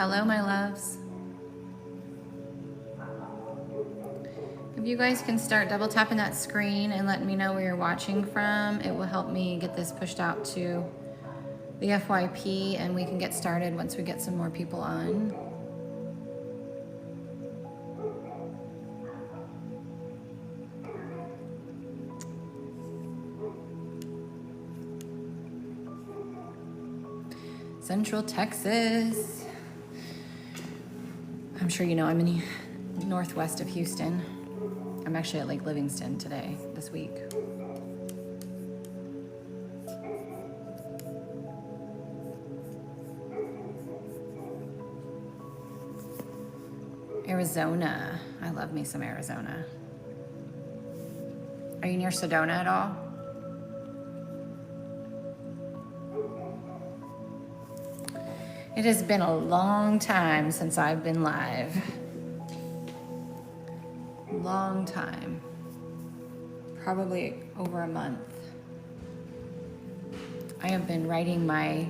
Hello, my loves. If you guys can start double tapping that screen and letting me know where you're watching from, it will help me get this pushed out to the FYP and we can get started once we get some more people on. Central Texas. I'm sure you know I'm in the northwest of Houston. I'm actually at Lake Livingston today, this week. Arizona. I love me some Arizona. Are you near Sedona at all? It has been a long time since I've been live. Long time. Probably over a month. I have been writing my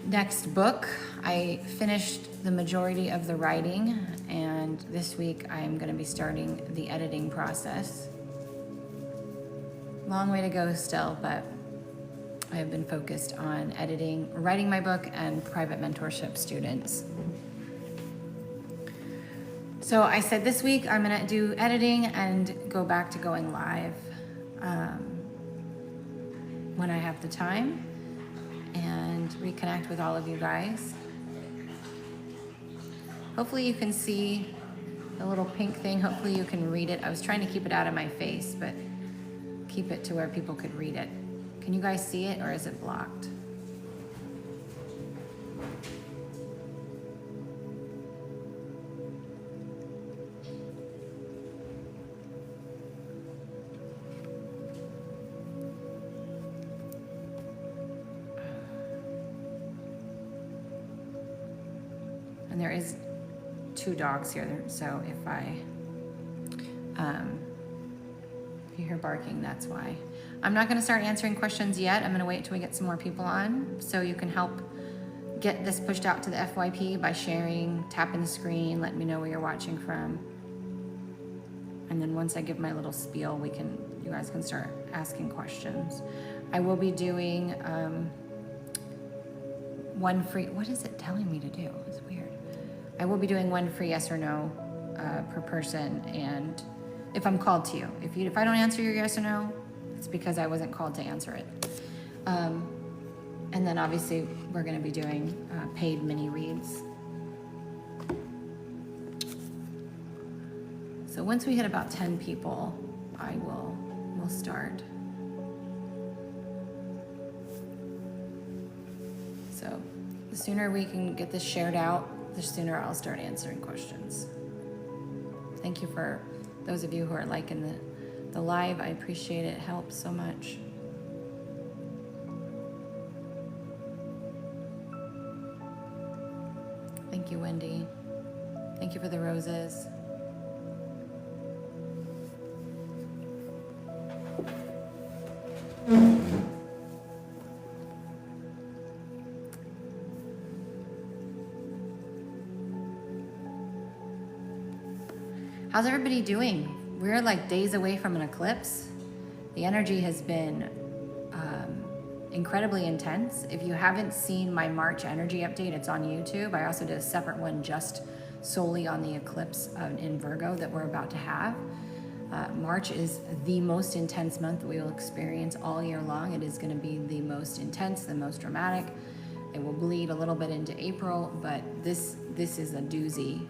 next book. I finished the majority of the writing, and this week I'm going to be starting the editing process. Long way to go still, but I have been focused on writing my book and private mentorship students. So I said this week I'm gonna do editing and go back to going live when I have the time and reconnect with all of you guys. Hopefully you can see the little pink thing. Hopefully you can read it. I was trying to keep it out of my face, but keep it to where people could read it. Can you guys see it, or is it blocked? And there is 2 dogs here, so if you hear barking, that's why. I'm not going to start answering questions yet. I'm going to wait till we get some more people on, so you can help get this pushed out to the FYP by sharing, tapping the screen, letting me know where you're watching from. And then once I give my little spiel, you guys can start asking questions. I will be doing one free, what is it telling me to do? It's weird. I will be doing one free yes or no per person, and if I'm called to you. If I don't answer your yes or no, it's because I wasn't called to answer it. And then obviously we're going to be doing paid mini reads. So once we hit about 10 people, we'll start. So the sooner we can get this shared out, the sooner I'll start answering questions. Thank you for those of you who are liking the live. I appreciate it. It helps so much. Thank you, Wendy. Thank you for the roses. How's everybody doing? We're like days away from an eclipse. The energy has been incredibly intense. If you haven't seen my March energy update, it's on YouTube. I also did a separate one just solely on the eclipse in Virgo that we're about to have. March is the most intense month that we will experience all year long. It is going to be the most intense, the most dramatic. It will bleed a little bit into April, but this is a doozy.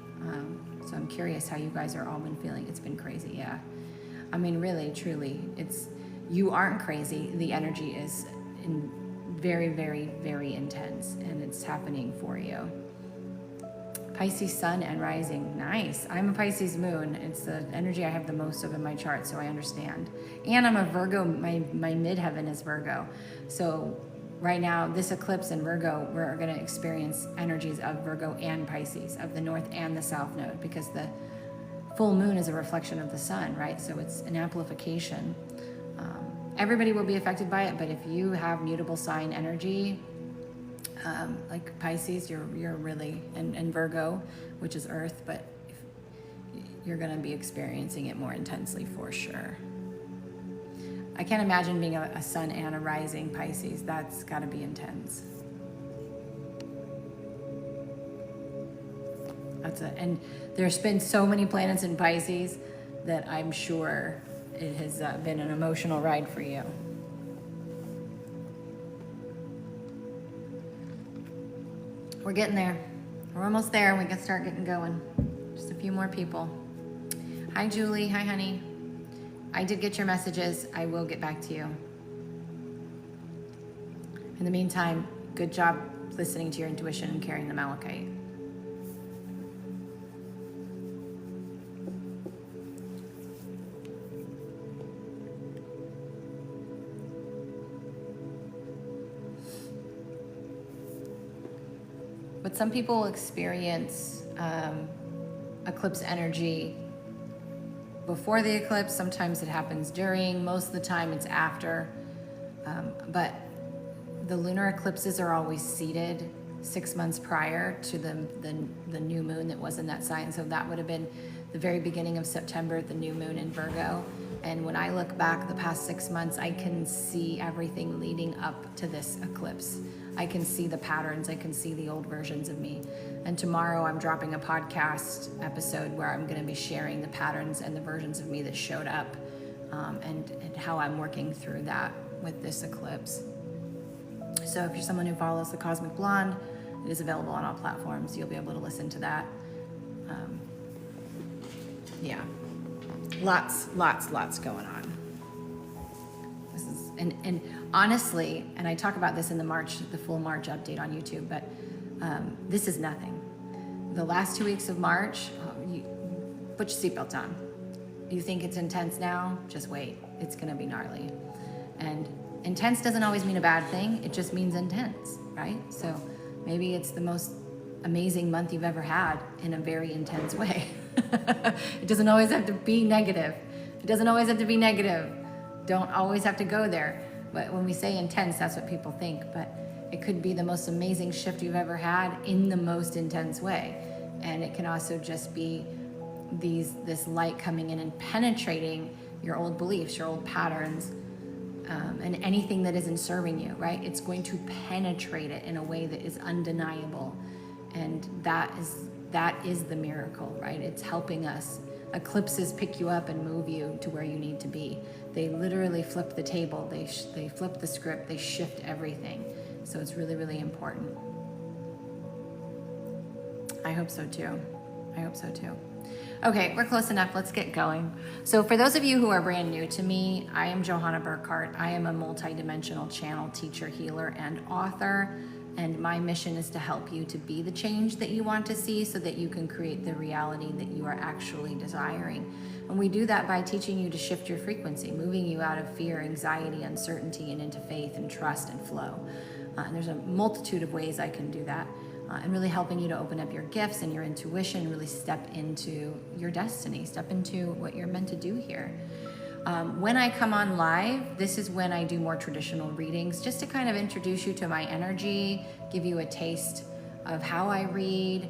So I'm curious how you guys are all been feeling. It's been crazy, yeah. I mean, really, truly, you aren't crazy. The energy is very, very, very intense, and it's happening for you. Pisces sun and rising, nice. I'm a Pisces moon. It's the energy I have the most of in my chart, so I understand. And I'm a Virgo, my midheaven is Virgo. So right now, this eclipse in Virgo, we're going to experience energies of Virgo and Pisces, of the North and the South Node, because the full moon is a reflection of the sun, right? So it's an amplification. Everybody will be affected by it, but if you have mutable sign energy, Like Pisces, you're really, and Virgo, which is Earth, but you're going to be experiencing it more intensely for sure. I can't imagine being a sun and a rising Pisces. That's got to be intense. And there's been so many planets in Pisces that I'm sure it has been an emotional ride for you. We're getting there. We're almost there. We can start getting going. Just a few more people. Hi, Julie. Hi, honey. I did get your messages. I will get back to you. In the meantime, good job listening to your intuition and carrying the malachite. But some people experience eclipse energy before the eclipse. Sometimes it happens during. Most of the time it's after. But the lunar eclipses are always seated 6 months prior to the new moon that was in that sign. So that would have been the very beginning of September, the new moon in Virgo. And when I look back the past 6 months, I can see everything leading up to this eclipse. I can see the patterns. I can see the old versions of me. And tomorrow I'm dropping a podcast episode where I'm going to be sharing the patterns and the versions of me that showed up, and how I'm working through that with this eclipse. So if you're someone who follows The Cosmic Blonde, it is available on all platforms. You'll be able to listen to that. Yeah, lots going on. This is, and honestly, and I talk about this in the full March update on YouTube, but this is nothing. The last 2 weeks of March, you put your seatbelt on. You think it's intense now? Just wait. It's gonna be gnarly. And intense doesn't always mean a bad thing. It just means intense, right? So maybe it's the most amazing month you've ever had in a very intense way. It doesn't always have to be negative. Don't always have to go there. But when we say intense, that's what people think. But it could be the most amazing shift you've ever had in the most intense way. And it can also just be this light coming in and penetrating your old beliefs, your old patterns, and anything that isn't serving you, right? It's going to penetrate it in a way that is undeniable. And that is the miracle, right? It's helping us. Eclipses pick you up and move you to where you need to be. They literally flip the table. They flip the script. They shift everything. So it's really, really important. I hope so too. Okay, we're close enough. Let's get going. So for those of you who are brand new to me, I am Johanna Burkhardt. I am a multidimensional channel teacher, healer, and author. And my mission is to help you to be the change that you want to see so that you can create the reality that you are actually desiring. And we do that by teaching you to shift your frequency, moving you out of fear, anxiety, uncertainty, and into faith and trust and flow. And there's a multitude of ways I can do that. And really helping you to open up your gifts and your intuition, really step into your destiny, step into what you're meant to do here. When I come on live, this is when I do more traditional readings, just to kind of introduce you to my energy, give you a taste of how I read,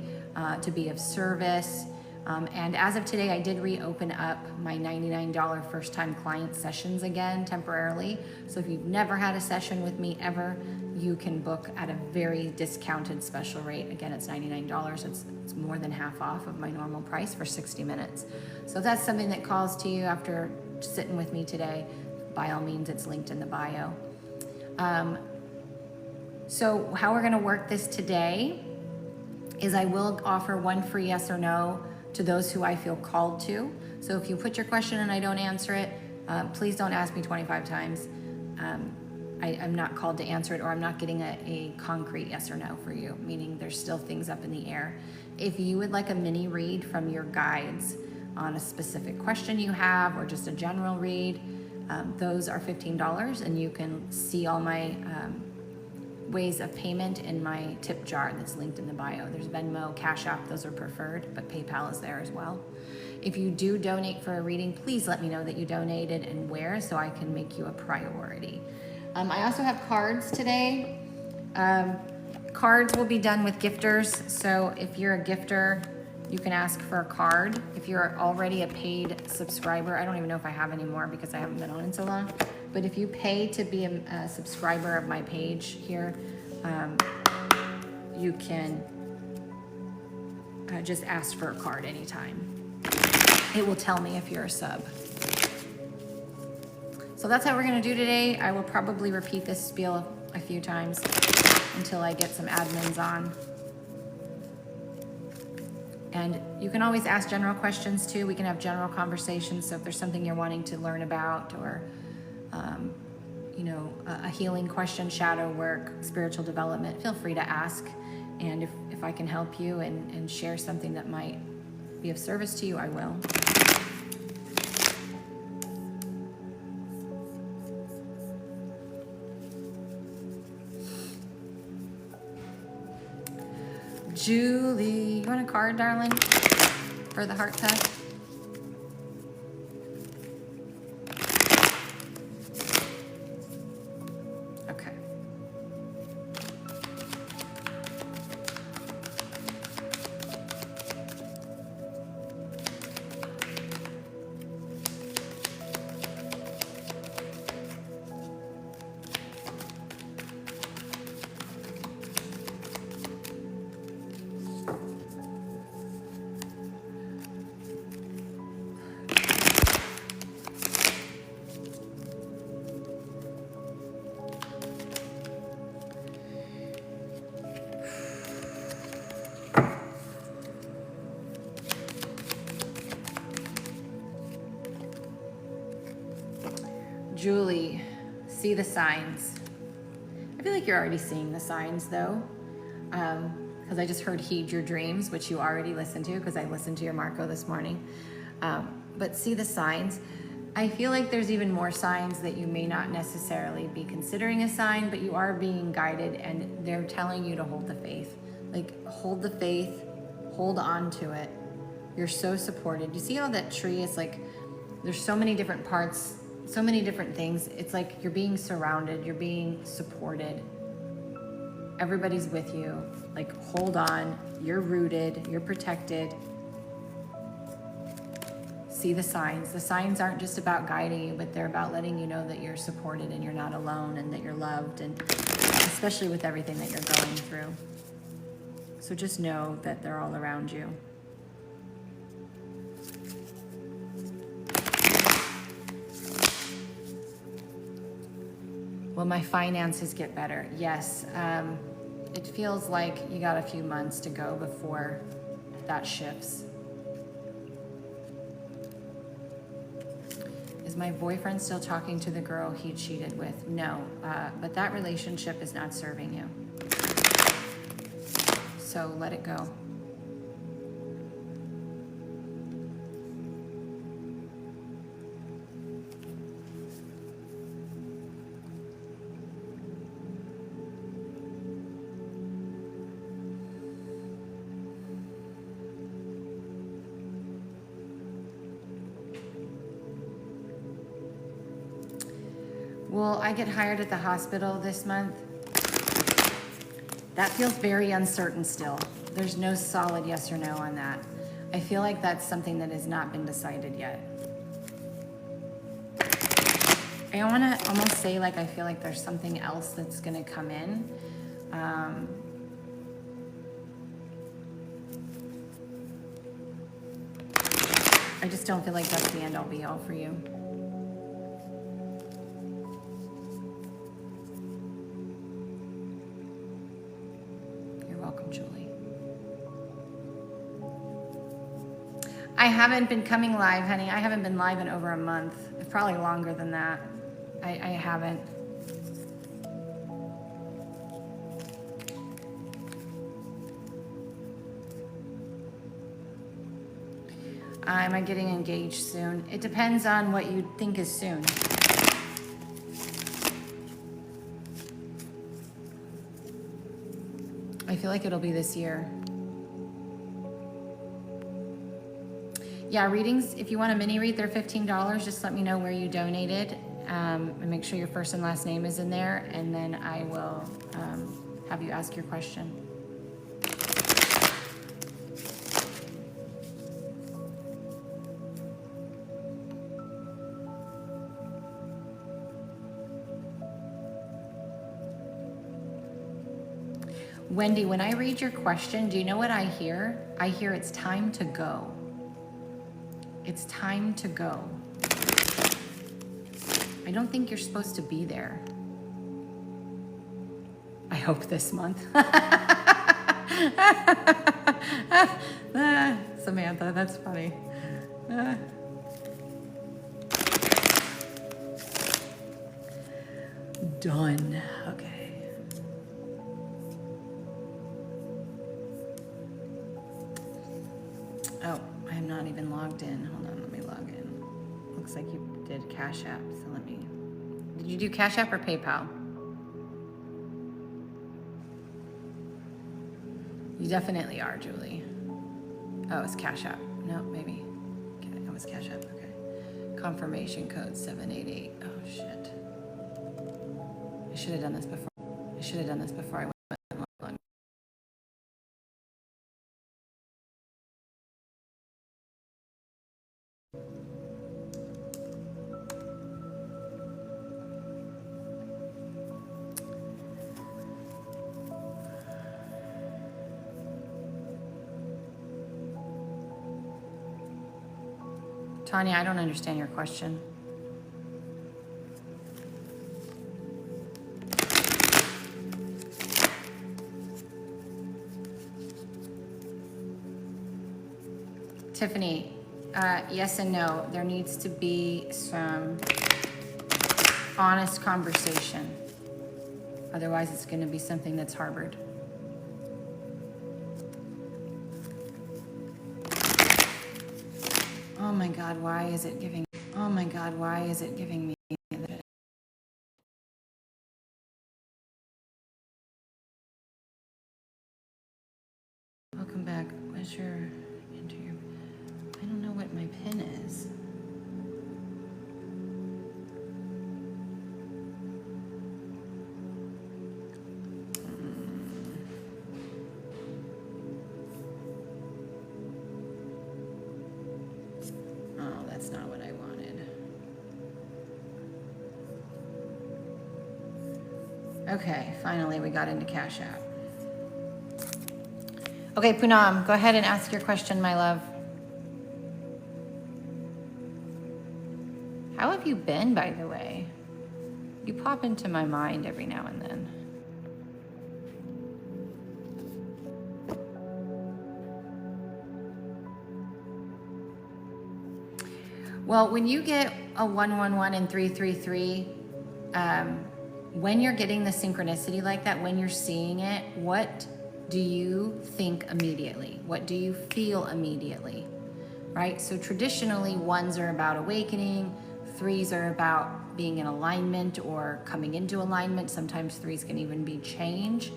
to be of service. And as of today, I did reopen up my $99 first-time client sessions again temporarily. So if you've never had a session with me ever, you can book at a very discounted special rate. Again, it's $99. It's more than half off of my normal price for 60 minutes. So if that's something that calls to you after sitting with me today, by all means, it's linked in the bio. So how we're gonna work this today is I will offer one free yes or no to those who I feel called to. So if you put your question and I don't answer it, please don't ask me 25 times. I'm not called to answer it, or I'm not getting a concrete yes or no for you, meaning there's still things up in the air. If you would like a mini read from your guides on a specific question you have, or just a general read, those are $15, and you can see all my ways of payment in my tip jar that's linked in the bio. There's Venmo, Cash App, those are preferred, but PayPal is there as well. If you do donate for a reading, please let me know that you donated and where, so I can make you a priority. I also have cards today. Cards will be done with gifters. So if you're a gifter, you can ask for a card. If you're already a paid subscriber, I don't even know if I have any more because I haven't been on in so long. But if you pay to be a subscriber of my page here, you can just ask for a card anytime. It will tell me if you're a sub. So that's how we're gonna do today. I will probably repeat this spiel a few times until I get some admins on. And you can always ask general questions too. We can have general conversations. So if there's something you're wanting to learn about, or you know, a healing question, shadow work, spiritual development, feel free to ask. And if I can help you and share something that might be of service to you, I will. Julie, you want a card, darling, for the heart test? Okay. Julie, see the signs. I feel like you're already seeing the signs though, because I just heard heed your dreams, which you already listened to because I listened to your Marco this morning. But see the signs. I feel like there's even more signs that you may not necessarily be considering a sign, but you are being guided and they're telling you to hold the faith. Like, hold the faith, hold on to it. You're so supported. You see how that tree is like, there's so many different parts, so many different things. It's like you're being surrounded, you're being supported. Everybody's with you. Like, hold on, you're rooted, you're protected. See the signs. The signs aren't just about guiding you, but they're about letting you know that you're supported and you're not alone and that you're loved, and especially with everything that you're going through. So just know that they're all around you. Will my finances get better? Yes. It feels like you got a few months to go before that shifts. Is my boyfriend still talking to the girl he cheated with? No, but that relationship is not serving you. So let it go. Will I get hired at the hospital this month? That feels very uncertain still. There's no solid yes or no on that. I feel like that's something that has not been decided yet. I want to almost say like I feel like there's something else that's going to come in. I just don't feel like that's the end all be all for you. Julie. I haven't been coming live, honey. I haven't been live in over a month. Probably longer than that. I haven't. Am I getting engaged soon? It depends on what you think is soon. I feel like it'll be this year. Yeah, readings, if you want a mini read, they're $15. Just let me know where you donated, and make sure your first and last name is in there, and then I will have you ask your question. Wendy, when I read your question, do you know what I hear? I hear it's time to go. It's time to go. I don't think you're supposed to be there. I hope this month. Samantha, that's funny. Done. Okay. Oh, I'm not even logged in. Hold on, let me log in. Looks like you did Cash App, so let me. Did you do Cash App or PayPal? You definitely are, Julie. Oh, it's Cash App. No, maybe. Okay, it was Cash App. Okay. Confirmation code 788. Oh shit. I should have done this before. I should have done this before I went long. Tanya, I don't understand your question. Tiffany, yes and no. There needs to be some honest conversation. Otherwise, it's going to be something that's harbored. Oh my God, why is it giving? Oh my God, why is it giving me that? Welcome back. Where's your enter your? I don't know what my pin is. Oh, that's not what I wanted. Okay, finally we got into Cash App. Okay, Poonam, go ahead and ask your question, my love. How have you been, by the way? You pop into my mind every now and then. Well, when you get a 111 and 333, when you're getting the synchronicity like that, when you're seeing it, what do you think immediately? What do you feel immediately? Right? So traditionally, ones are about awakening, threes are about being in alignment or coming into alignment. Sometimes threes can even be change.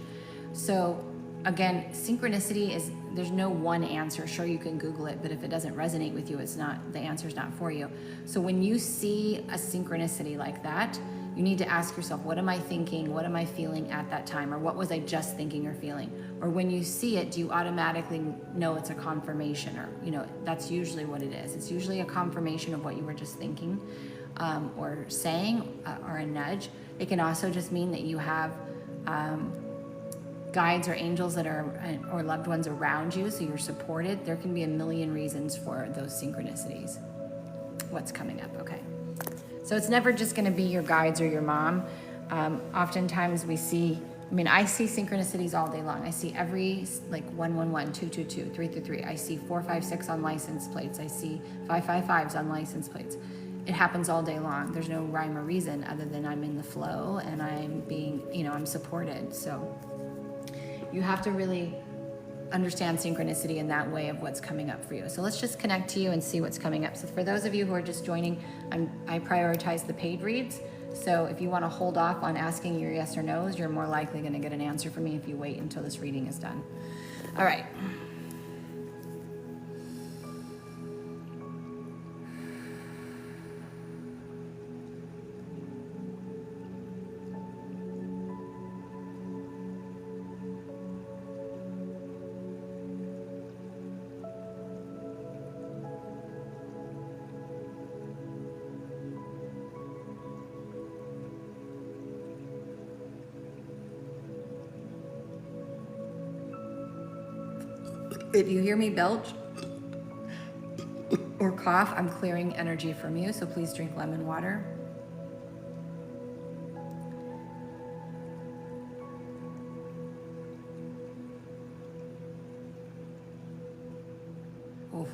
So again, synchronicity is, there's no one answer. Sure, you can Google it, but if it doesn't resonate with you, it's not, the answer's not for you. So when you see a synchronicity like that, you need to ask yourself, what am I thinking? What am I feeling at that time? Or what was I just thinking or feeling? Or when you see it, do you automatically know it's a confirmation? Or, you know, that's usually what it is. It's usually a confirmation of what you were just thinking or saying or a nudge. It can also just mean that you have guides or angels that are, or loved ones around you, so you're supported. There can be a million reasons for those synchronicities. What's coming up? Okay. So it's never just going to be your guides or your mom. Oftentimes we see, I mean, I see synchronicities all day long. I see every, like 111, 222, 333. I see 456 on license plates. I see 555s on license plates. It happens all day long. There's no rhyme or reason other than I'm in the flow and I'm being, you know, I'm supported. So you have to really understand synchronicity in that way of what's coming up for you. So let's just connect to you and see what's coming up. So for those of you who are just joining, I prioritize the paid reads. So if you want to hold off on asking your yes or no's, you're more likely going to get an answer from me if you wait until this reading is done. All right. If you hear me belch or cough, I'm clearing energy from you, so please drink lemon water. Oof.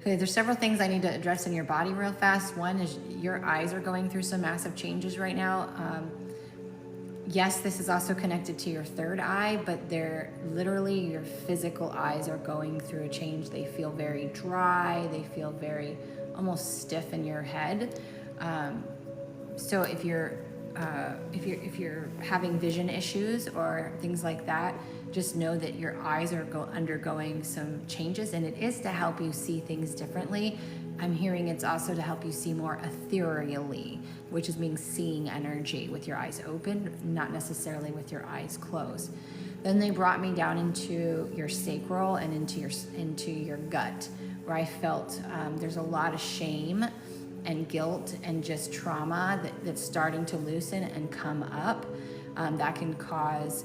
Okay, there's several things I need to address in your body real fast. One is your eyes are going through some massive changes right now. Yes, this is also connected to your third eye, but they're literally your physical eyes are going through a change. They feel very dry. They feel very almost stiff in your head. So if you're having vision issues or things like that, just know that your eyes are undergoing some changes, and it is to help you see things differently. I'm hearing it's also to help you see more ethereally, which is means seeing energy with your eyes open, not necessarily with your eyes closed. Then they brought me down into your sacral and into your gut, where I felt there's a lot of shame and guilt and just trauma that's starting to loosen and come up. That can cause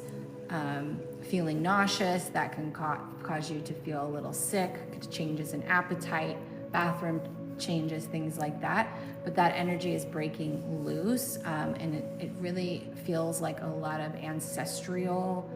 feeling nauseous, that can cause you to feel a little sick, changes in appetite, bathroom changes, things like that. But that energy is breaking loose, and it really feels like a lot of ancestral,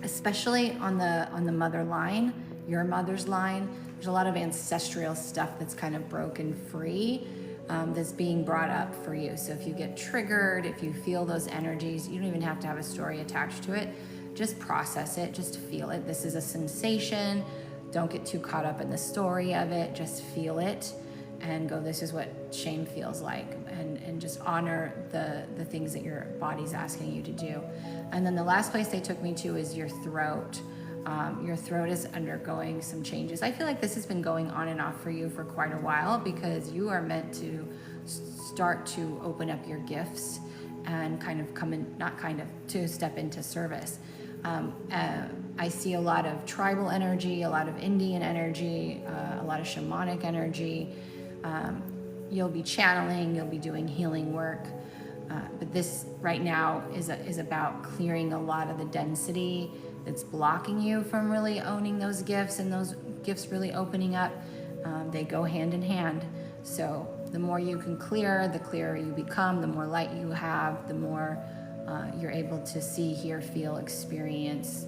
especially on the mother line, your mother's line. There's a lot of ancestral stuff that's kind of broken free, that's being brought up for you. So if you get triggered, if you feel those energies, you don't even have to have a story attached to it. Just process it, just feel it. This is a sensation. Don't get too caught up in the story of it. Just feel it and go, this is what shame feels like. And just honor the things that your body's asking you to do. And then the last place they took me to is your throat. Your throat is undergoing some changes. I feel like this has been going on and off for you for quite a while, because you are meant to start to open up your gifts and kind of to step into service. I see a lot of tribal energy, a lot of Indian energy, a lot of shamanic energy. You'll be channeling, you'll be doing healing work. But this right now is about clearing a lot of the density that's blocking you from really owning those gifts, and those gifts really opening up. They go hand in hand. So the more you can clear, the clearer you become, the more light you have, the more you're able to see, hear, feel, experience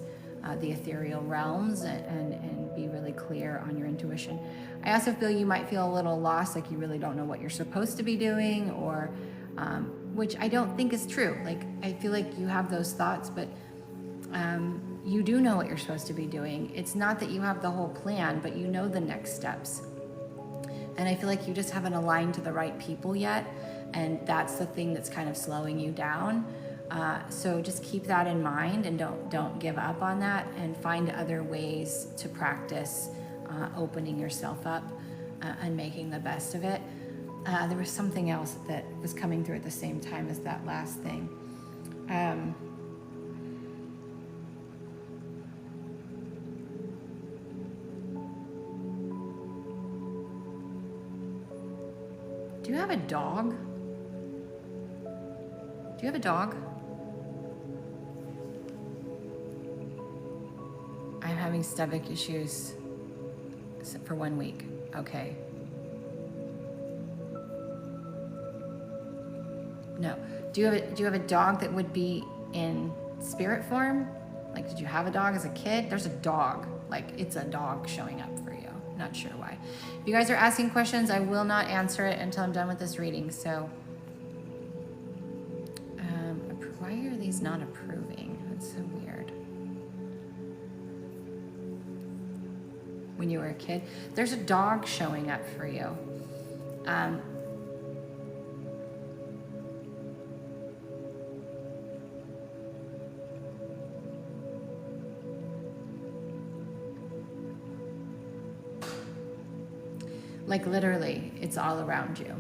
the ethereal realms, and be really clear on your intuition. I also feel you might feel a little lost, like you really don't know what you're supposed to be doing, or which I don't think is true. Like, I feel like you have those thoughts, but you do know what you're supposed to be doing. It's not that you have the whole plan, but you know the next steps. And I feel like you just haven't aligned to the right people yet, and that's the thing that's kind of slowing you down. So just keep that in mind, and don't give up on that, and find other ways to practice opening yourself up and making the best of it. There was something else that was coming through at the same time as that last thing. Do you have a dog? Do you have a dog? I'm having stomach issues for 1 week. Okay. No. Do you have a dog that would be in spirit form? Like, did you have a dog as a kid? There's a dog. Like, it's a dog showing up for you. Not sure why. If you guys are asking questions, I will not answer it until I'm done with this reading. So, why are these not approving? That's so weird. When you were a kid, there's a dog showing up for you. Like, literally, it's all around you.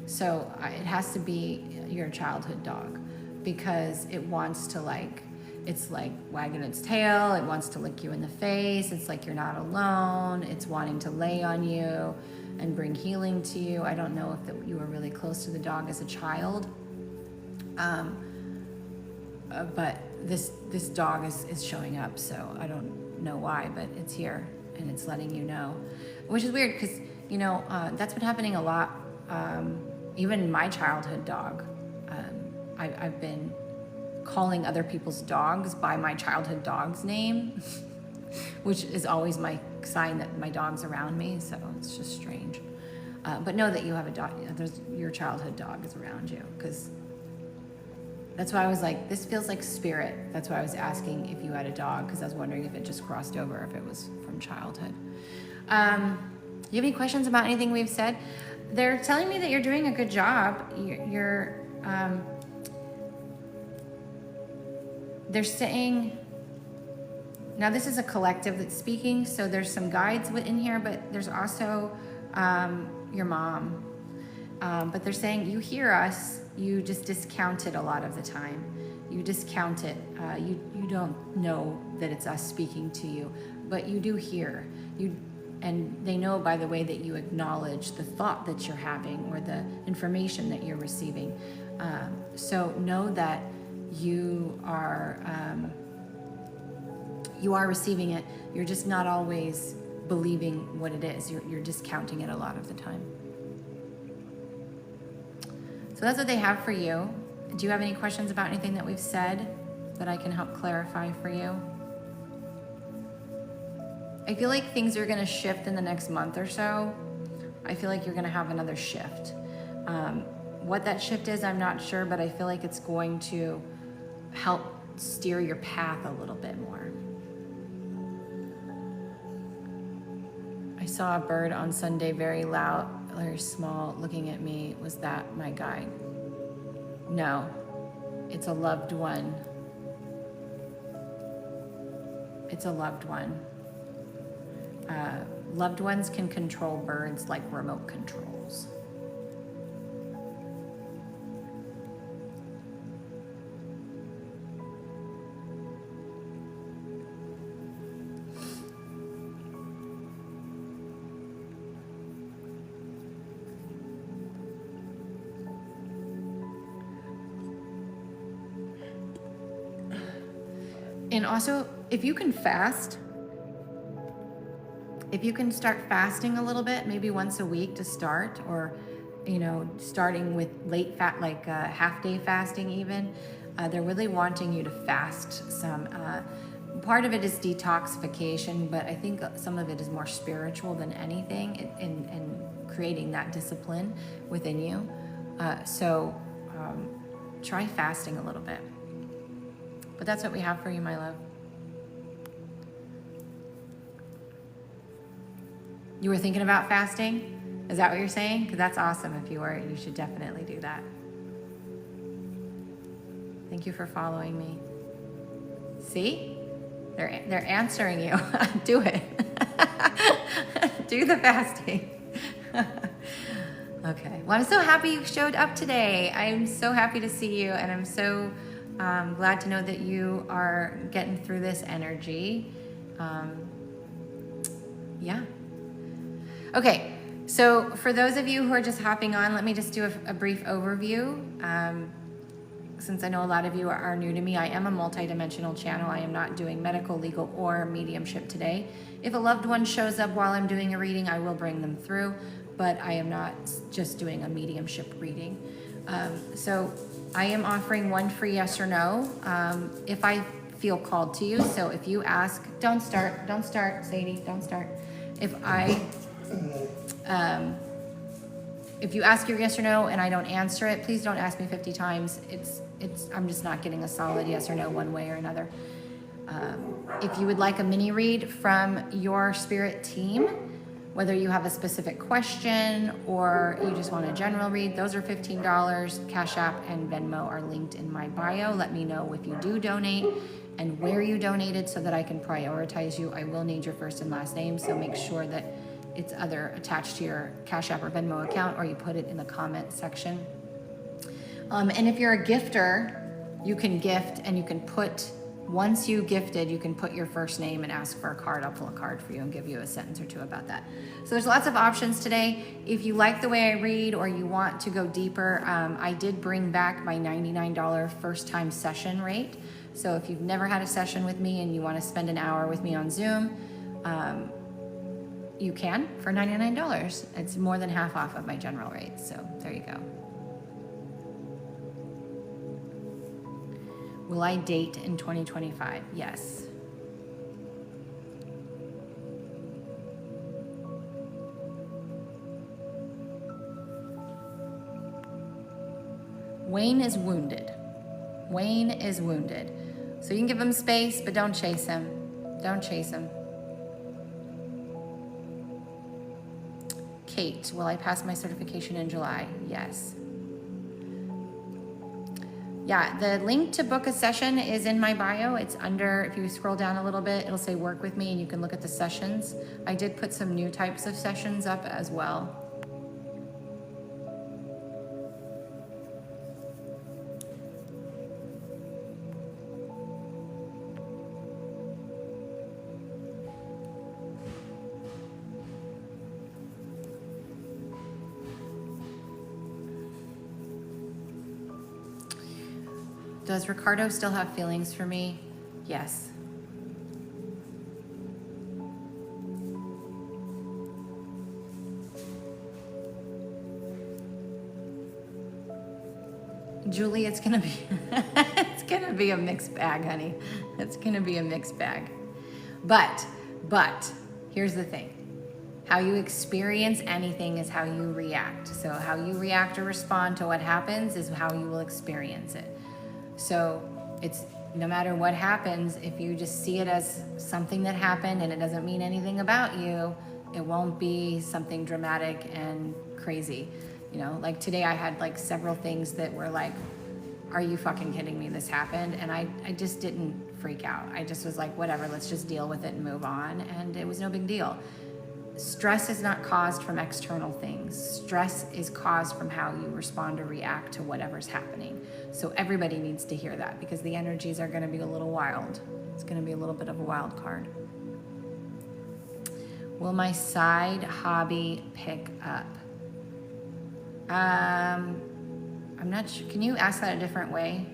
So it has to be your childhood dog, because it wants to, like, it's like wagging its tail. It wants to lick you in the face. It's like you're not alone. It's wanting to lay on you and bring healing to you. I don't know if you were really close to the dog as a child. But this dog is showing up, so I don't know why, but it's here and it's letting you know, which is weird because, you know, that's been happening a lot. Even my childhood dog, I've been calling other people's dogs by my childhood dog's name, which is always my sign that my dog's around me, so it's just strange. But know that you have a dog, your childhood dog is around you, because that's why I was like, this feels like spirit. That's why I was asking if you had a dog, because I was wondering if it just crossed over, if it was from childhood. You have any questions about anything we've said? They're telling me that you're doing a good job. They're saying, now this is a collective that's speaking, so there's some guides in here, but there's also your mom. But they're saying, you hear us, you just discount it a lot of the time. You discount it. You don't know that it's us speaking to you, but you do hear. And they know by the way that you acknowledge the thought that you're having or the information that you're receiving. So know that you are receiving it. You're just not always believing what it is. You're discounting it a lot of the time. So that's what they have for you. Do you have any questions about anything that we've said that I can help clarify for you? I feel like things are going to shift in the next month or so. I feel like you're going to have another shift. What that shift is, I'm not sure, but I feel like it's going to help steer your path a little bit more. I saw a bird on Sunday, very loud, very small, looking at me. Was that my guide? No, it's a loved one. It's a loved one. Loved ones can control birds like remote controls. And also, if you can fast, if you can start fasting a little bit, maybe once a week to start, or, you know, starting with late fat, like half-day fasting even, they're really wanting you to fast some. Part of it is detoxification, but I think some of it is more spiritual than anything in creating that discipline within you. So try fasting a little bit. But that's what we have for you, my love. You were thinking about fasting? Is that what you're saying? Because that's awesome. If you were, you should definitely do that. Thank you for following me. See? They're answering you. Do it. Do the fasting. Okay. Well, I'm so happy you showed up today. I'm so happy to see you, and I'm so glad to know that you are getting through this energy. Yeah. Okay, so for those of you who are just hopping on, let me just do a brief overview. Since I know a lot of you are new to me, I am a multidimensional channel. I am not doing medical, legal, or mediumship today. If a loved one shows up while I'm doing a reading, I will bring them through, but I am not just doing a mediumship reading. So I am offering one free yes or no if I feel called to you. So if you ask, don't start, Sadie, don't start. If you ask your yes or no and I don't answer it, please don't ask me 50 times. I'm just not getting a solid yes or no one way or another. If you would like a mini read from your spirit team, whether you have a specific question or you just want a general read, those are $15. Cash App and Venmo are linked in my bio. Let me know if you do donate and where you donated so that I can prioritize you. I will need your first and last name, so make sure that it's either attached to your Cash App or Venmo account, or you put it in the comment section. And if you're a gifter, you can gift, and you can put, once you gifted, you can put your first name and ask for a card. I'll pull a card for you and give you a sentence or two about that. So there's lots of options today. If you like the way I read or you want to go deeper, I did bring back my $99 first time session rate. So if you've never had a session with me and you want to spend an hour with me on Zoom, you can for $99. It's more than half off of my general rate. So there you go. Will I date in 2025? Yes. Wayne is wounded. Wayne is wounded. So you can give him space, but don't chase him. Don't chase him. Kate, will I pass my certification in July? Yes. Yeah, the link to book a session is in my bio. It's under, if you scroll down a little bit, it'll say work with me and you can look at the sessions. I did put some new types of sessions up as well. Does Ricardo still have feelings for me? Yes. Julie, it's gonna be it's gonna be a mixed bag, honey. It's gonna be a mixed bag. But here's the thing. How you experience anything is how you react. So how you react or respond to what happens is how you will experience it. So it's no matter what happens, if you just see it as something that happened and it doesn't mean anything about you, it won't be something dramatic and crazy. You know, like today I had like several things that were like, are you fucking kidding me? This happened. And I just didn't freak out. I just was like, whatever, let's just deal with it and move on. And it was no big deal. Stress is not caused from external things. Stress is caused from how you respond or react to whatever's happening. So everybody needs to hear that because the energies are going to be a little wild. It's going to be a little bit of a wild card. Will my side hobby pick up? I'm not sure. Can you ask that a different way?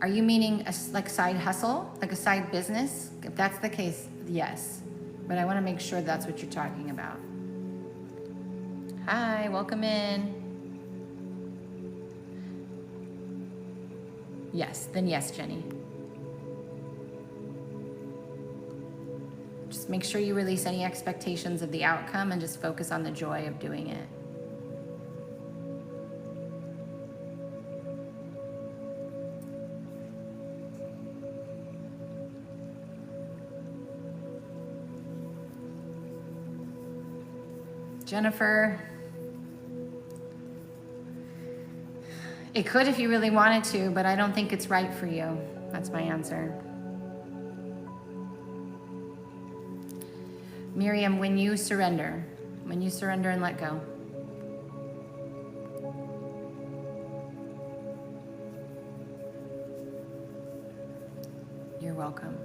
Are you meaning a like side hustle, like a side business? If that's the case, yes. But I want to make sure that's what you're talking about. Hi, welcome in. Yes, then yes, Jenny. Just make sure you release any expectations of the outcome and just focus on the joy of doing it. Jennifer, it could if you really wanted to, but I don't think it's right for you. That's my answer. Miriam, when you surrender and let go. You're welcome.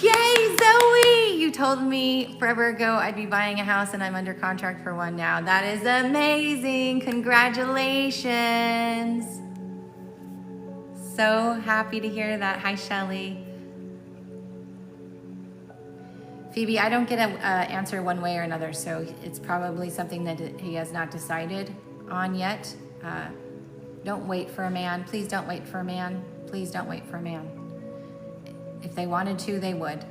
Yay, Zoe! You told me forever ago I'd be buying a house and I'm under contract for one now. That is amazing. Congratulations. So happy to hear that. Hi, Shelly. Phoebe, I don't get an answer one way or another, so it's probably something that he has not decided on yet. Don't wait for a man. Please don't wait for a man. Please don't wait for a man. If they wanted to, they would.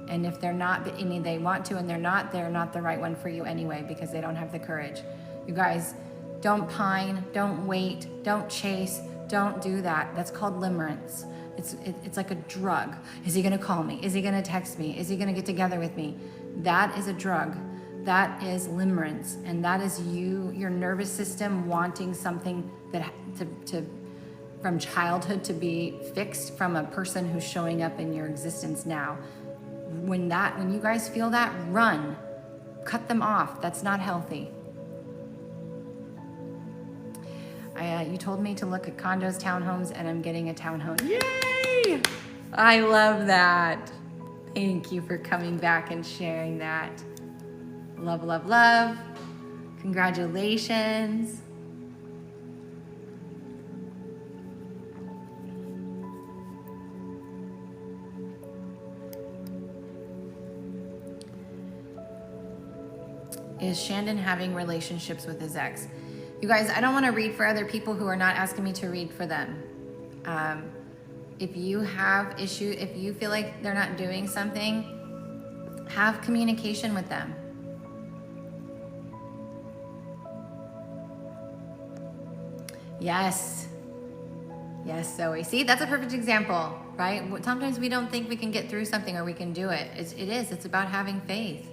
And if they're not, they want to and they're not the right one for you anyway because they don't have the courage. You guys, don't pine, don't wait, don't chase, don't do that. That's called limerence. It's like a drug. Is he gonna call me? Is he gonna text me? Is he gonna get together with me? That is a drug. That is limerence. And that is your nervous system wanting something that from childhood to be fixed from a person who's showing up in your existence now. When you guys feel that, run. Cut them off. That's not healthy. You told me to look at condos, townhomes, and I'm getting a townhome. Yay! I love that. Thank you for coming back and sharing that. Love, love, love. Congratulations. Is Shandon having relationships with his ex? You guys, I don't want to read for other people who are not asking me to read for them. If you have issue, if you feel like they're not doing something, have communication with them. Yes. Yes, Zoe. See, that's a perfect example, right? Sometimes we don't think we can get through something or we can do it. It's about having faith.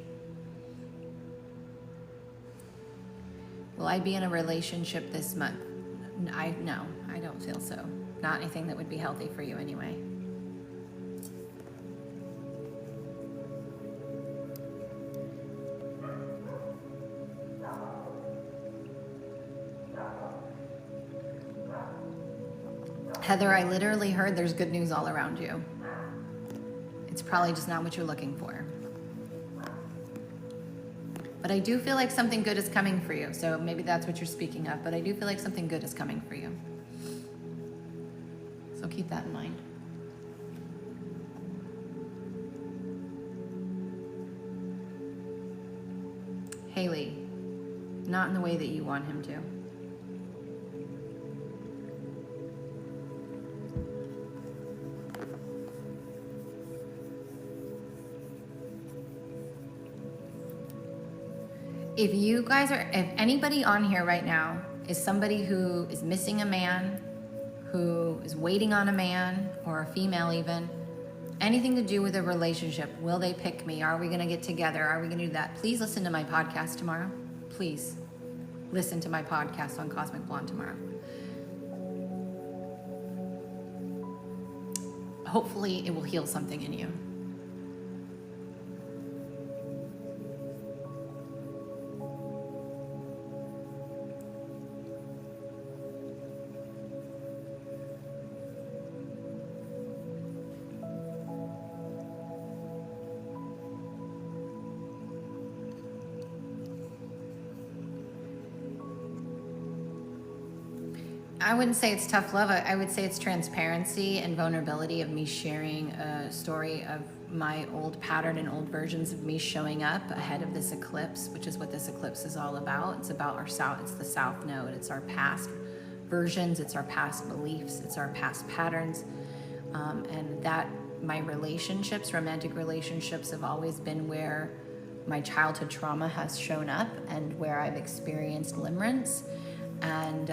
Will I be in a relationship this month? No, I don't feel so. Not anything that would be healthy for you anyway. Heather, I literally heard there's good news all around you. It's probably just not what you're looking for. But I do feel like something good is coming for you. So maybe that's what you're speaking of. But I do feel like something good is coming for you. So keep that in mind. Haley, not in the way that you want him to. If you guys are, if anybody on here right now is somebody who is missing a man, who is waiting on a man or a female even, anything to do with a relationship, will they pick me? Are we going to get together? Are we going to do that? Please listen to my podcast tomorrow. Please listen to my podcast on Cosmic Blonde tomorrow. Hopefully it will heal something in you. I wouldn't say it's tough love. I would say it's transparency and vulnerability of me sharing a story of my old pattern and old versions of me showing up ahead of this eclipse, which is what this eclipse is all about. It's about our south, it's the south node. It's our past versions, it's our past beliefs, it's our past patterns. And that my relationships, romantic relationships, have always been where my childhood trauma has shown up and where I've experienced limerence. And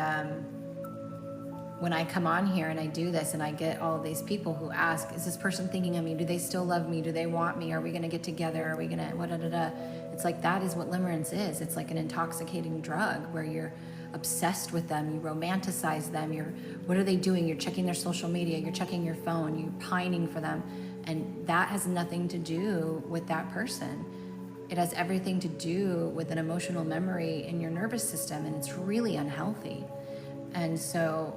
when I come on here and I do this and I get all of these people who ask, is this person thinking of me? Do they still love me? Do they want me? Are we going to get together? Are we going to, It's like, that is what limerence is. It's like an intoxicating drug where you're obsessed with them. You romanticize them. What are they doing? You're checking their social media. You're checking your phone. You're pining for them. And that has nothing to do with that person. It has everything to do with an emotional memory in your nervous system, and it's really unhealthy. And so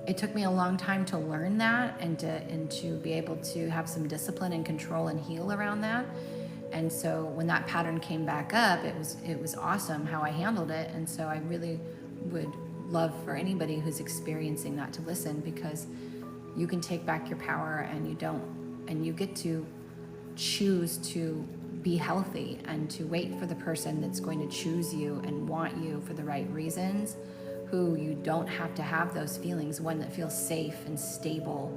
it took me a long time to learn that and to be able to have some discipline and control and heal around that. And so when that pattern came back up, it was awesome how I handled it. And so I really would love for anybody who's experiencing that to listen, because you can take back your power, and you get to choose to be healthy and to wait for the person that's going to choose you and want you for the right reasons, who you don't have to have those feelings, one that feels safe and stable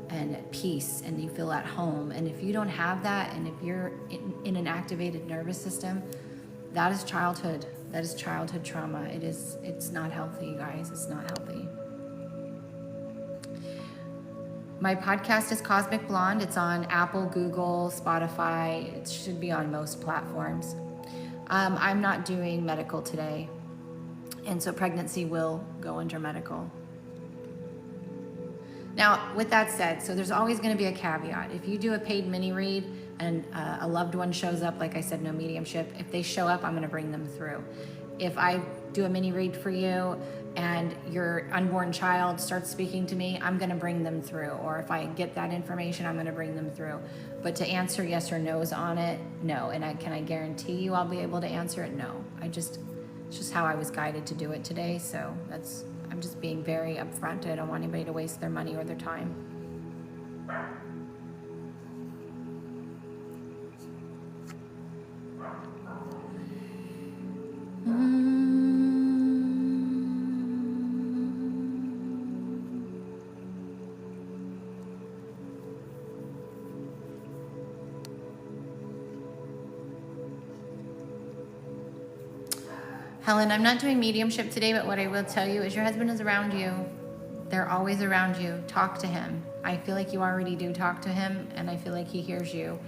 and at peace and you feel at home. And if you don't have that, and if you're in an activated nervous system, that is childhood. That is childhood trauma. It's not healthy, you guys. It's not healthy. My podcast is Cosmic Blonde. It's on Apple, Google, Spotify. It should be on most platforms. I'm not doing medical today. And so pregnancy will go under medical. Now, with that said, so there's always going to be a caveat. If you do a paid mini read and a loved one shows up, like I said, no mediumship, if they show up, I'm going to bring them through. If I do a mini read for you and your unborn child starts speaking to me, I'm going to bring them through. Or if I get that information, I'm going to bring them through. But to answer yes or no's on it, no. And can I guarantee you I'll be able to answer it? No. It's just how I was guided to do it today. So I'm just being very upfront. I don't want anybody to waste their money or their time. Helen, I'm not doing mediumship today, but what I will tell you is your husband is around you. They're always around you. Talk to him. I feel like you already do talk to him, and I feel like he hears you,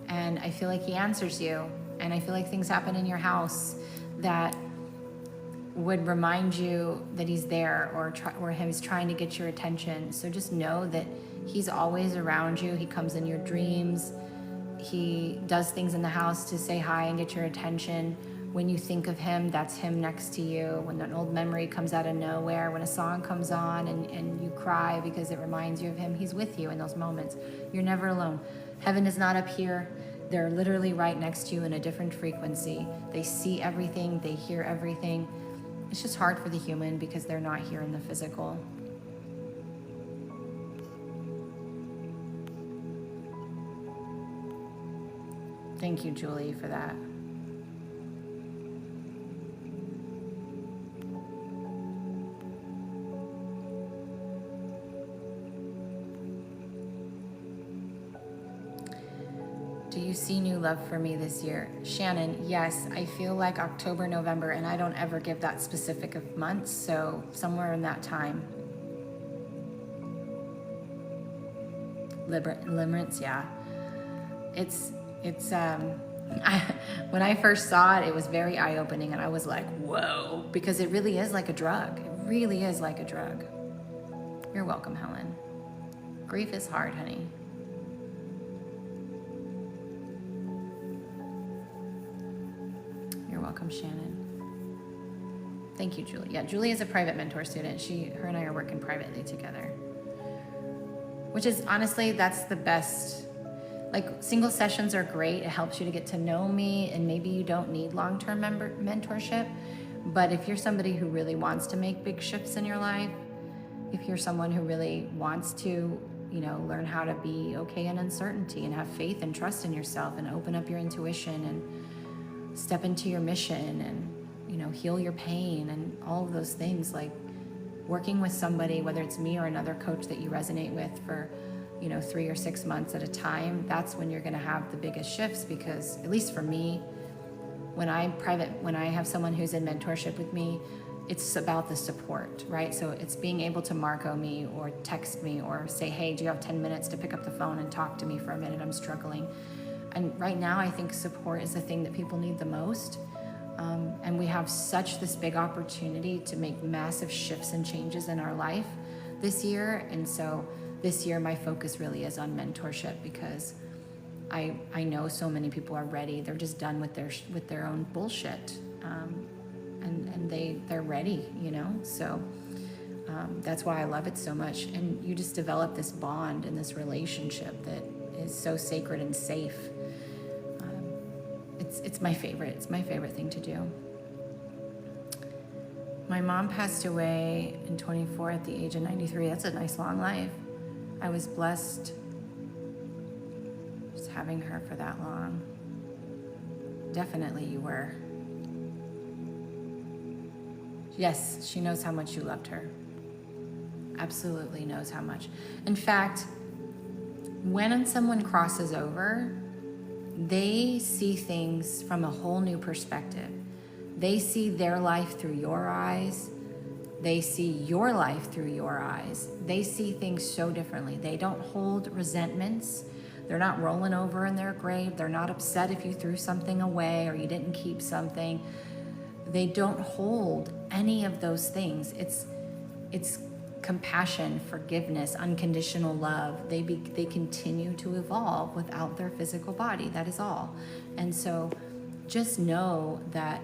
and I feel like he answers you, and I feel like things happen in your house that would remind you that he's there, or he's trying to get your attention. So just know that he's always around you. He comes in your dreams. He does things in the house to say hi and get your attention. When you think of him, that's him next to you. When an old memory comes out of nowhere, when a song comes on and you cry because it reminds you of him, he's with you in those moments. You're never alone. Heaven is not up here. They're literally right next to you in a different frequency. They see everything, they hear everything. It's just hard for the human because they're not here in the physical. Thank you, Julie, for that. Do you see new love for me this year? Shannon, yes, I feel like October, November, and I don't ever give that specific of months, so somewhere in that time. Limerence, yeah. When I first saw it, it was very eye-opening, and I was like, whoa, because it really is like a drug. It really is like a drug. You're welcome, Helen. Grief is hard, honey. You're welcome, Shannon. Thank you, Julie. Yeah, Julie is a private mentor student. Her and I are working privately together. Which is, honestly, that's the best. Like, single sessions are great. It helps you to get to know me, and maybe you don't need long-term mentorship. But if you're somebody who really wants to make big shifts in your life, if you're someone who really wants to, learn how to be okay in uncertainty and have faith and trust in yourself and open up your intuition and step into your mission and, heal your pain and all of those things, like working with somebody, whether it's me or another coach that you resonate with for, 3 or 6 months at a time, that's when you're going to have the biggest shifts. Because at least for me, when I have someone who's in mentorship with me, it's about the support, right? So it's being able to Marco me or text me or say, hey, do you have 10 minutes to pick up the phone and talk to me for a minute? I'm struggling. And right now, I think support is the thing that people need the most. And we have this big opportunity to make massive shifts and changes in our life this year. And so this year, my focus really is on mentorship, because I know so many people are ready. They're just done with their own bullshit. And they're ready, So that's why I love it so much. And you just develop this bond and this relationship that is so sacred and safe. It's my favorite. It's my favorite thing to do. My mom passed away in 24 at the age of 93. That's a nice long life. I was blessed just having her for that long. Definitely you were. Yes, she knows how much you loved her. Absolutely knows how much. In fact, when someone crosses over, they see things from a whole new perspective. They see their life through your eyes. They see your life through your eyes. They see things so differently. They don't hold resentments. They're not rolling over in their grave. They're not upset if you threw something away or you didn't keep something. They don't hold any of those things. It's compassion, forgiveness, unconditional love. They continue to evolve without their physical body. That is all. And so just know that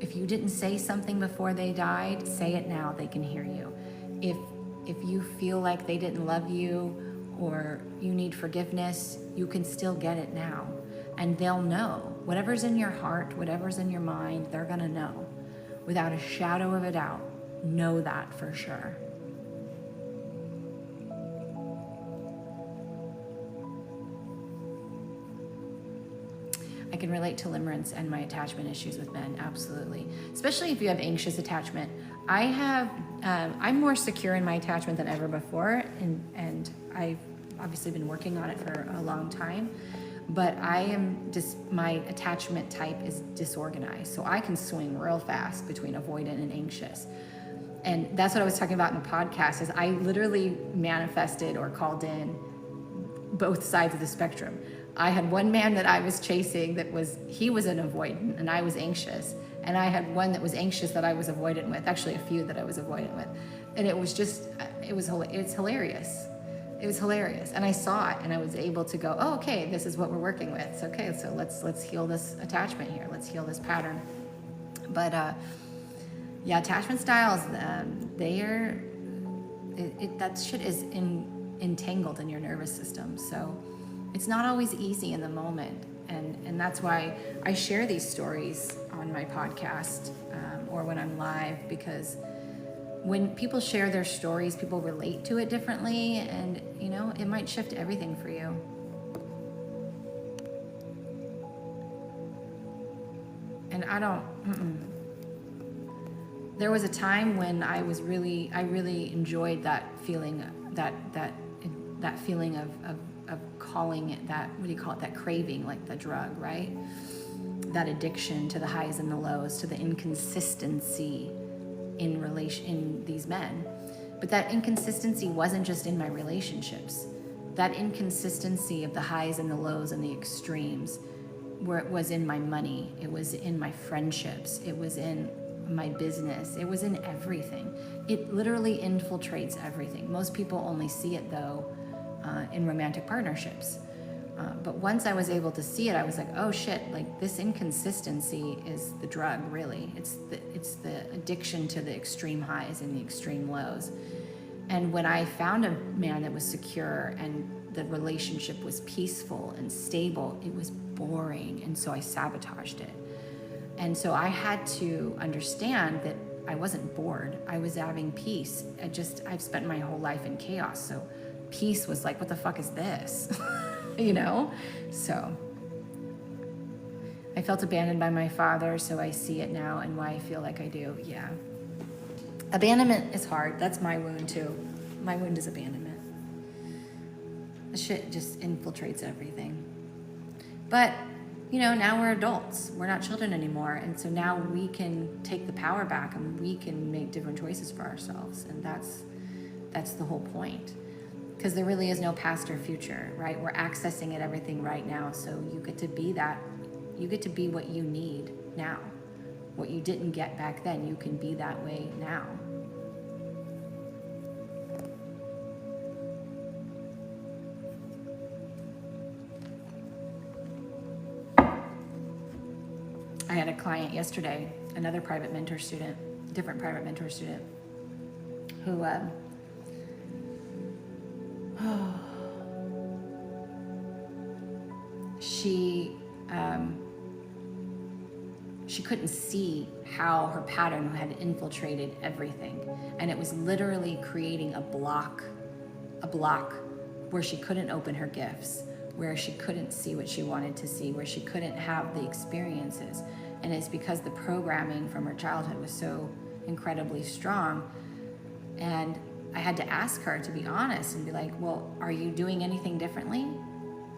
If you didn't say something before they died, say it now, they can hear you. If you feel like they didn't love you or you need forgiveness, you can still get it now. And they'll know. Whatever's in your heart, whatever's in your mind, they're gonna know. Without a shadow of a doubt, know that for sure. I can relate to limerence and my attachment issues with men, absolutely. Especially if you have anxious attachment. I'm more secure in my attachment than ever before, and I've obviously been working on it for a long time. But my attachment type is disorganized, so I can swing real fast between avoidant and anxious. And that's what I was talking about in the podcast, is I literally manifested or called in both sides of the spectrum. I had one man that I was chasing he was an avoidant and I was anxious. And I had one that was anxious that I was avoidant with, actually a few that I was avoidant with. And it's hilarious. It was hilarious. And I saw it and I was able to go, oh, okay, this is what we're working with. So, okay, so let's heal this attachment here. Let's heal this pattern. But yeah, attachment styles, that shit is entangled in your nervous system. So it's not always easy in the moment. And that's why I share these stories on my podcast or when I'm live, because when people share their stories, people relate to it differently, and it might shift everything for you. And there was a time when I really enjoyed that feeling, that feeling of calling it that, what do you call it, that craving, like the drug, right? That addiction to the highs and the lows, to the inconsistency in these men. But that inconsistency wasn't just in my relationships. That inconsistency of the highs and the lows and the extremes, where it was in my money, it was in my friendships, it was in my business, it was in everything. It literally infiltrates everything. Most people only see it though in romantic partnerships. But once I was able to see it, I was like, oh shit, like this inconsistency is the drug, really. It's the addiction to the extreme highs and the extreme lows. And when I found a man that was secure and the relationship was peaceful and stable, it was boring, and so I sabotaged it. And so I had to understand that I wasn't bored. I was having peace. I've spent my whole life in chaos, so peace was like, what the fuck is this? So I felt abandoned by my father, so I see it now and why I feel like I do. Yeah. Abandonment is hard. That's my wound too. My wound is abandonment. The shit just infiltrates everything. But, now we're adults. We're not children anymore. And so now we can take the power back and we can make different choices for ourselves. And that's the whole point. Because there really is no past or future, right? We're accessing it, everything right now. So you get to be that. You get to be what you need now. What you didn't get back then, you can be that way now. I had a client yesterday, another private mentor student, different private mentor student, who she couldn't see how her pattern had infiltrated everything, and it was literally creating a block where she couldn't open her gifts, where she couldn't see what she wanted to see, where she couldn't have the experiences. And it's because the programming from her childhood was so incredibly strong. And I had to ask her to be honest and be like, well, are you doing anything differently?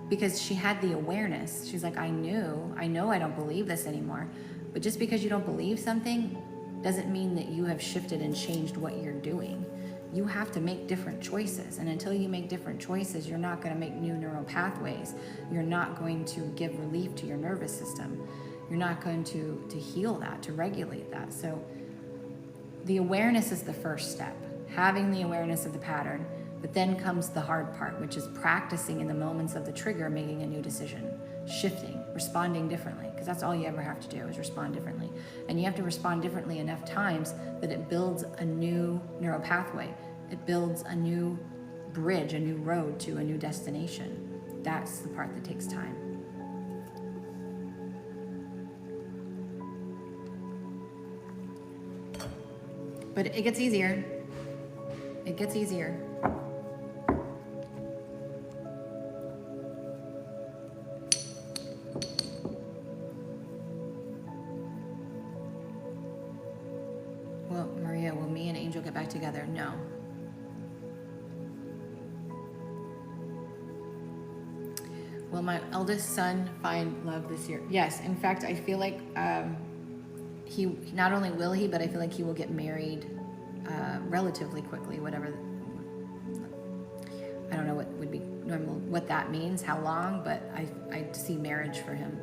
Because she had the awareness. She's like, I know I don't believe this anymore. But just because you don't believe something doesn't mean that you have shifted and changed what you're doing. You have to make different choices. And until you make different choices, you're not going to make new neural pathways. You're not going to give relief to your nervous system. You're not going to heal that, to regulate that. So the awareness is the first step. Having the awareness of the pattern, but then comes the hard part, which is practicing in the moments of the trigger, making a new decision, shifting, responding differently, because that's all you ever have to do is respond differently. And you have to respond differently enough times that it builds a new neural pathway. It builds a new bridge, a new road to a new destination. That's the part that takes time. But it gets easier. It gets easier. Well, Maria, will me and Angel get back together? No. Will my eldest son find love this year? Yes. In fact, I feel like he not only will he, but I feel like he will get married relatively quickly. Whatever. I don't know what would be normal, what that means, how long, but I see marriage for him.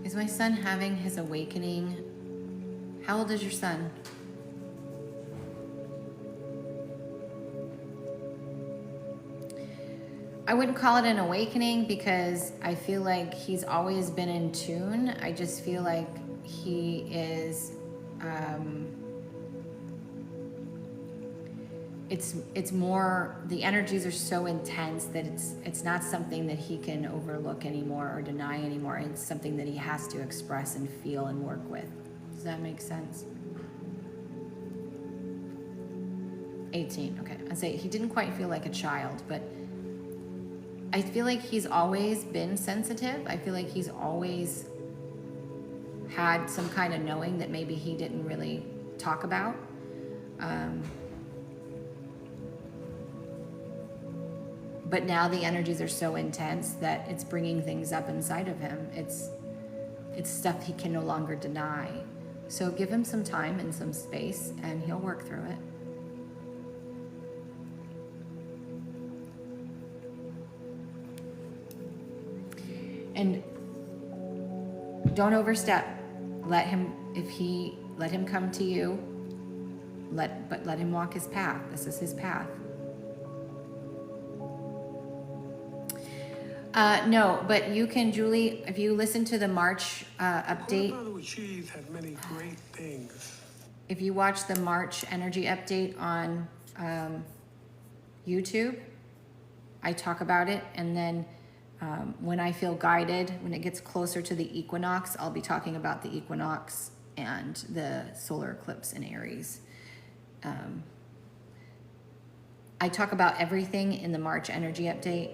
Is my son having his awakening? How old is your son? I wouldn't call it an awakening because I feel like he's always been in tune. I just feel like he is, it's more, the energies are so intense that it's not something that he can overlook anymore or deny anymore. It's something that he has to express and feel and work with. Does that make sense? 18, okay. I'd say he didn't quite feel like a child, but I feel like he's always been sensitive. I feel like he's always had some kind of knowing that maybe he didn't really talk about. But now the energies are so intense that it's bringing things up inside of him. It's stuff he can no longer deny. So give him some time and some space and he'll work through it. And don't overstep. Let him come to you. But let him walk his path. This is his path. No, but you can, Julie, if you listen to the March update. Had many great things. If you watch the March energy update on YouTube, I talk about it. And then when I feel guided, when it gets closer to the equinox, I'll be talking about the equinox and the solar eclipse in Aries. I talk about everything in the March energy update,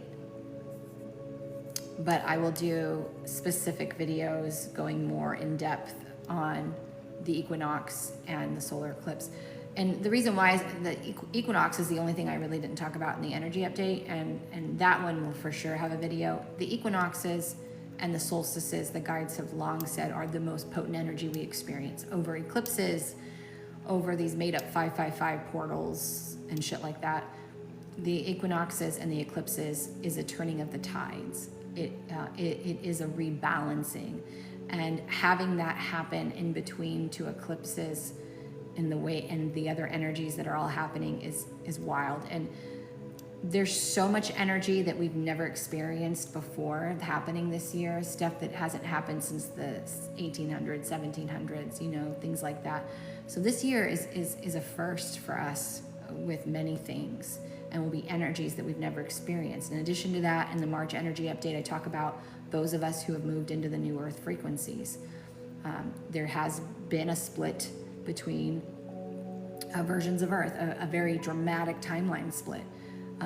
but I will do specific videos going more in depth on the equinox and the solar eclipse. And the reason why is the equinox is the only thing I really didn't talk about in the energy update, and that one will for sure have a video. The equinoxes and the solstices, the guides have long said, are the most potent energy we experience over eclipses, over these made up 555 portals and shit like that. The equinoxes and the eclipses is a turning of the tides. It is a rebalancing, and having that happen in between two eclipses in the way and the other energies that are all happening is wild. And there's so much energy that we've never experienced before happening this year, stuff that hasn't happened since the 1800s, 1700s, you know, things like that. So this year is a first for us with many things, and will be energies that we've never experienced. In addition to that, in the March energy update, I talk about those of us who have moved into the new earth frequencies. There has been a split between versions of earth, a very dramatic timeline split.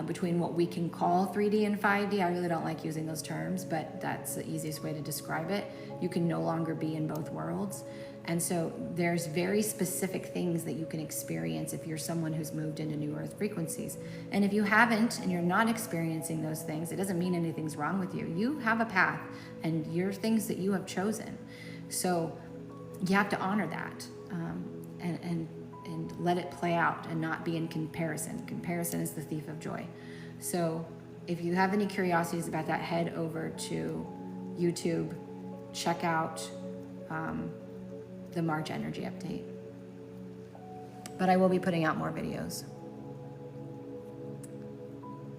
between what we can call 3D and 5D. I really don't like using those terms, but that's the easiest way to describe it. You can no longer be in both worlds. And so there's very specific things that you can experience if you're someone who's moved into new earth frequencies. And if you haven't and you're not experiencing those things, it doesn't mean anything's wrong with you. You have a path and you're things that you have chosen. So you have to honor that and let it play out and not be in comparison. Comparison is the thief of joy. So if you have any curiosities about that, head over to YouTube, check out the March energy update. But I will be putting out more videos.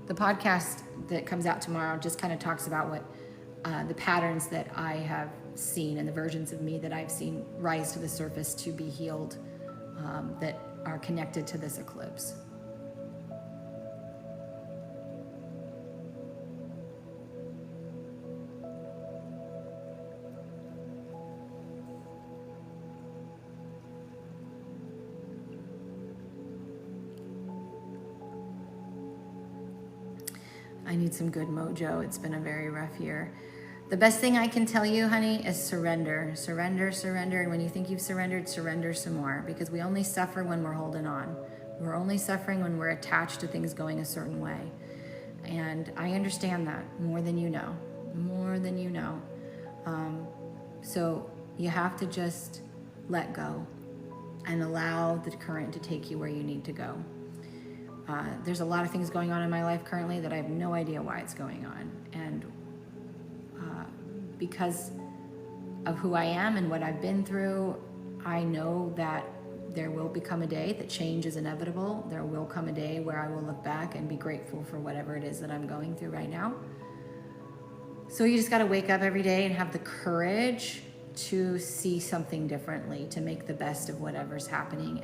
The podcast that comes out tomorrow just kind of talks about what the patterns that I have seen and the versions of me that I've seen rise to the surface to be healed that are connected to this eclipse. I need some good mojo. It's been a very rough year. The best thing I can tell you, honey, is surrender. Surrender, surrender. And when you think you've surrendered, surrender some more. Because we only suffer when we're holding on. We're only suffering when we're attached to things going a certain way. And I understand that more than you know. More than you know. So you have to just let go and allow the current to take you where you need to go. There's a lot of things going on in my life currently that I have no idea why it's going on. And because of who I am and what I've been through, I know that there will become a day that change is inevitable. There will come a day where I will look back and be grateful for whatever it is that I'm going through right now. So you just got to wake up every day and have the courage to see something differently, to make the best of whatever's happening.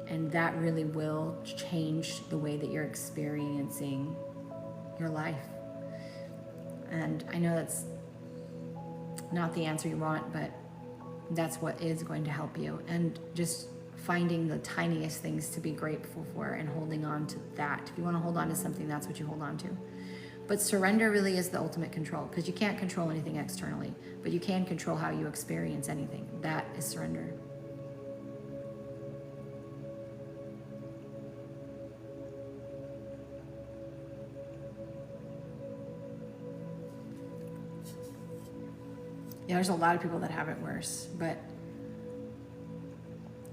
And that really will change the way that you're experiencing your life. And I know that's not the answer you want, but that's what is going to help you. And just finding the tiniest things to be grateful for and holding on to that. If you want to hold on to something, that's what you hold on to. But surrender really is the ultimate control, because you can't control anything externally, but you can control how you experience anything. That is surrender. Yeah, there's a lot of people that have it worse,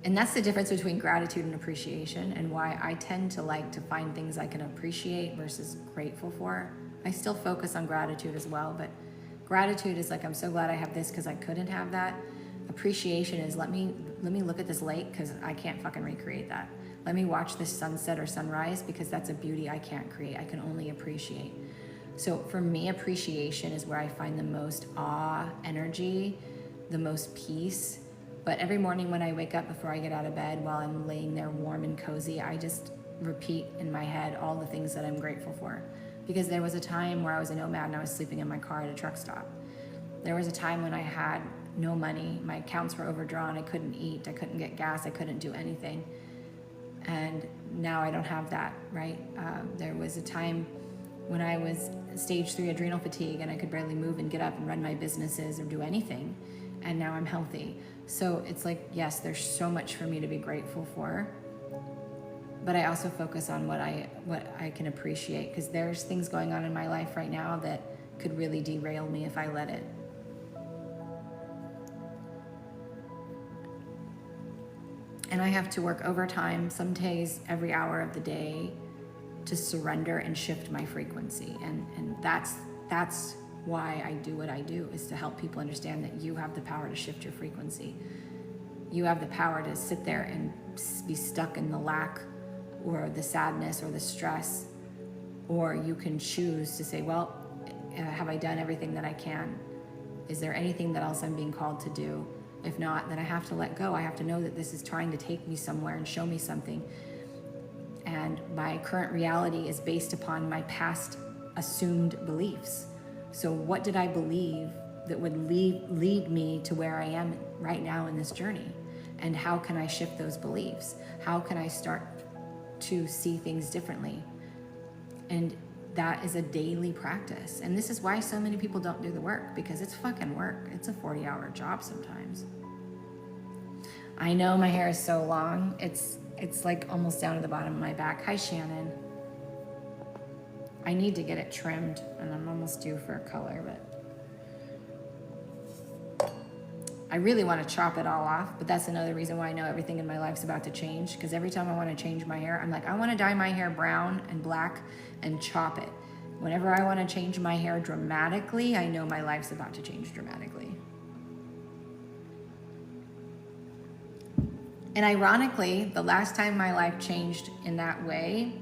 and that's the difference between gratitude and appreciation, and why I tend to like to find things I can appreciate versus grateful for. I still focus on gratitude as well, but gratitude is like, I'm so glad I have this because I couldn't have that. Appreciation is, let me look at this lake because I can't fucking recreate that. Let me watch this sunset or sunrise because that's a beauty I can't create. I can only appreciate. So for me, appreciation is where I find the most awe, energy, the most peace. But every morning when I wake up before I get out of bed, while I'm laying there warm and cozy, I just repeat in my head all the things that I'm grateful for. Because there was a time where I was a nomad and I was sleeping in my car at a truck stop. There was a time when I had no money, my accounts were overdrawn, I couldn't eat, I couldn't get gas, I couldn't do anything. And now I don't have that, right? There was a time when I was stage 3 adrenal fatigue and I could barely move and get up and run my businesses or do anything. And now I'm healthy. So it's like, yes, there's so much for me to be grateful for. But I also focus on what I can appreciate, because there's things going on in my life right now that could really derail me if I let it. And I have to work overtime, some days every hour of the day, to surrender and shift my frequency. And that's why I do what I do, is to help people understand that you have the power to shift your frequency. You have the power to sit there and be stuck in the lack or the sadness or the stress, or you can choose to say, well, have I done everything that I can? Is there anything that else I'm being called to do? If not, then I have to let go. I have to know that this is trying to take me somewhere and show me something. And my current reality is based upon my past assumed beliefs. So what did I believe that would lead me to where I am right now in this journey? And how can I shift those beliefs? How can I start to see things differently? And that is a daily practice. And this is why so many people don't do the work, because it's fucking work. It's a 40-hour job sometimes. I know my hair is so long. It's like almost down to the bottom of my back. Hi, Shannon. I need to get it trimmed, and I'm almost due for a color, but I really want to chop it all off. But that's another reason why I know everything in my life's about to change, because every time I want to change my hair, I'm like, I want to dye my hair brown and black and chop it. Whenever I want to change my hair dramatically, I know my life's about to change dramatically. And ironically, the last time my life changed in that way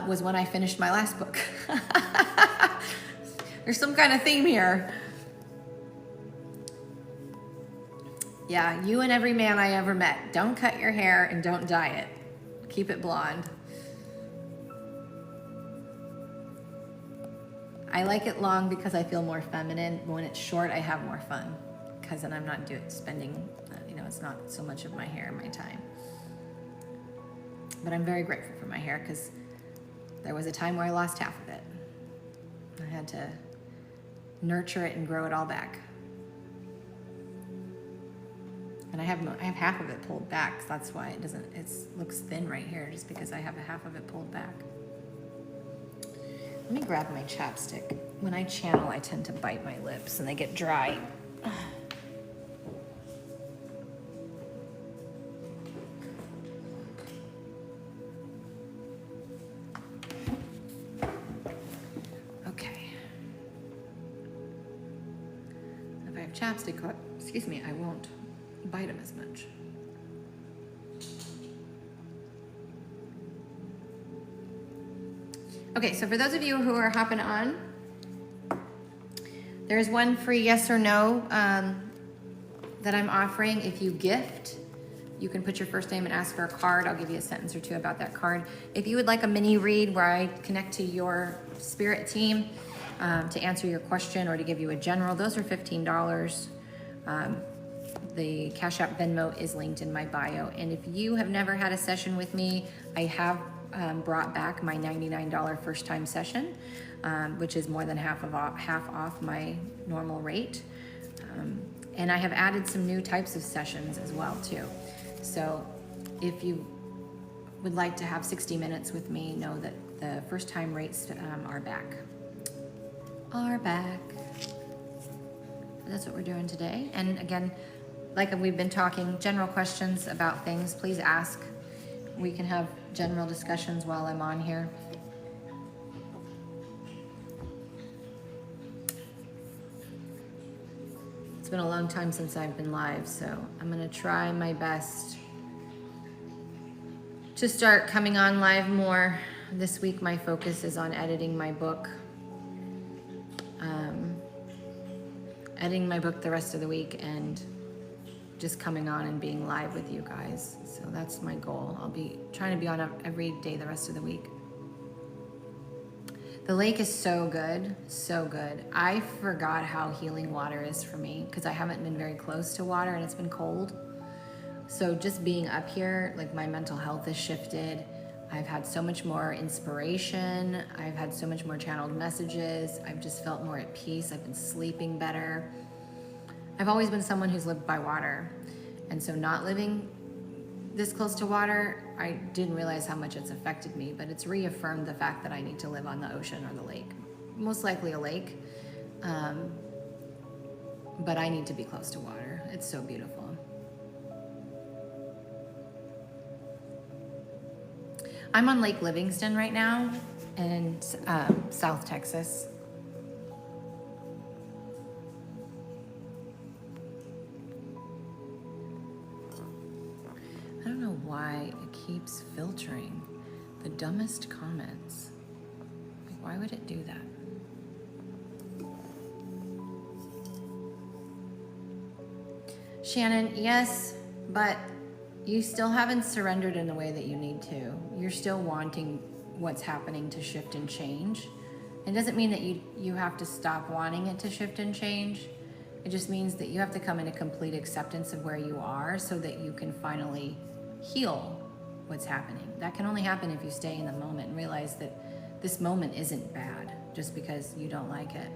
was when I finished my last book. There's some kind of theme here. Yeah, you and every man I ever met. Don't cut your hair and don't dye it. Keep it blonde. I like it long because I feel more feminine. But when it's short, I have more fun, because then I'm not spending, it's not so much of my hair and my time. But I'm very grateful for my hair, because there was a time where I lost half of it. I had to nurture it and grow it all back. And I have half of it pulled back, so that's why it looks thin right here, just because I have a half of it pulled back. Let me grab my chapstick. When I channel, I tend to bite my lips and they get dry. Okay. If I have chapstick, I won't bite them as much. Okay, so for those of you who are hopping on, there's one free yes or no that I'm offering. If you gift, you can put your first name and ask for a card. I'll give you a sentence or two about that card. If you would like a mini read where I connect to your spirit team to answer your question or to give you a general, those are $15. The Cash App Venmo is linked in my bio. And if you have never had a session with me, I have brought back my $99 first time session, which is more than half off my normal rate. And I have added some new types of sessions as well too. So if you would like to have 60 minutes with me, know that the first time rates are back. That's what we're doing today. And again, like we've been talking, general questions about things, please ask. We can have general discussions while I'm on here. It's been a long time since I've been live, so I'm gonna try my best to start coming on live more. This week my focus is on editing my book. Editing my book the rest of the week and just coming on and being live with you guys. So that's my goal. I'll be trying to be on every day the rest of the week. The lake is so good, so good. I forgot how healing water is for me, because I haven't been very close to water and it's been cold. So just being up here, like, my mental health has shifted. I've had so much more inspiration. I've had so much more channeled messages. I've just felt more at peace. I've been sleeping better. I've always been someone who's lived by water. And so not living this close to water, I didn't realize how much it's affected me, but it's reaffirmed the fact that I need to live on the ocean or the lake. Most likely a lake. But I need to be close to water. It's so beautiful. I'm on Lake Livingston right now in South Texas. I don't know why it keeps filtering the dumbest comments. Like, why would it do that? Shannon, yes, but you still haven't surrendered in the way that you need to. You're still wanting what's happening to shift and change. It doesn't mean that you have to stop wanting it to shift and change. It just means that you have to come into complete acceptance of where you are so that you can finally heal what's happening. That can only happen if you stay in the moment and realize that this moment isn't bad just because you don't like it.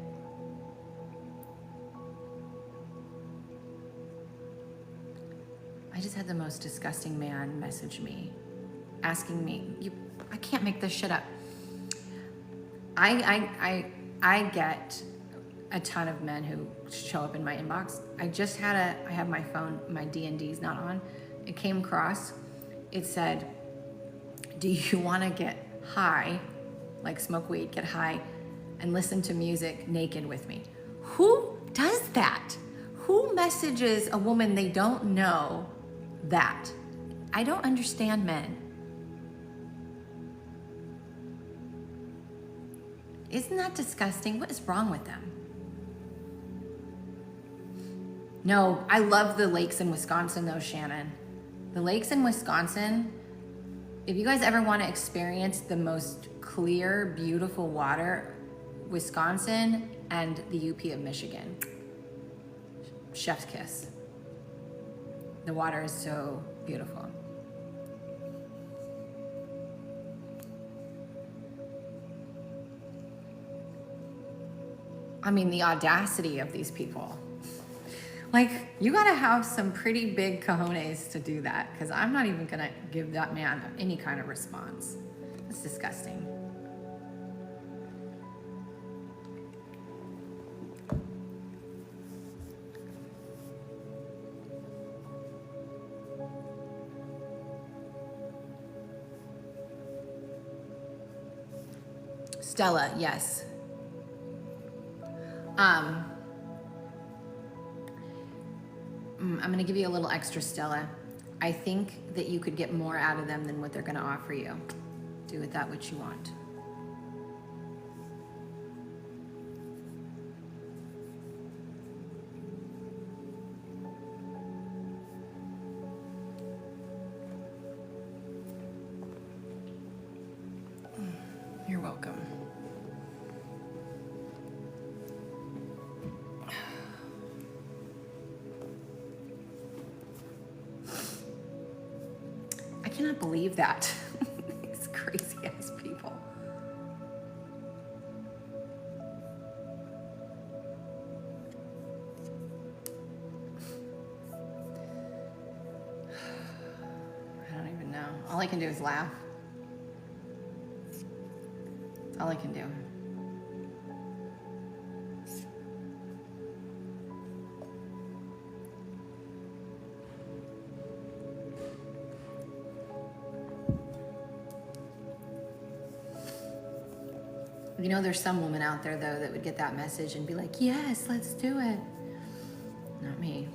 I just had the most disgusting man message me, asking me, I can't make this shit up. I get a ton of men who show up in my inbox. I have my phone, my D&D's not on. It came across, it said, do you want to get high, like smoke weed, get high, and listen to music naked with me? Who does that? Who messages a woman they don't know that? I don't understand men. Isn't that disgusting? What is wrong with them? No, I love the lakes in Wisconsin though, Shannon. The lakes in Wisconsin, if you guys ever want to experience the most clear, beautiful water, Wisconsin and the UP of Michigan. Chef's kiss. The water is so beautiful. I mean, the audacity of these people. Like, you gotta have some pretty big cojones to do that, because I'm not even gonna give that man any kind of response. It's disgusting. Stella, yes. I'm going to give you a little extra, Stella. I think that you could get more out of them than what they're going to offer you. Do with that what you want. You're welcome. I cannot believe that. These crazy ass people. I don't even know. All I can do is laugh. That's all I can do. You know, there's some woman out there, though, that would get that message and be like, yes, let's do it. Not me.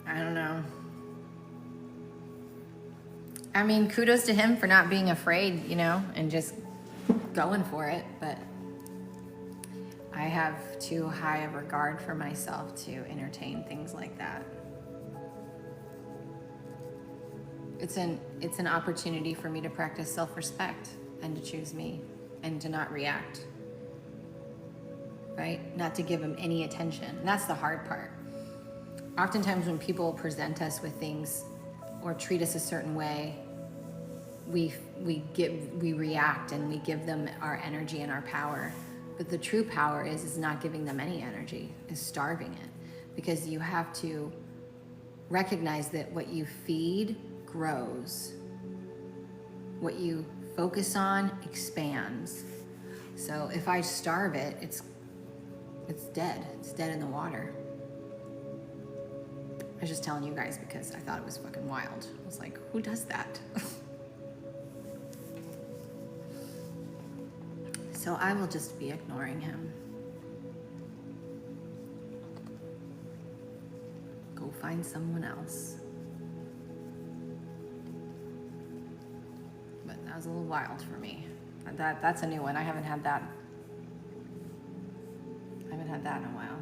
I don't know. I mean, kudos to him for not being afraid, you know, and just going for it, but I have too high a regard for myself to entertain things like that. It's an opportunity for me to practice self-respect and to choose me and to not react, right? Not to give them any attention. And that's the hard part. Oftentimes when people present us with things or treat us a certain way, we react and we give them our energy and our power. But the true power is not giving them any energy, is starving it. Because you have to recognize that what you feed grows. What you focus on expands. So if I starve it, it's dead. It's dead in the water. I was just telling you guys because I thought it was fucking wild. I was like, who does that? So I will just be ignoring him. Go find someone else. But that was a little wild for me. That's a new one. I haven't had that. I haven't had that in a while.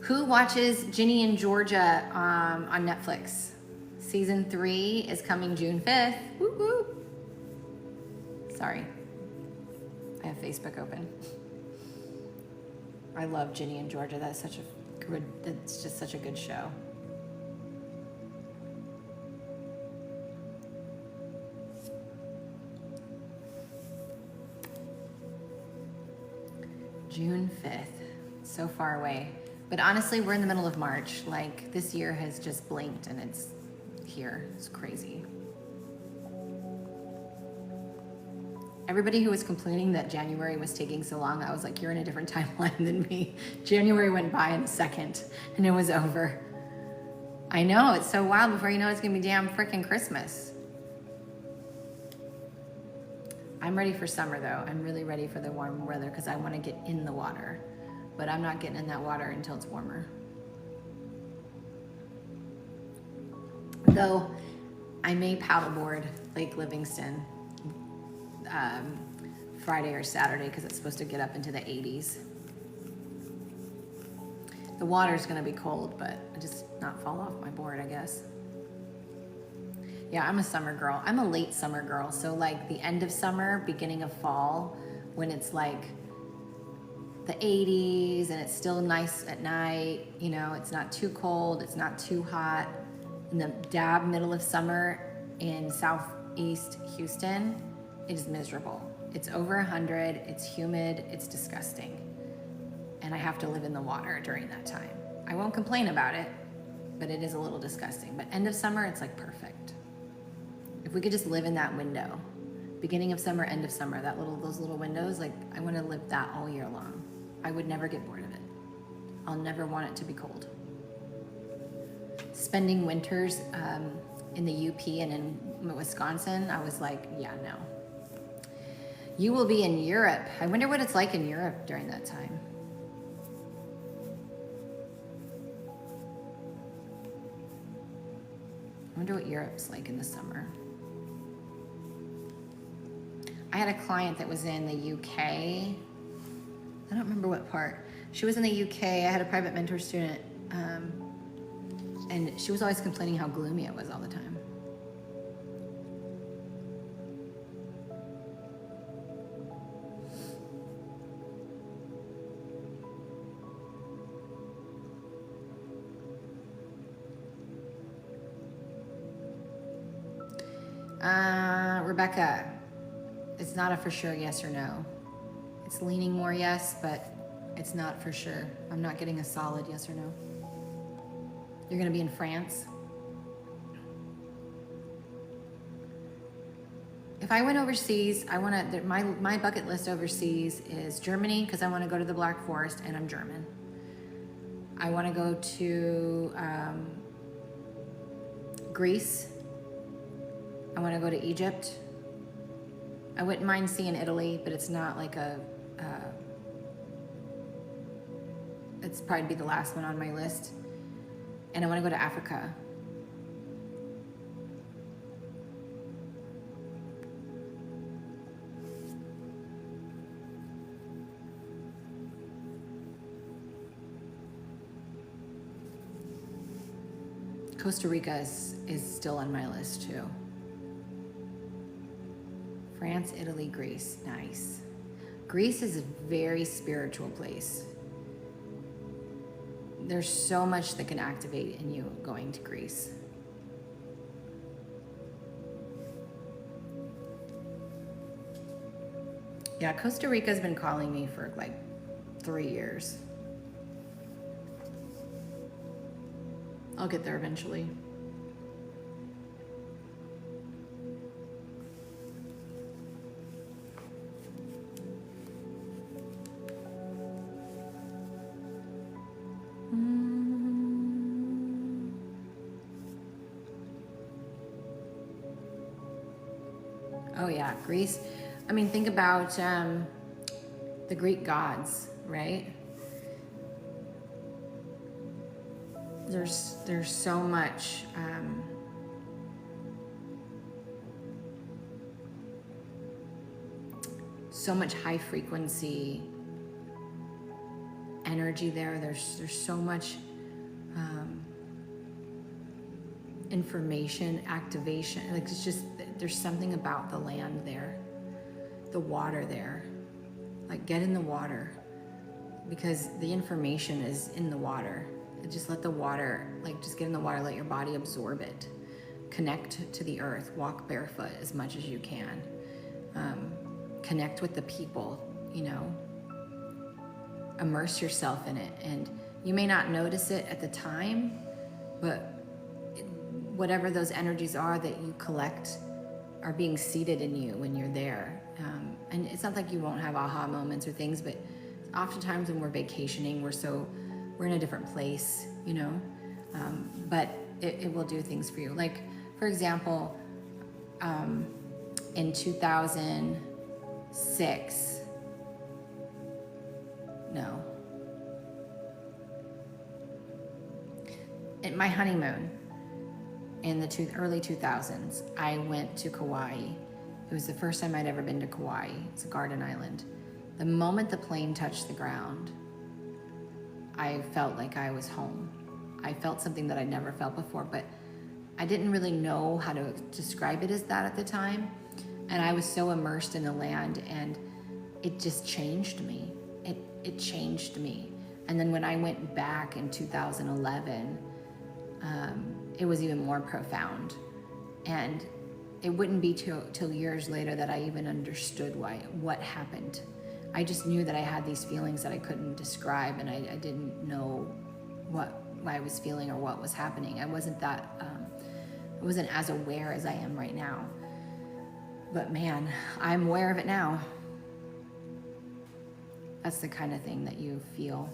Who watches Ginny and Georgia on Netflix? Season 3 is coming June 5th. Woo woo. Sorry. I have Facebook open. I love Ginny and Georgia. That's such a good, it's just such a good show. June 5th, so far away. But honestly, we're in the middle of March. Like, this year has just blinked and it's here. It's crazy. Everybody who was complaining that January was taking so long, I was like, you're in a different timeline than me. January went by in a second and it was over. I know, it's so wild. Before you know it, it's gonna be damn freaking Christmas. I'm ready for summer though. I'm really ready for the warm weather because I want to get in the water. But I'm not getting in that water until it's warmer. Though I may paddleboard Lake Livingston Friday or Saturday because it's supposed to get up into the 80s. The water's gonna be cold, but I just not fall off my board, I guess. Yeah, I'm a summer girl. I'm a late summer girl. So like the end of summer, beginning of fall, when it's like the 80s and it's still nice at night, you know, it's not too cold, it's not too hot. In the dab middle of summer in southeast Houston, it is miserable. It's over 100, it's humid, it's disgusting. And I have to live in the water during that time. I won't complain about it, but it is a little disgusting. But end of summer, it's like perfect. If we could just live in that window, beginning of summer, end of summer, those little windows, like I want to live that all year long. I would never get bored of it. I'll never want it to be cold. Spending winters in the UP and in Wisconsin, I was like, yeah, no. You will be in Europe. I wonder what it's like in Europe during that time. I wonder what Europe's like in the summer. I had a client that was in the UK. I don't remember what part. She was in the UK. I had a private mentor student, and she was always complaining how gloomy it was all the time. Rebecca, it's not a for sure yes or no. It's leaning more yes, but it's not for sure. I'm not getting a solid yes or no. You're gonna be in France? If I went overseas, I wanna, my bucket list overseas is Germany, because I wanna go to the Black Forest and I'm German. I wanna go to Greece. I wanna go to Egypt. I wouldn't mind seeing Italy, but it's not like it's probably be the last one on my list. And I want to go to Africa. Costa Rica is still on my list too. France, Italy, Greece, nice. Greece is a very spiritual place. There's so much that can activate in you going to Greece. Yeah, Costa Rica's been calling me for like 3 years. I'll get there eventually. Oh yeah, Greece. I mean, think about the Greek gods, right? There's so much high frequency energy there. There's so much information, activation. Like it's just, there's something about the land there, the water there. Like, get in the water, because the information is in the water. Just let the water, like, just get in the water, let your body absorb it. Connect to the earth, walk barefoot as much as you can. Connect with the people, you know, immerse yourself in it. And you may not notice it at the time, but whatever those energies are that you collect are being seated in you when you're there. And it's not like you won't have aha moments or things, but oftentimes when we're vacationing, we're in a different place, you know, but it will do things for you. Like, for example, in 2006, no, at my honeymoon in the early 2000s, I went to Kauai. It was the first time I'd ever been to Kauai. It's a garden island. The moment the plane touched the ground, I felt like I was home. I felt something that I'd never felt before, but I didn't really know how to describe it as that at the time. And I was so immersed in the land, and it just changed me. It changed me. And then when I went back in 2011, it was even more profound. And it wouldn't be till years later that I even understood what happened. I just knew that I had these feelings that I couldn't describe, and I didn't know what I was feeling or what was happening. I wasn't as aware as I am right now. But man, I'm aware of it now. That's the kind of thing that you feel.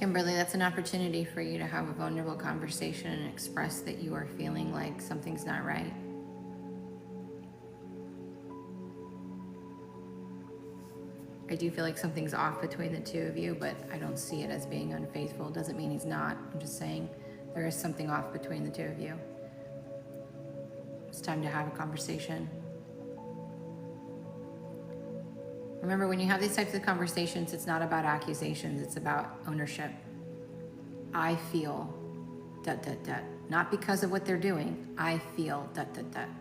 Kimberly, that's an opportunity for you to have a vulnerable conversation and express that you are feeling like something's not right. I do feel like something's off between the two of you, but I don't see it as being unfaithful. Doesn't mean he's not. I'm just saying there is something off between the two of you. It's time to have a conversation. Remember, when you have these types of conversations, it's not about accusations, it's about ownership. I feel ... Not because of what they're doing. I feel ... I'm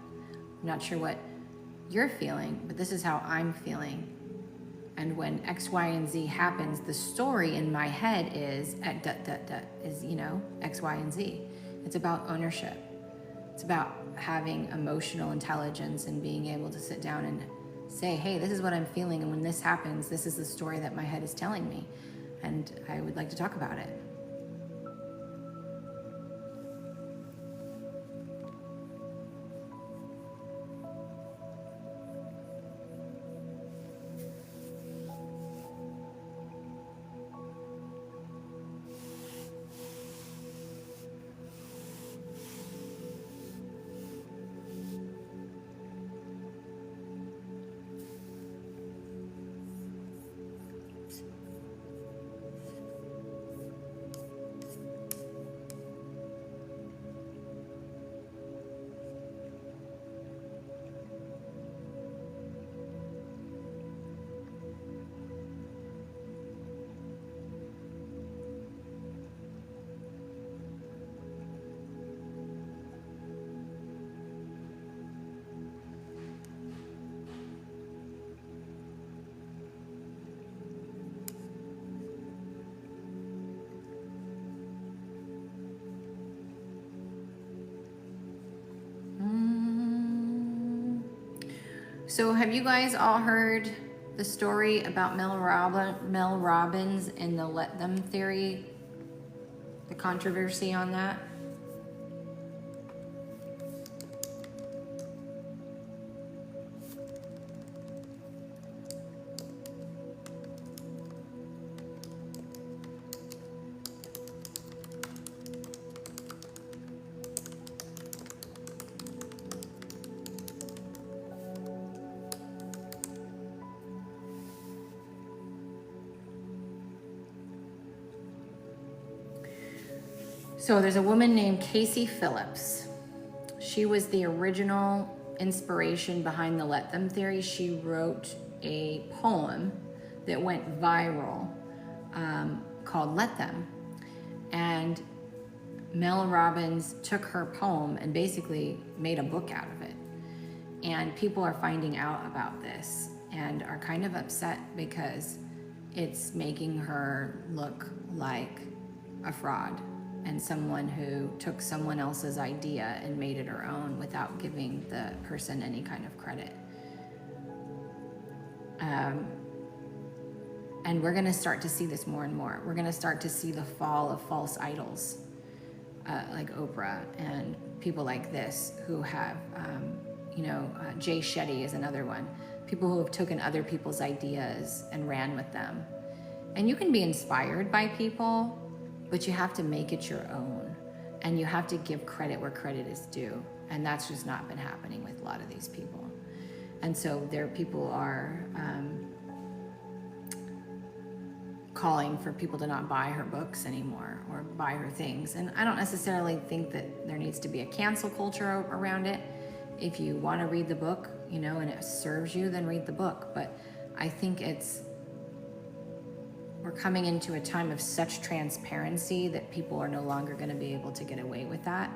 not sure what you're feeling, but this is how I'm feeling. And when X, Y, and Z happens, the story in my head is at X, Y, and Z. It's about ownership. It's about having emotional intelligence and being able to sit down and say, hey, this is what I'm feeling, and when this happens, this is the story that my head is telling me, and I would like to talk about it. So have you guys all heard the story about Mel Robbins and the let them theory, the controversy on that? So there's a woman named Casey Phillips. She was the original inspiration behind the let them theory. She wrote a poem that went viral called Let Them. And Mel Robbins took her poem and basically made a book out of it. And people are finding out about this and are kind of upset because it's making her look like a fraud and someone who took someone else's idea and made it her own without giving the person any kind of credit. And we're going to start to see this more and more. We're going to start to see the fall of false idols, like Oprah and people like this who have, Jay Shetty is another one. People who have taken other people's ideas and ran with them. And you can be inspired by people, but you have to make it your own. And you have to give credit where credit is due. And that's just not been happening with a lot of these people. And so people are calling for people to not buy her books anymore or buy her things. And I don't necessarily think that there needs to be a cancel culture around it. If you want to read the book, and it serves you, then read the book. But I think we're coming into a time of such transparency that people are no longer going to be able to get away with that.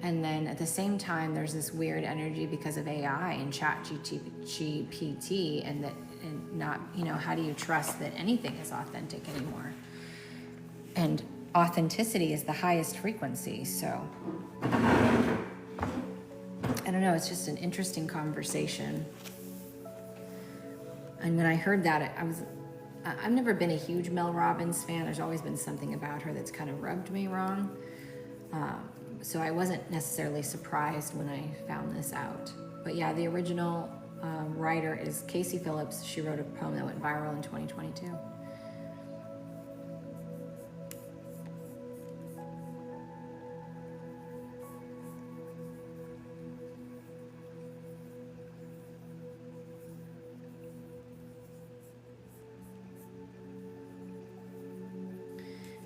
And then at the same time, there's this weird energy because of AI and ChatGPT, and not, how do you trust that anything is authentic anymore? And authenticity is the highest frequency. So I don't know, it's just an interesting conversation. And when I heard that, I've never been a huge Mel Robbins fan. There's always been something about her that's kind of rubbed me wrong. So I wasn't necessarily surprised when I found this out. But yeah, the original writer is Casey Phillips. She wrote a poem that went viral in 2022.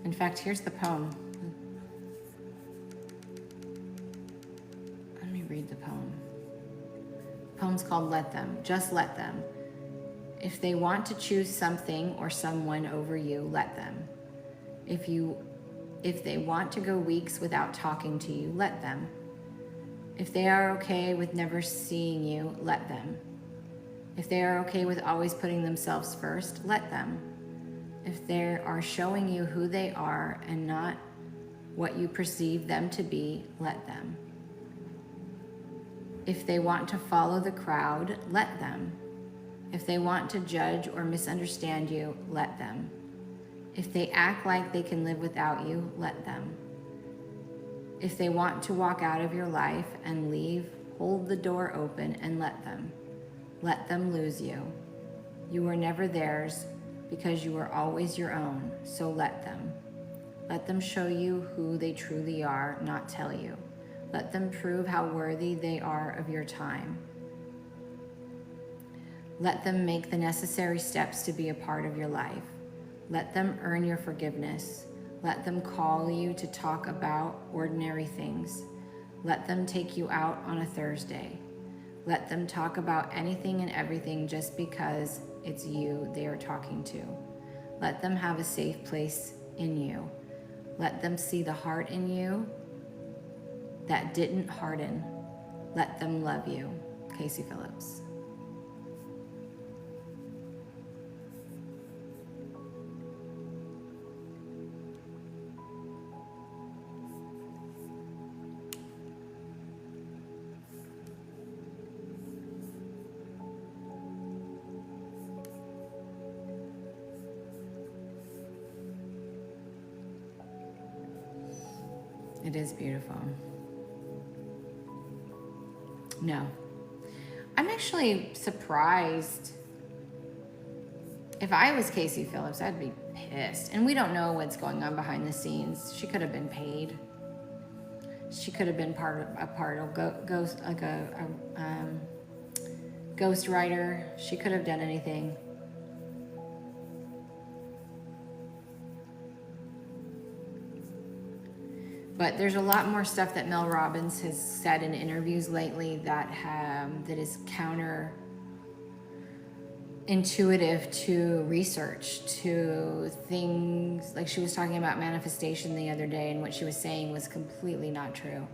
In fact, here's the poem. Let me read the poem. The poem's called Let Them. Just let them. If they want to choose something or someone over you, let them. If they want to go weeks without talking to you, let them. If they are okay with never seeing you, let them. If they are okay with always putting themselves first, let them. If they are showing you who they are and not what you perceive them to be, let them. If they want to follow the crowd, let them. If they want to judge or misunderstand you, let them. If they act like they can live without you, let them. If they want to walk out of your life and leave, hold the door open and let them. Let them lose you. You were never theirs because you were always your own, so let them. Let them show you who they truly are, not tell you. Let them prove how worthy they are of your time. Let them make the necessary steps to be a part of your life. Let them earn your forgiveness. Let them call you to talk about ordinary things. Let them take you out on a Thursday. Let them talk about anything and everything just because it's you they are talking to. Let them have a safe place in you. Let them see the heart in you that didn't harden. Let them love you. Casey Phillips. It is beautiful. No. I'm actually surprised. If I was Casey Phillips, I'd be pissed. And we don't know what's going on behind the scenes. She could have been paid. She could have been part of ghost, like a ghost writer. She could have done anything. But there's a lot more stuff that Mel Robbins has said in interviews lately that is counter-intuitive to research, to things like she was talking about manifestation the other day, and what she was saying was completely not true.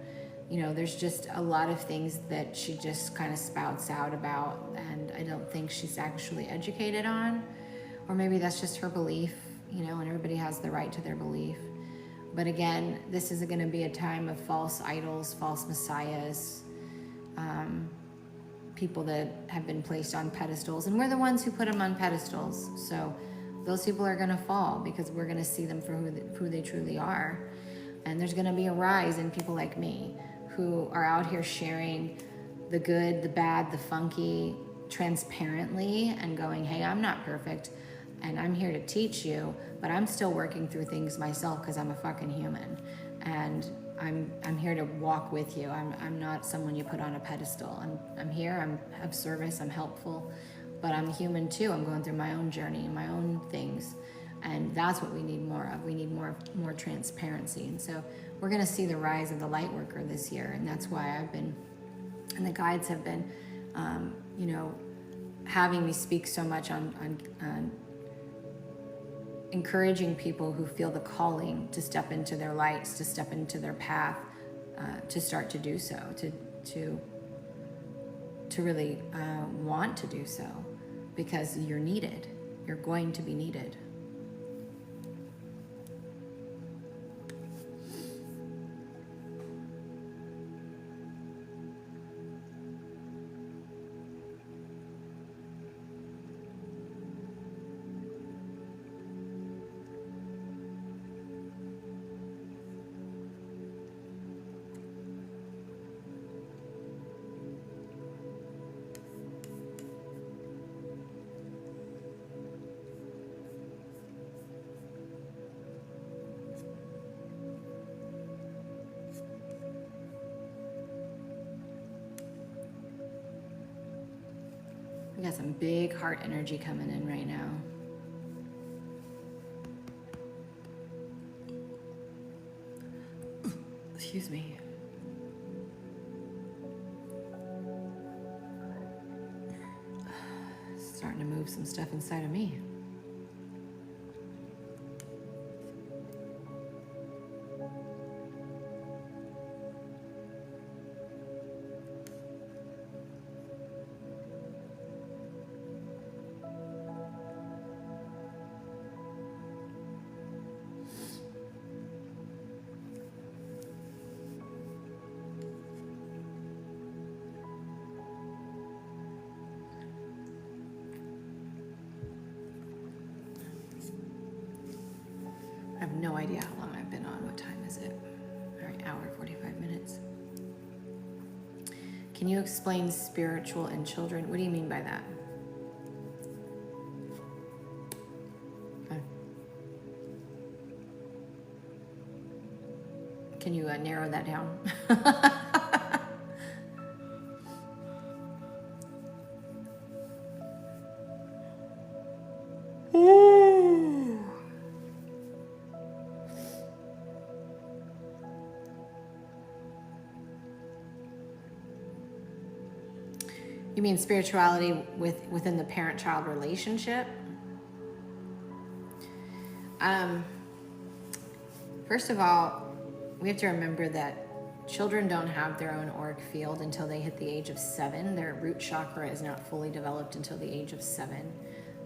You know, there's just a lot of things that she just kind of spouts out about, and I don't think she's actually educated on, or maybe that's just her belief, you know, and everybody has the right to their belief. But again, this is going to be a time of false idols, false messiahs, people that have been placed on pedestals. And we're the ones who put them on pedestals. So those people are going to fall because we're going to see them for who they truly are. And there's going to be a rise in people like me who are out here sharing the good, the bad, the funky, transparently, and going, hey, I'm not perfect. And I'm here to teach you, but I'm still working through things myself because I'm a fucking human. And I'm here to walk with you. I'm not someone you put on a pedestal. I'm here, I'm of service, I'm helpful, but I'm human too. I'm going through my own journey and my own things. And that's what we need more of. We need more transparency. And so we're gonna see the rise of the light worker this year. And that's why I've been, and the guides have been, you know, having me speak so much on encouraging people who feel the calling to step into their lights, to step into their path, to start to do so, to really want to do so, because you're needed. You're going to be needed. We got some big heart energy coming in right now. Excuse me. Starting to move some stuff inside of me. idea how long I've been on. What time is it? All right, hour, 45 minutes. Can you explain spiritual and children? What do you mean by that? Can you narrow that down? Ooh. You mean spirituality within the parent-child relationship? First of all, we have to remember that children don't have their own auric field until they hit the age of 7. Their root chakra is not fully developed until the age of 7.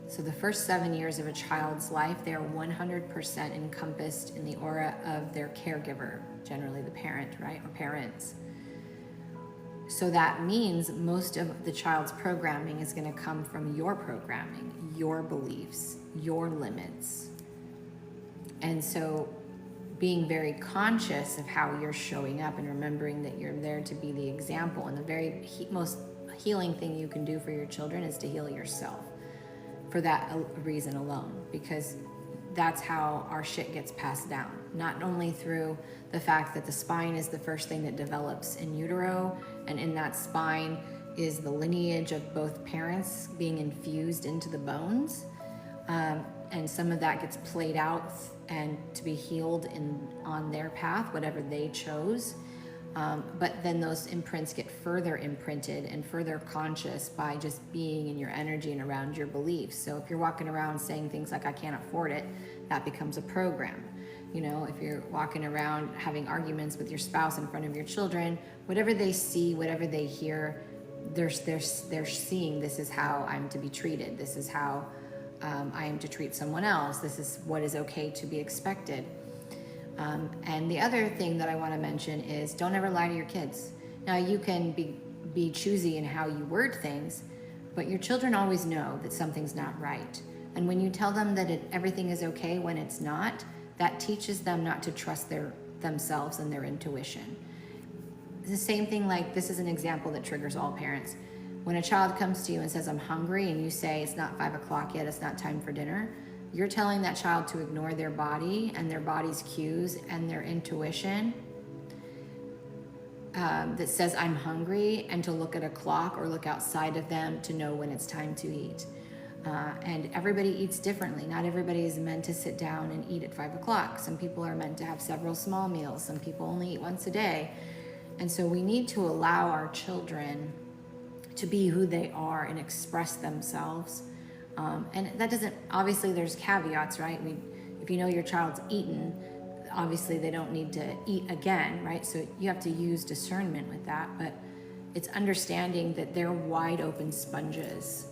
So the first 7 years of a child's life, they are 100% encompassed in the aura of their caregiver, generally the parent, right, or parents. So that means most of the child's programming is going to come from your programming, your beliefs, your limits. And so being very conscious of how you're showing up and remembering that you're there to be the example. And the very most healing thing you can do for your children is to heal yourself for that reason alone, because that's how our shit gets passed down. Not only through the fact that the spine is the first thing that develops in utero, and in that spine is the lineage of both parents being infused into the bones, and some of that gets played out and to be healed on their path, whatever they chose. But then those imprints get further imprinted and further conscious by just being in your energy and around your beliefs. So if you're walking around saying things like, I can't afford it, that becomes a program. You know, if you're walking around having arguments with your spouse in front of your children, whatever they see, whatever they hear, they're seeing, this is how I'm to be treated. This is how I am to treat someone else. This is what is okay to be expected. And the other thing that I want to mention is don't ever lie to your kids. Now, you can be choosy in how you word things, but your children always know that something's not right. And when you tell them that everything is okay when it's not, that teaches them not to trust themselves and their intuition. It's the same thing, like this is an example that triggers all parents. When a child comes to you and says, I'm hungry, and you say, it's not 5 o'clock yet, it's not time for dinner, you're telling that child to ignore their body and their body's cues and their intuition that says, I'm hungry, and to look at a clock or look outside of them to know when it's time to eat. And everybody eats differently. Not everybody is meant to sit down and eat at 5 o'clock. Some people are meant to have several small meals. Some people only eat once a day. And so we need to allow our children to be who they are and express themselves. And that doesn't, obviously there's caveats, right? If you know your child's eaten, obviously they don't need to eat again, right? So you have to use discernment with that, but it's understanding that they're wide open sponges.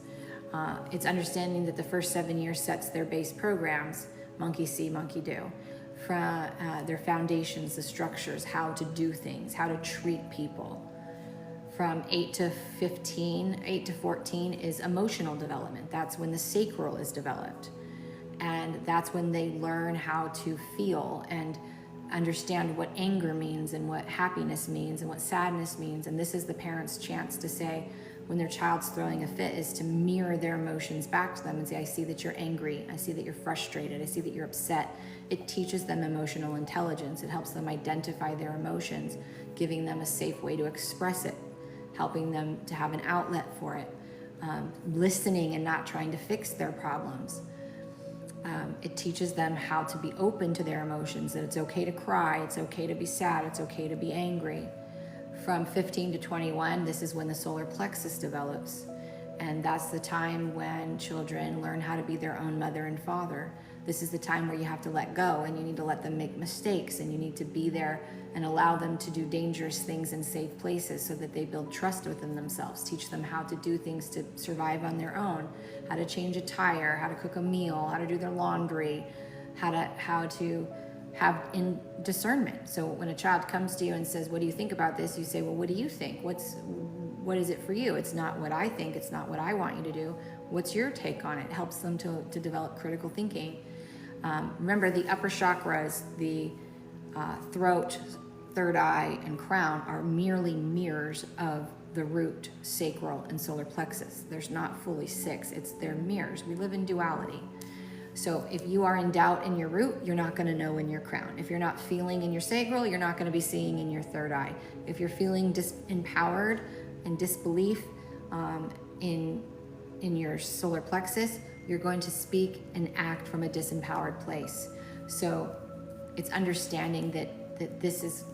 It's understanding that the first 7 years sets their base programs, monkey see, monkey do, from their foundations, the structures, how to do things, how to treat people. From 8 to 14 is emotional development. That's when the sacral is developed. And that's when they learn how to feel and understand what anger means and what happiness means and what sadness means. And this is the parent's chance to say, when their child's throwing a fit, is to mirror their emotions back to them and say, I see that you're angry. I see that you're frustrated. I see that you're upset. It teaches them emotional intelligence. It helps them identify their emotions, giving them a safe way to express it, helping them to have an outlet for it, listening and not trying to fix their problems. It teaches them how to be open to their emotions, that it's okay to cry, it's okay to be sad, it's okay to be angry. From 15 to 21, this is when the solar plexus develops. And that's the time when children learn how to be their own mother and father. This is the time where you have to let go, and you need to let them make mistakes, and you need to be there and allow them to do dangerous things in safe places so that they build trust within themselves. Teach them how to do things to survive on their own, how to change a tire, how to cook a meal, how to do their laundry, how to have in discernment. So when a child comes to you and says, what do you think about this? You say, well, what do you think? What is it for you? It's not what I think. It's not what I want you to do. What's your take on it? It helps them to develop critical thinking. Remember, the upper chakras, the throat, third eye, and crown are merely mirrors of the root, sacral, and solar plexus. There's not fully 6. They're mirrors. We live in duality. So if you are in doubt in your root, you're not going to know in your crown. If you're not feeling in your sacral, you're not going to be seeing in your third eye. If you're feeling disempowered and disbelief in your solar plexus, you're going to speak and act from a disempowered place. So it's understanding that this is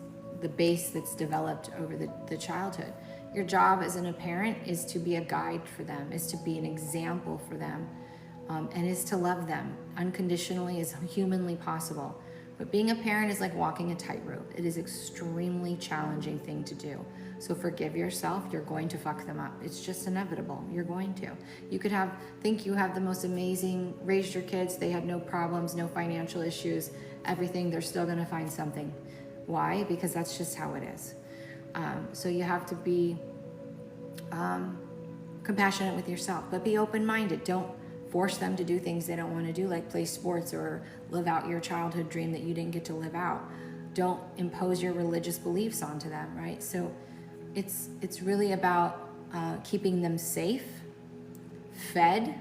the base that's developed over the childhood. Your job as a parent is to be a guide for them, is to be an example for them, and is to love them unconditionally as humanly possible. But being a parent is like walking a tightrope. It is extremely challenging thing to do. So forgive yourself. You're going to fuck them up. It's just inevitable. You're going to. You could think you have the most amazing, raised your kids, they had no problems, no financial issues, everything. They're still going to find something. Why? Because that's just how it is. So you have to be compassionate with yourself, but be open-minded. Don't force them to do things they don't want to do, like play sports or live out your childhood dream that you didn't get to live out. Don't impose your religious beliefs onto them, right? So it's really about keeping them safe, fed,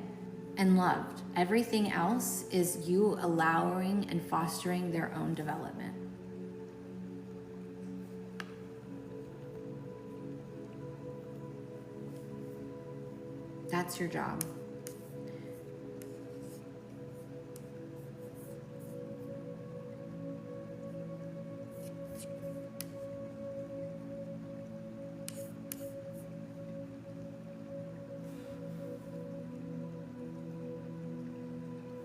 and loved. Everything else is you allowing and fostering their own development. That's your job.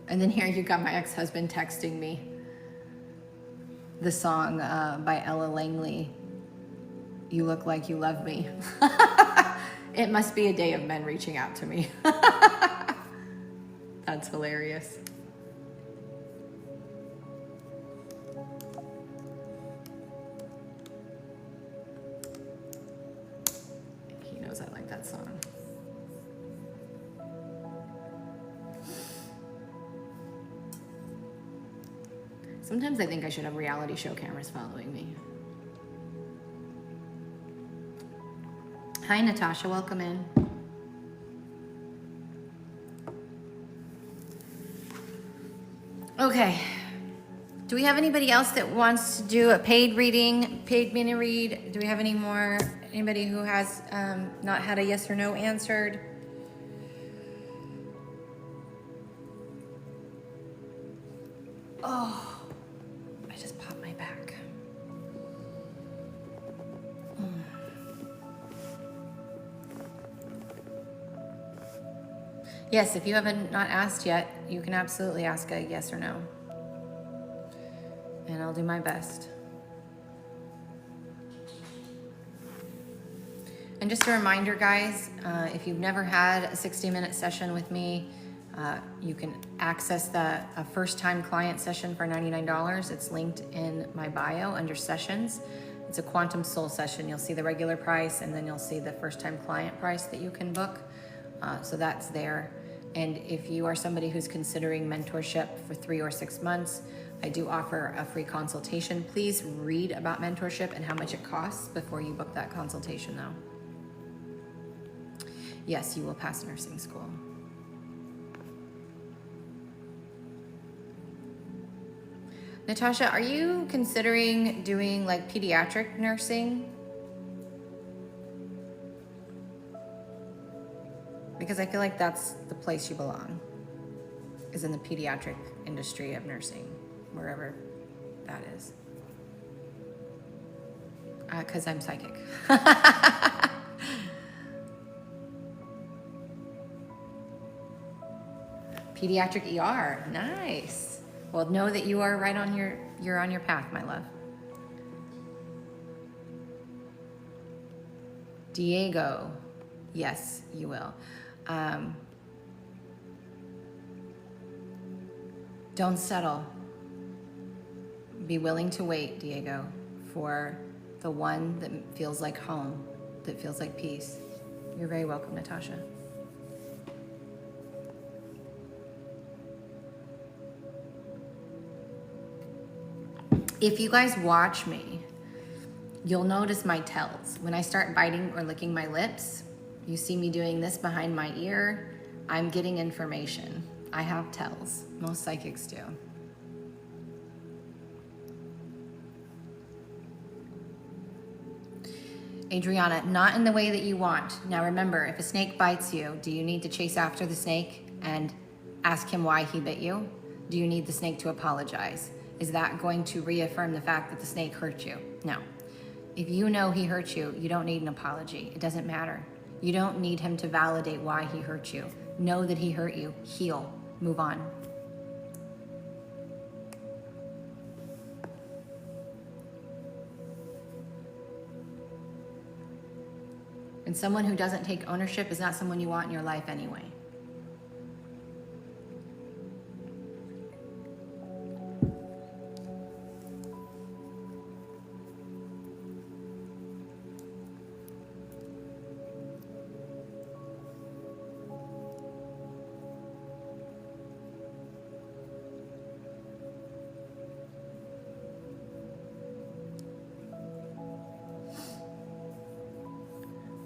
And then here you got my ex-husband texting me the song by Ella Langley, "You Look Like You Love Me." It must be a day of men reaching out to me. That's hilarious. He knows I like that song. Sometimes I think I should have reality show cameras following me. Hi, Natasha. Welcome in. Okay. Do we have anybody else that wants to do a paid reading, paid mini read? Do we have anybody who has not had a yes or no answered? Oh, I just popped my back. Yes, if you haven't not asked yet, you can absolutely ask a yes or no. And I'll do my best. And just a reminder, guys, if you've never had a 60-minute session with me, you can access a first-time client session for $99. It's linked in my bio under sessions. It's a quantum soul session. You'll see the regular price, and then you'll see the first-time client price that you can book. So that's there. And if you are somebody who's considering mentorship for 3 or 6 months, I do offer a free consultation. Please read about mentorship and how much it costs before you book that consultation, though. Yes, you will pass nursing school. Natasha, are you considering doing like pediatric nursing? Because I feel like that's the place you belong, is in the pediatric industry of nursing, wherever that is. Because I'm psychic. Pediatric ER, nice. Well, know that you are right on you're on your path, my love. Diego, yes, you will. Don't settle. Be willing to wait, Diego, for the one that feels like home, that feels like peace. You're very welcome, Natasha. If you guys watch me, you'll notice my tells. When I start biting or licking my lips, you see me doing this behind my ear, I'm getting information. I have tells. Most psychics do. Adriana, not in the way that you want. Now remember, if a snake bites you, do you need to chase after the snake and ask him why he bit you? Do you need the snake to apologize? Is that going to reaffirm the fact that the snake hurt you? No. If you know he hurt you, you don't need an apology. It doesn't matter. You don't need him to validate why he hurt you. Know that he hurt you. Heal. Move on. And someone who doesn't take ownership is not someone you want in your life anyway.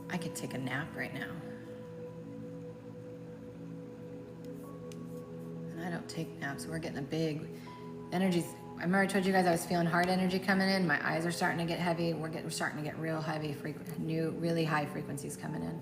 I could take a nap right now. And I don't take naps. We're getting a big energy. I remember I told you guys I was feeling hard energy coming in. My eyes are starting to get heavy. We're starting to get real heavy, really high frequencies coming in.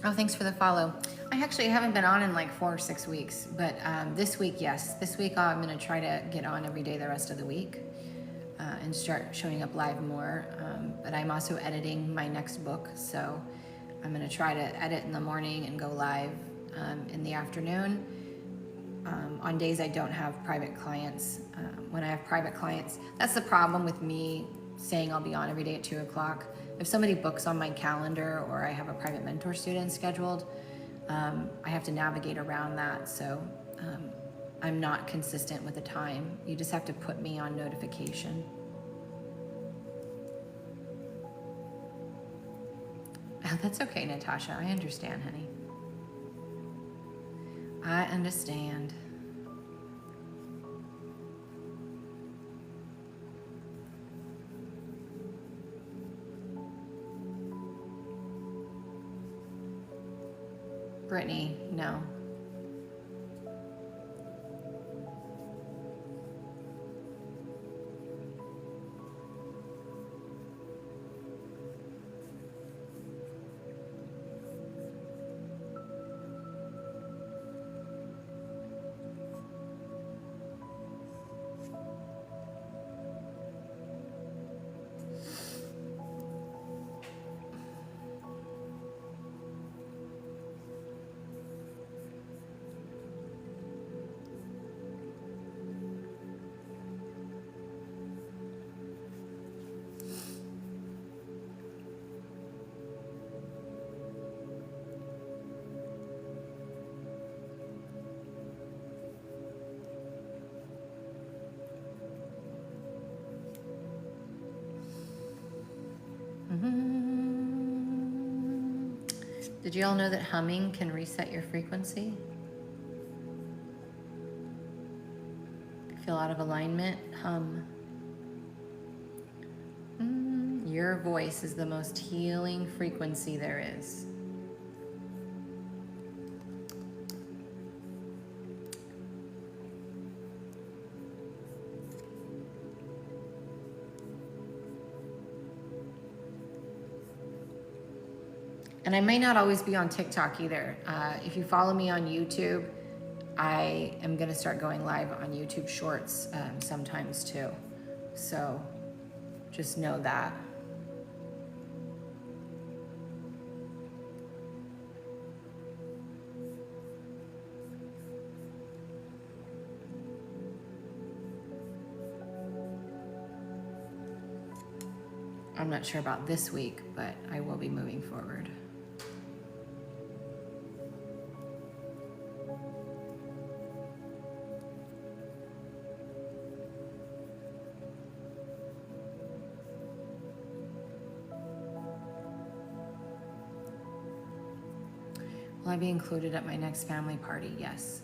Oh, thanks for the follow. I actually haven't been on in like 4 or 6 weeks, but this week, yes. This week I'm gonna try to get on every day the rest of the week and start showing up live more. But I'm also editing my next book, so I'm gonna try to edit in the morning and go live in the afternoon. On days I don't have private clients. When I have private clients, that's the problem with me saying I'll be on every day at 2 o'clock. If somebody books on my calendar or I have a private mentor student scheduled, I have to navigate around that. So I'm not consistent with the time. You just have to put me on notification. Oh, that's okay, Natasha. I understand, honey. I understand. Brittany, no. Did you all know that humming can reset your frequency? Feel out of alignment? Hum. Your voice is the most healing frequency there is. And I may not always be on TikTok either. If you follow me on YouTube, I am gonna start going live on YouTube Shorts sometimes too. So just know that. I'm not sure about this week, but I will be moving forward. Will I be included at my next family party? Yes.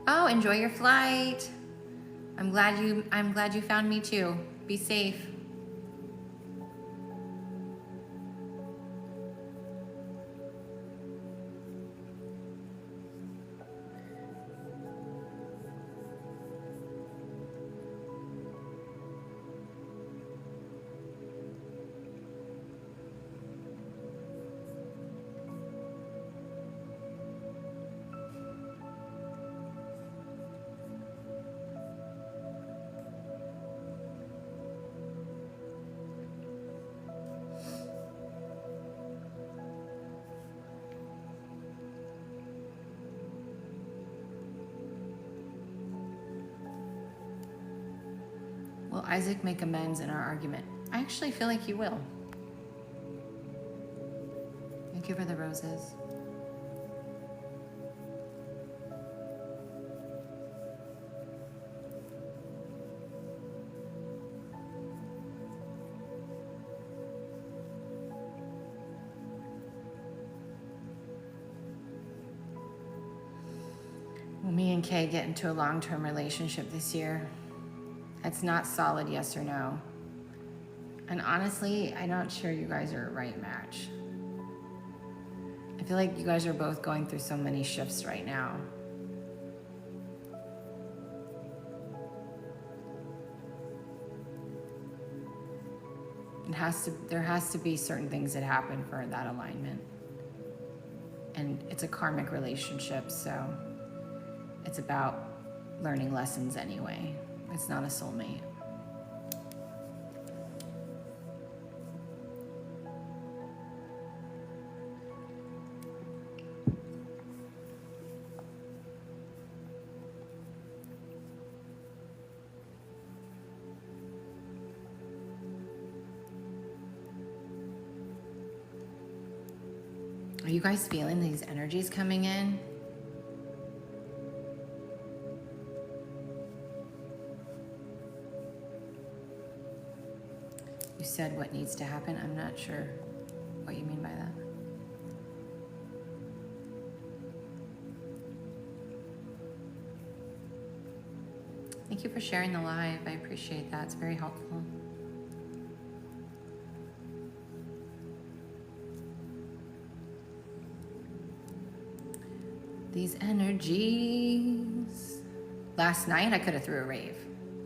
Oh, enjoy your flight. I'm glad you found me too. Be safe. Will Isaac make amends in our argument? I actually feel like he will. Thank you for the roses. Will me and Kay get into a long-term relationship this year? It's not solid yes or no. And honestly, I'm not sure you guys are a right match. I feel like you guys are both going through so many shifts right now. There has to be certain things that happen for that alignment. And it's a karmic relationship, so it's about learning lessons anyway. It's not a soulmate. Are you guys feeling these energies coming in? You said what needs to happen. I'm not sure what you mean by that. Thank you for sharing the live. I appreciate that. It's very helpful. These energies. Last night I could have threw a rave.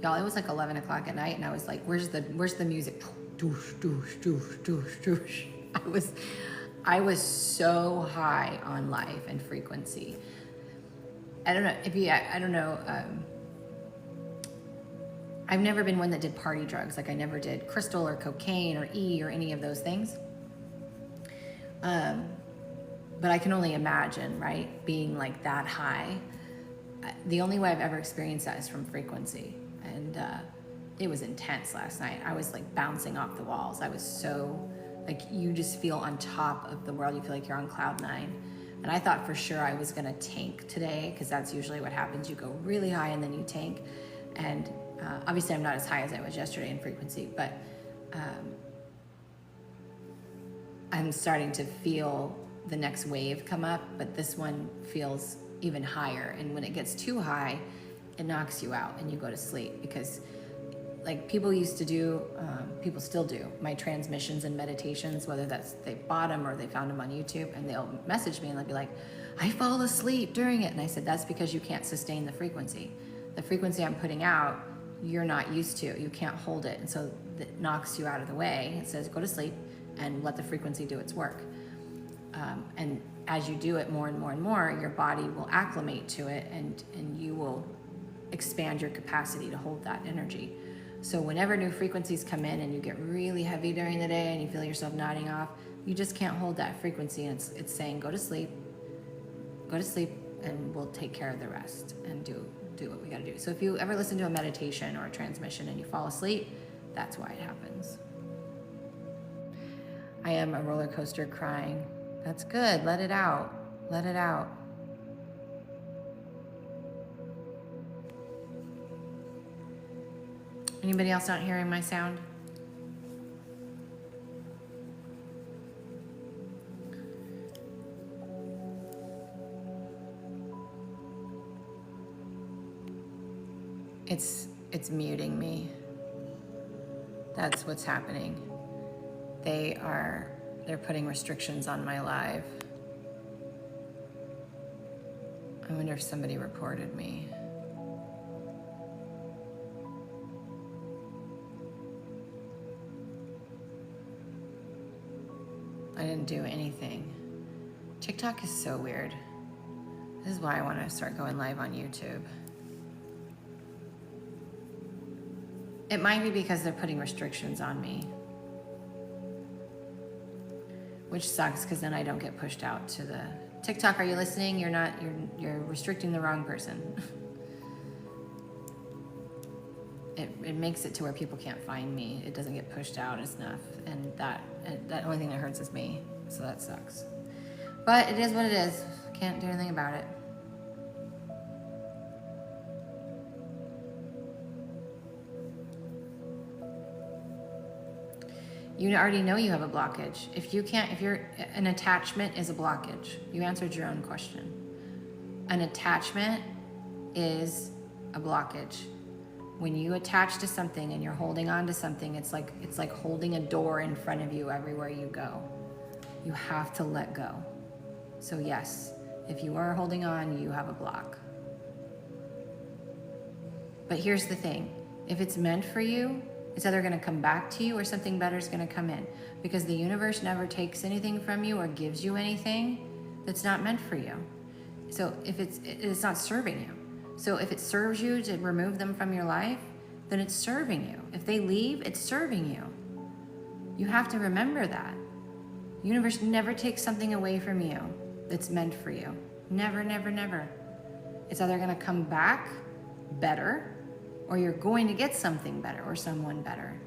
Y'all, it was like 11 o'clock at night and I was like, where's the music? Doosh, doosh, doosh, doosh, doosh. I was so high on life and frequency. I don't know. I've never been one that did party drugs. Like I never did crystal or cocaine or E or any of those things. But I can only imagine, right? Being like that high. The only way I've ever experienced that is from frequency. And it was intense last night. I was like bouncing off the walls. I was so, like, you just feel on top of the world. You feel like you're on cloud 9. And I thought for sure I was gonna tank today, because that's usually what happens. You go really high and then you tank. And obviously I'm not as high as I was yesterday in frequency, but I'm starting to feel the next wave come up, but this one feels even higher. And when it gets too high, it knocks you out and you go to sleep, because like people used to do, people still do, my transmissions and meditations, whether that's they bought them or they found them on YouTube, and they'll message me and they'll be like, I fall asleep during it. And I said, that's because you can't sustain the frequency. The frequency I'm putting out, you're not used to. You can't hold it. And so it knocks you out of the way. It says, go to sleep and let the frequency do its work. And as you do it more and more and more, your body will acclimate to it, and you will expand your capacity to hold that energy. So whenever new frequencies come in and you get really heavy during the day and you feel yourself nodding off, you just can't hold that frequency, and it's saying, go to sleep, and we'll take care of the rest and do what we gotta do. So if you ever listen to a meditation or a transmission and you fall asleep, that's why it happens. I am a roller coaster crying. That's good. Let it out. Let it out. Anybody else not hearing my sound? It's muting me. That's what's happening. They're putting restrictions on my live. I wonder if somebody reported me. I didn't do anything. TikTok is so weird. This is why I want to start going live on YouTube. It might be because they're putting restrictions on me, which sucks because then I don't get pushed out to the TikTok. Are you listening? You're restricting the wrong person. It makes it to where people can't find me. It doesn't get pushed out enough, and that only thing that hurts is me. So that sucks. But it is what it is. Can't do anything about it. You already know you have a blockage. If an attachment is a blockage. You answered your own question. An attachment is a blockage. When you attach to something and you're holding on to something, it's like holding a door in front of you everywhere you go. You have to let go. So yes, if you are holding on, you have a block. But here's the thing. If it's meant for you, it's either going to come back to you or something better is going to come in, because the universe never takes anything from you or gives you anything that's not meant for you. So if it's not serving you. So if it serves you to remove them from your life, then it's serving you. If they leave, it's serving you. You have to remember that. The universe never takes something away from you that's meant for you. Never, never, never. It's either going to come back better, or you're going to get something better or someone better.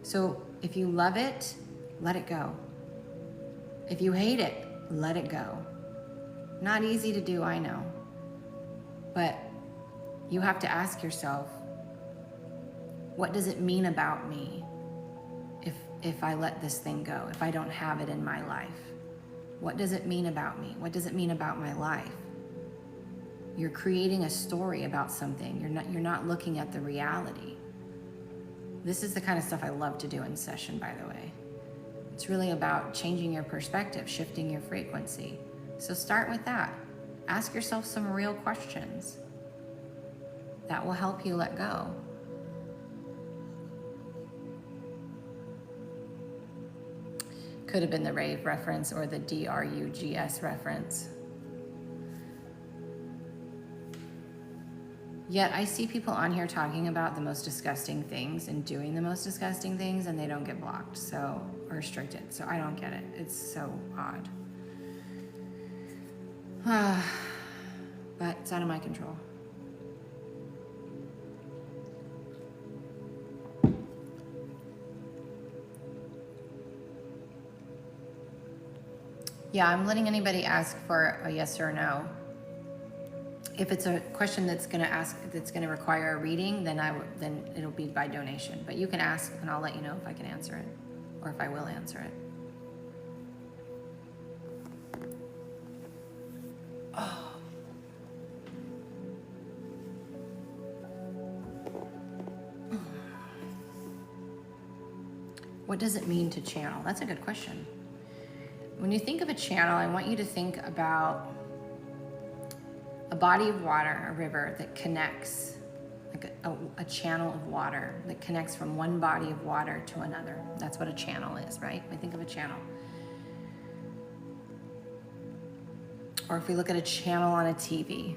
So if you love it, let it go. If you hate it, let it go. Not easy to do, I know. But you have to ask yourself, what does it mean about me if I let this thing go, if I don't have it in my life? What does it mean about me? What does it mean about my life? You're creating a story about something. You're not looking at the reality. This is the kind of stuff I love to do in session, by the way. It's really about changing your perspective, shifting your frequency. So start with that. Ask yourself some real questions. That will help you let go. Could have been the rave reference or the DRUGS reference. Yet I see people on here talking about the most disgusting things and doing the most disgusting things, and they don't get blocked or restricted. So I don't get it. It's so odd. But it's out of my control. Yeah, I'm letting anybody ask for a yes or no. If it's a question that's going to require a reading, then it'll be by donation. But you can ask, and I'll let you know if I can answer it, or if I will answer it. Oh. What does it mean to channel? That's a good question. When you think of a channel, I want you to think about a body of water, a river that connects, like a channel of water that connects from one body of water to another. That's what a channel is, right? We think of a channel. Or if we look at a channel on a TV,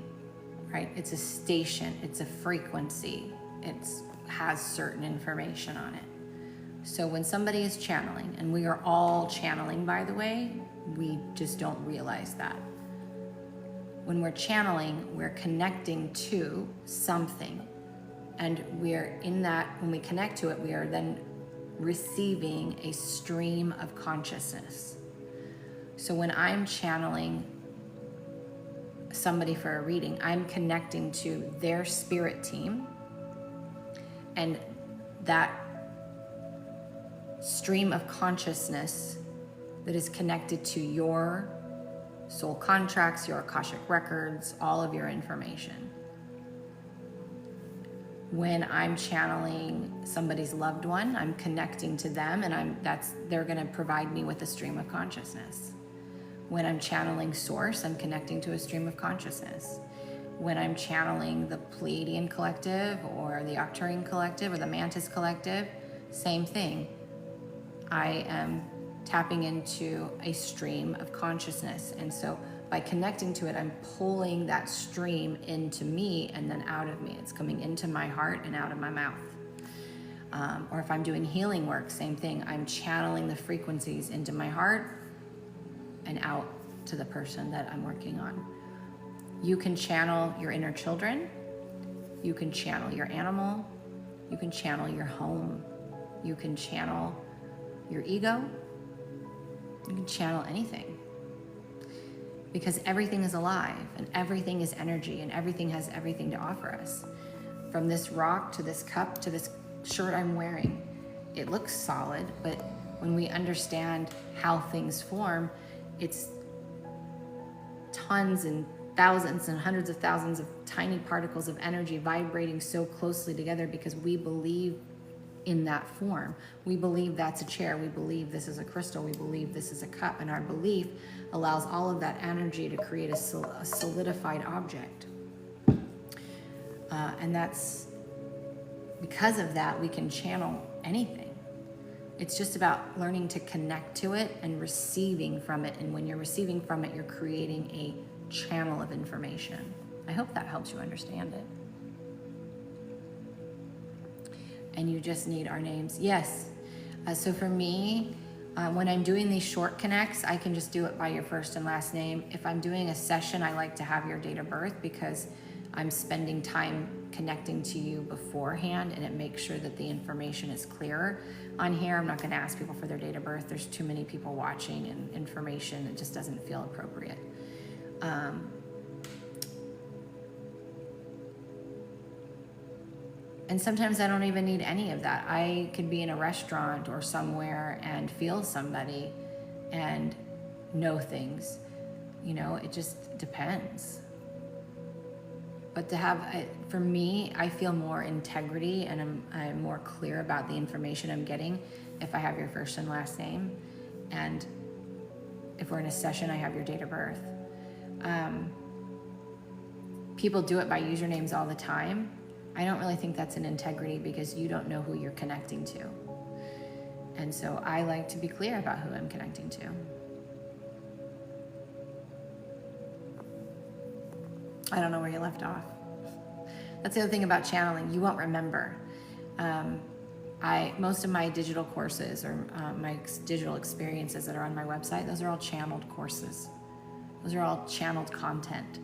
right? It's a station, it's a frequency, it has certain information on it. So when somebody is channeling, and we are all channeling, by the way, we just don't realize that. When we're channeling, we're connecting to something. And we're in that, when we connect to it, we are then receiving a stream of consciousness. So when I'm channeling somebody for a reading, I'm connecting to their spirit team, and that stream of consciousness that is connected to your soul contracts, your Akashic records, all of your information. When I'm channeling somebody's loved one, I'm connecting to them, and they're going to provide me with a stream of consciousness. When I'm channeling Source, I'm connecting to a stream of consciousness. When I'm channeling the Pleiadian Collective or the Octurian Collective or the Mantis Collective, same thing. I am tapping into a stream of consciousness. And so by connecting to it, I'm pulling that stream into me and then out of me. It's coming into my heart and out of my mouth. Or if I'm doing healing work, same thing. I'm channeling the frequencies into my heart and out to the person that I'm working on. You can channel your inner children. You can channel your animal. You can channel your home. You can channel your ego. You can channel anything. Because everything is alive and everything is energy and everything has everything to offer us. From this rock to this cup to this shirt I'm wearing, it looks solid, but when we understand how things form, it's tons and thousands and hundreds of thousands of tiny particles of energy vibrating so closely together because we believe in that form. We believe that's a chair. We believe this is a crystal. We believe this is a cup. And our belief allows all of that energy to create a solidified object. And that's because of that, we can channel anything. It's just about learning to connect to it and receiving from it. And when you're receiving from it, you're creating a channel of information. I hope that helps you understand it. And you just need our names. Yes. So for me, when I'm doing these short connects, I can just do it by your first and last name. If I'm doing a session, I like to have your date of birth because I'm spending time connecting to you beforehand, and it makes sure that the information is clearer on here. I'm not going to ask people for their date of birth. There's too many people watching and information. It just doesn't feel appropriate. And sometimes I don't even need any of that. I could be in a restaurant or somewhere and feel somebody and know things. You know, it just depends. But to have, for me, I feel more integrity and I'm more clear about the information I'm getting if I have your first and last name. And if we're in a session, I have your date of birth. People do it by usernames all the time. I don't really think that's an integrity because you don't know who you're connecting to. And so I like to be clear about who I'm connecting to. I don't know where you left off. That's the other thing about channeling. You won't remember. Most of my digital courses or my digital experiences that are on my website, those are all channeled courses. Those are all channeled content.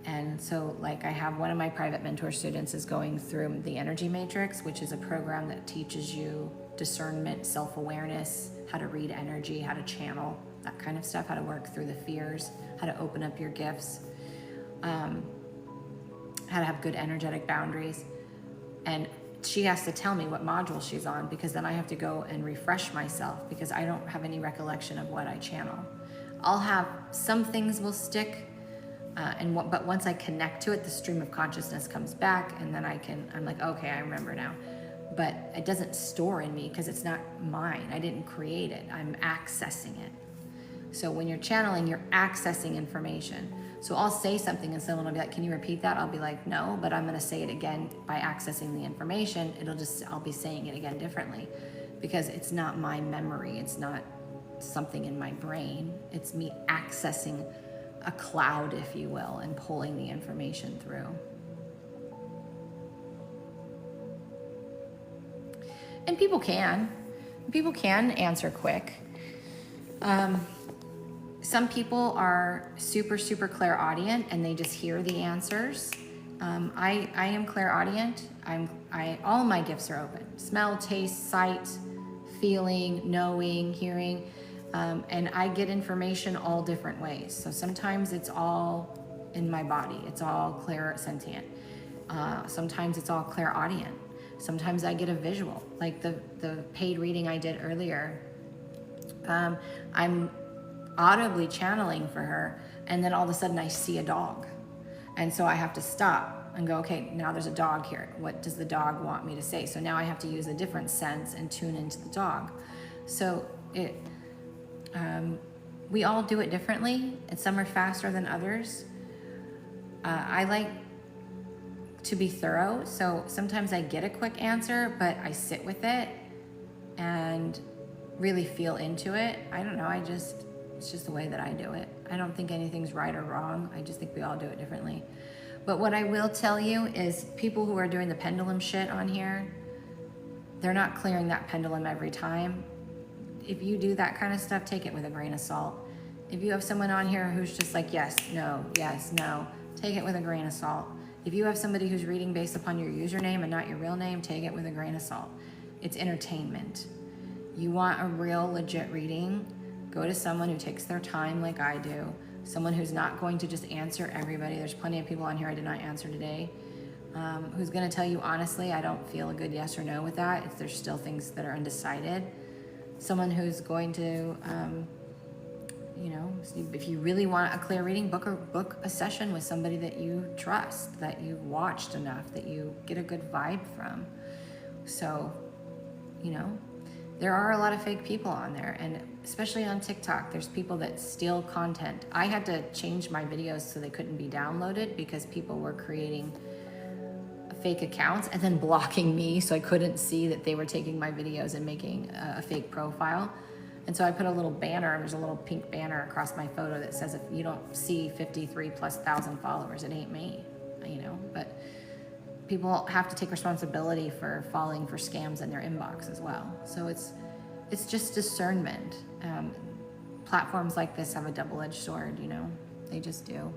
And so like I have one of my private mentor students is going through the Energy Matrix, which is a program that teaches you discernment, self-awareness, how to read energy, how to channel, that kind of stuff, how to work through the fears, how to open up your gifts, how to have good energetic boundaries. And she has to tell me what module she's on because then I have to go and refresh myself because I don't have any recollection of what I channel. I'll have some things will stick. But once I connect to it, the stream of consciousness comes back and then I'm like, okay, I remember now. But it doesn't store in me because it's not mine. I didn't create it. I'm accessing it. So when you're channeling, you're accessing information. So I'll say something and someone will be like, can you repeat that? I'll be like, no, but I'm going to say it again by accessing the information. I'll be saying it again differently because it's not my memory. It's not something in my brain. It's me accessing a cloud, if you will, and pulling the information through. And people can answer quick. Some people are super, super clairaudient and they just hear the answers. I am clairaudient. All my gifts are open. Smell, taste, sight, feeling, knowing, hearing. And I get information all different ways. So sometimes it's all in my body. It's all clairsentient. Sometimes it's all clairaudient. Sometimes I get a visual. Like the paid reading I did earlier. I'm audibly channeling for her, and then all of a sudden I see a dog. And so I have to stop and go, okay, now there's a dog here. What does the dog want me to say? So now I have to use a different sense and tune into the dog. So we all do it differently, and some are faster than others. I like to be thorough, so sometimes I get a quick answer, but I sit with it and really feel into it. I don't know, it's just the way that I do it. I don't think anything's right or wrong. I just think we all do it differently. But what I will tell you is people who are doing the pendulum shit on here, they're not clearing that pendulum every time. If you do that kind of stuff, take it with a grain of salt. If you have someone on here who's just like, yes, no, take it with a grain of salt. If you have somebody who's reading based upon your username and not your real name, take it with a grain of salt. It's entertainment. You want a real legit reading, go to someone who takes their time like I do, someone who's not going to just answer everybody. There's plenty of people on here I did not answer today, who's gonna tell you honestly, I don't feel a good yes or no with that if there's still things that are undecided. Someone who's going to, if you really want a clear reading, book a session with somebody that you trust, that you've watched enough, that you get a good vibe from. So, there are a lot of fake people on there, and especially on TikTok, there's people that steal content. I had to change my videos so they couldn't be downloaded because people were creating fake accounts and then blocking me, so I couldn't see that they were taking my videos and making a fake profile. And so I put a little banner, there's a little pink banner across my photo that says, if you don't see 53,000+ followers, it ain't me, but people have to take responsibility for falling for scams in their inbox as well. So it's just discernment. Platforms like this have a double-edged sword, they just do.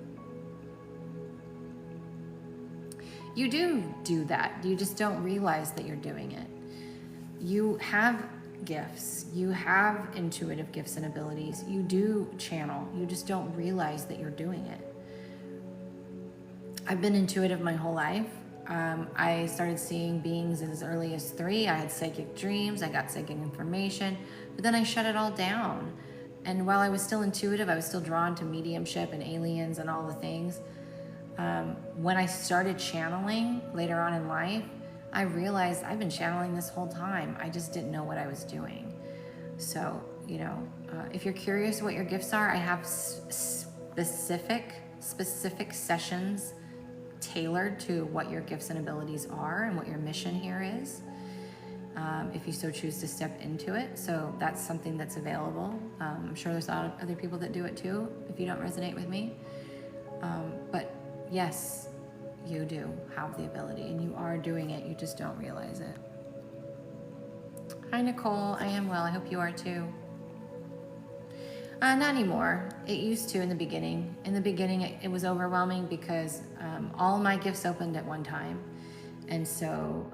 You do that. You just don't realize that you're doing it. You have gifts. You have intuitive gifts and abilities. You do channel. You just don't realize that you're doing it. I've been intuitive my whole life. I started seeing beings as early as 3. I had psychic dreams. I got psychic information, but then I shut it all down. And while I was still intuitive, I was still drawn to mediumship and aliens and all the things. When I started channeling later on in life, I realized I've been channeling this whole time. I just didn't know what I was doing. So, if you're curious what your gifts are, I have specific sessions tailored to what your gifts and abilities are and what your mission here is, if you so choose to step into it. So that's something that's available. I'm sure there's a lot of other people that do it too, if you don't resonate with me. But yes, you do have the ability and you are doing it. You just don't realize it. Hi, Nicole. I am well. I hope you are too. Not anymore. It used to in the beginning. In the beginning, it was overwhelming because all my gifts opened at one time. And so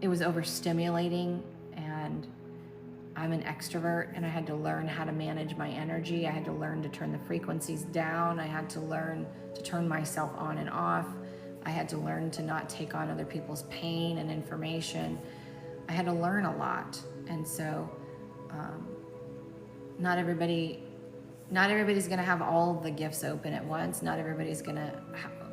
it was overstimulating, and I'm an extrovert, and I had to learn how to manage my energy. I had to learn to turn the frequencies down. I had to learn to turn myself on and off. I had to learn to not take on other people's pain and information. I had to learn a lot. And so not everybody's going to have all the gifts open at once. Not everybody's going to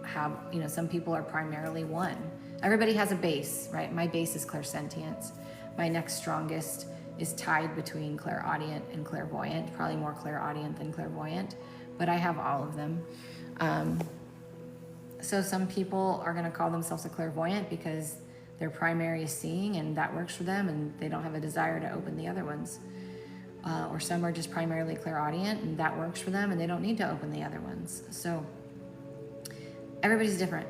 have, some people are primarily one. Everybody has a base, right? My base is clairsentience. My next strongest is tied between clairaudient and clairvoyant, probably more clairaudient than clairvoyant, but I have all of them. So some people are going to call themselves a clairvoyant because their primary is seeing and that works for them, and they don't have a desire to open the other ones. Or some are just primarily clairaudient and that works for them and they don't need to open the other ones. So everybody's different.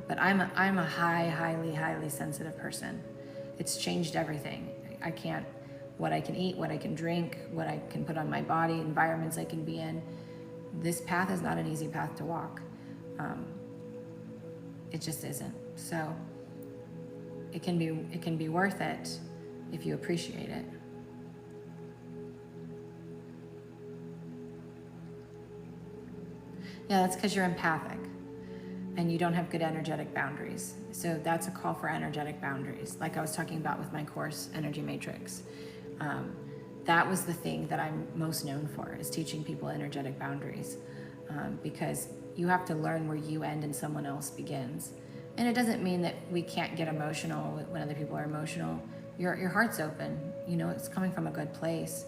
But I'm a highly sensitive person. It's changed everything. What I can eat, what I can drink, what I can put on my body, environments I can be in. This path is not an easy path to walk. It just isn't. So it can be worth it if you appreciate it. Yeah, that's because you're empathic and you don't have good energetic boundaries. So that's a call for energetic boundaries. Like I was talking about with my course, Energy Matrix. That was the thing that I'm most known for, is teaching people energetic boundaries. Because you have to learn where you end and someone else begins. And it doesn't mean that we can't get emotional when other people are emotional. Your heart's open, it's coming from a good place.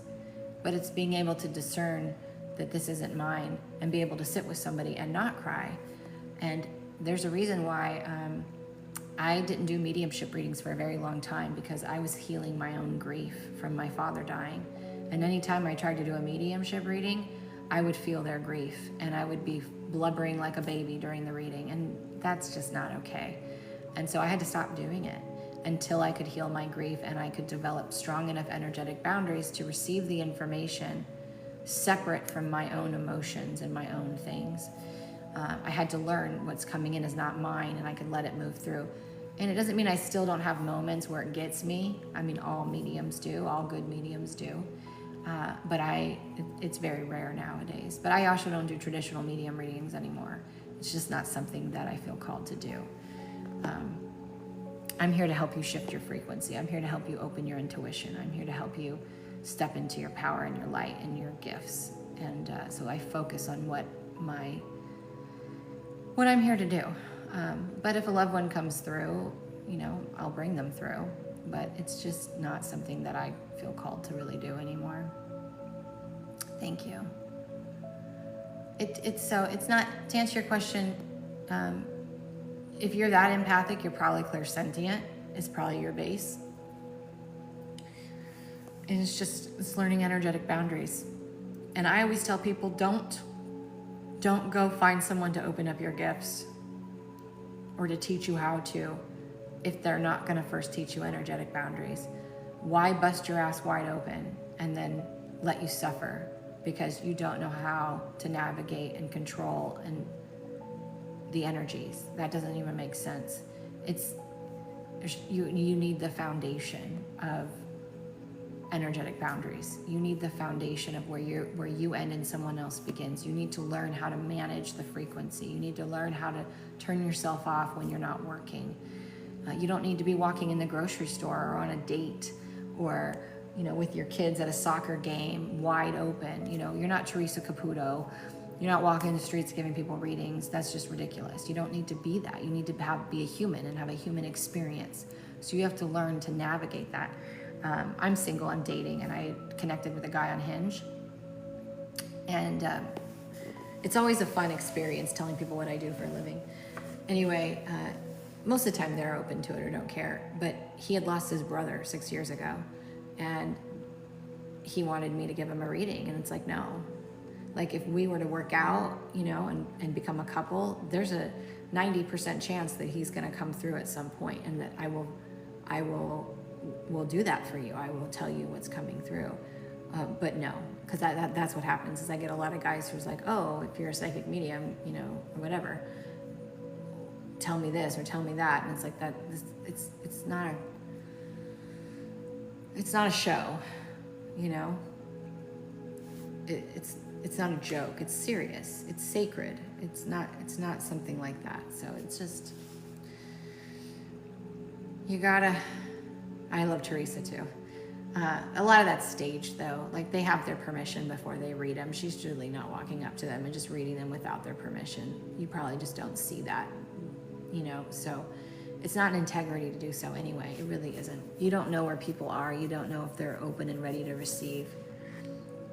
But it's being able to discern that this isn't mine and be able to sit with somebody and not cry. And there's a reason why I didn't do mediumship readings for a very long time, because I was healing my own grief from my father dying. And anytime I tried to do a mediumship reading, I would feel their grief and I would be blubbering like a baby during the reading. And that's just not okay. And so I had to stop doing it until I could heal my grief and I could develop strong enough energetic boundaries to receive the information separate from my own emotions and my own things. I had to learn what's coming in is not mine, and I could let it move through. And it doesn't mean I still don't have moments where it gets me. I mean, all mediums do, all good mediums do. But it's very rare nowadays. But I also don't do traditional medium readings anymore. It's just not something that I feel called to do. I'm here to help you shift your frequency. I'm here to help you open your intuition. I'm here to help you step into your power and your light and your gifts. And so I focus on what I'm here to do. But if a loved one comes through, I'll bring them through. But it's just not something that I feel called to really do anymore. Thank you. It's not, to answer your question, if you're that empathic, you're probably clairsentient. It's probably your base. And it's learning energetic boundaries. And I always tell people, don't go find someone to open up your gifts or to teach you how to, if they're not going to first teach you energetic boundaries. Why bust your ass wide open and then let you suffer because you don't know how to navigate and control and the energies? That doesn't even make sense. You need the foundation of energetic boundaries. You need the foundation of where you end and someone else begins. You need to learn how to manage the frequency. You need to learn how to turn yourself off when you're not working. You don't need to be walking in the grocery store or on a date or with your kids at a soccer game wide open. You're not Teresa Caputo. You're not walking the streets giving people readings. That's just ridiculous. You don't need to be that. You need to be a human and have a human experience. So you have to learn to navigate that. I'm single, I'm dating, and I connected with a guy on Hinge. And it's always a fun experience telling people what I do for a living. Anyway, most of the time they're open to it or don't care. But he had lost his brother 6 years ago, and he wanted me to give him a reading. And it's like, no. Like if we were to work out, and become a couple, there's a 90% chance that he's going to come through at some point, and that I will do that for you. I will tell you what's coming through. But no, because that's what happens is I get a lot of guys who's like, oh, if you're a psychic medium, or whatever, tell me this or tell me that. And it's like that. It's not a show, It's not a joke. It's serious. It's sacred. It's not something like that. So it's just, I love Teresa too. A lot of that's staged though. Like they have their permission before they read them. She's really not walking up to them and just reading them without their permission. You probably just don't see that, so it's not an integrity to do so anyway. It really isn't. You don't know where people are. You don't know if they're open and ready to receive.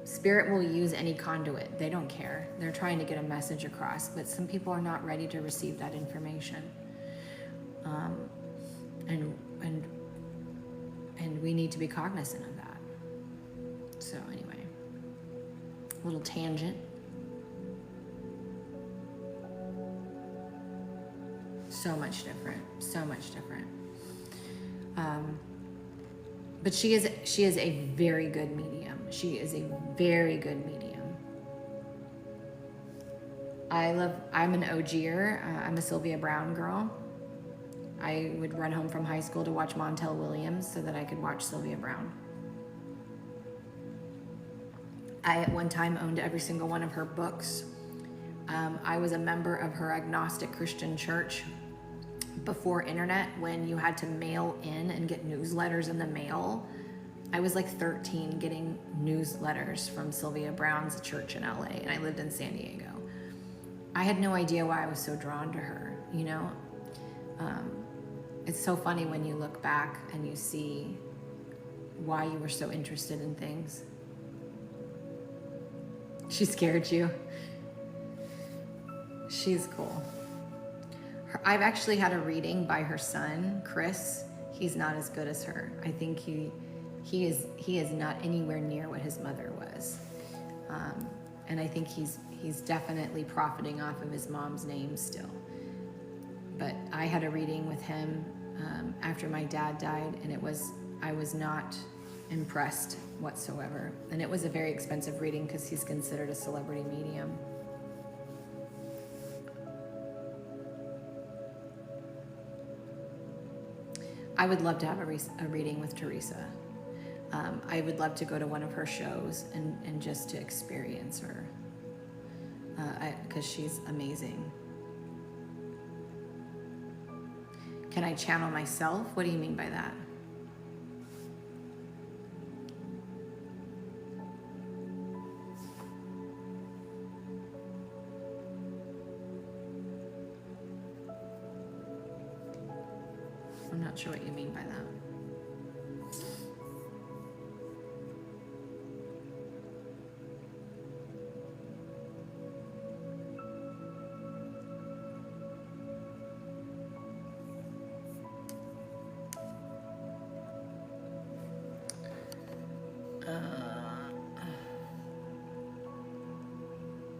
Spirit will use any conduit. They don't care. They're trying to get a message across, but some people are not ready to receive that information. And we need to be cognizant of that. So anyway, little tangent. So much different. But she is a very good medium. She is a very good medium. I'm an OG'er. I'm a Sylvia Browne girl. I would run home from high school to watch Montel Williams so that I could watch Sylvia Browne. I at one time owned every single one of her books. I was a member of her agnostic Christian church before internet, when you had to mail in and get newsletters in the mail. I was like 13 getting newsletters from Sylvia Browne's church in LA, and I lived in San Diego. I had no idea why I was so drawn to her, you know? It's so funny when you look back and you see why you were so interested in things. She scared you. She's cool. I've actually had a reading by her son, Chris. He's not as good as her. I think he is not anywhere near what his mother was. And I think he's definitely profiting off of his mom's name still. But I had a reading with him after my dad died, and I was not impressed whatsoever. And it was a very expensive reading because he's considered a celebrity medium. I would love to have a reading with Teresa. I would love to go to one of her shows and just to experience her because she's amazing. Can I channel myself? What do you mean by that? I'm not sure what you mean by that.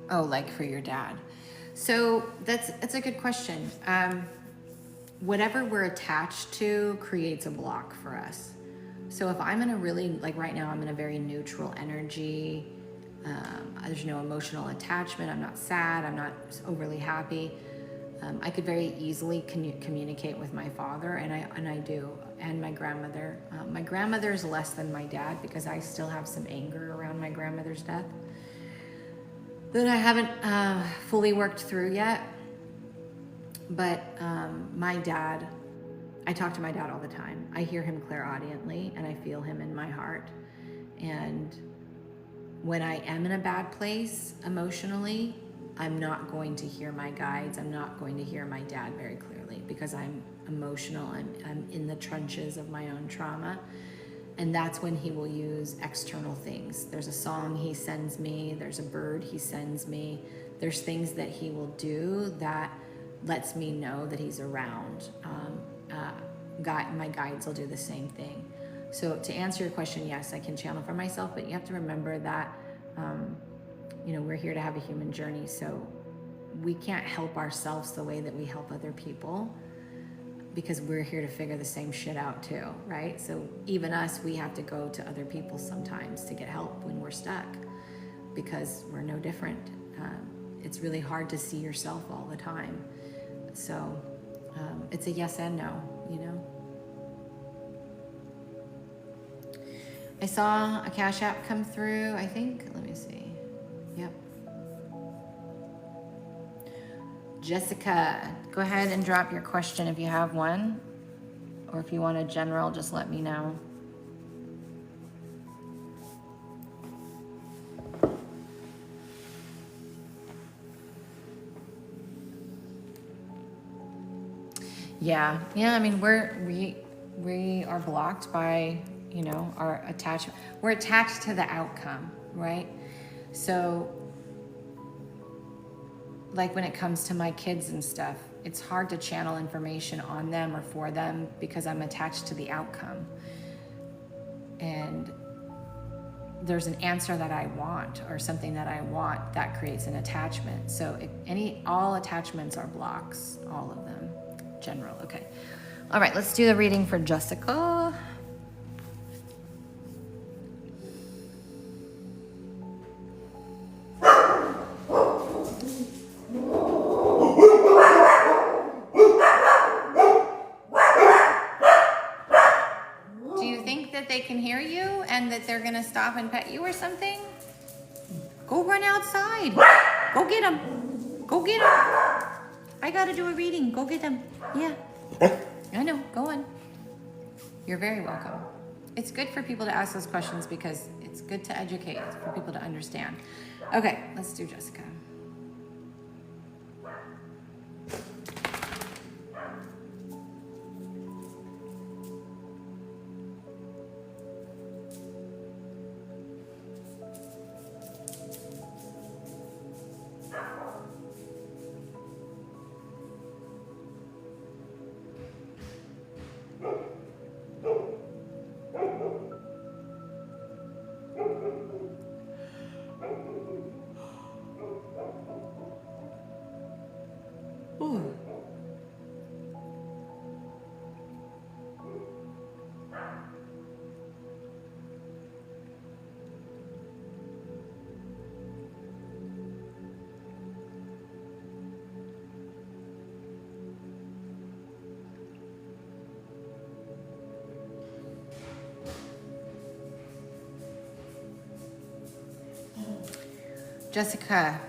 Oh, like for your dad. So that's a good question. Whatever we're attached to creates a block for us. So if I'm in a really, like right now, I'm in a very neutral energy. There's no emotional attachment. I'm not sad. I'm not overly happy. I could very easily communicate with my father, and I do, and my grandmother. My grandmother is less than my dad because I still have some anger around my grandmother's death that I haven't fully worked through yet. But my dad, I talk to my dad all the time. I hear him clairaudiently, and I feel him in my heart. And when I am in a bad place emotionally, I'm not going to hear my guides. I'm not going to hear my dad very clearly because I'm emotional. I'm in the trenches of my own trauma. And that's when he will use external things. There's a song he sends me. There's a bird he sends me. There's things that he will do that lets me know that he's around. My guides will do the same thing. So to answer your question, yes, I can channel for myself, but you have to remember that, we're here to have a human journey. So we can't help ourselves the way that we help other people because we're here to figure the same shit out too, right? So even us, we have to go to other people sometimes to get help when we're stuck because we're no different. It's really hard to see yourself all the time. So it's a yes and no, I saw a Cash App come through, I think. Let me see. Yep. Jessica, go ahead and drop your question if you have one. Or if you want a general, just let me know. Yeah. I mean, we are blocked by, our attachment. We're attached to the outcome, right? So, like when it comes to my kids and stuff, it's hard to channel information on them or for them because I'm attached to the outcome. And there's an answer that I want or something that I want that creates an attachment. So all attachments are blocks, all of them. General, okay. All right, let's do the reading for Jessica. Do you think that they can hear you and that they're gonna stop and pet you or something? Go run outside. Go get them. Go get them. I gotta do a reading. Go get them. Yeah. I know. Go on. You're very welcome. It's good for people to ask those questions because it's good to educate, for people to understand. Okay, let's do Jessica. Jessica.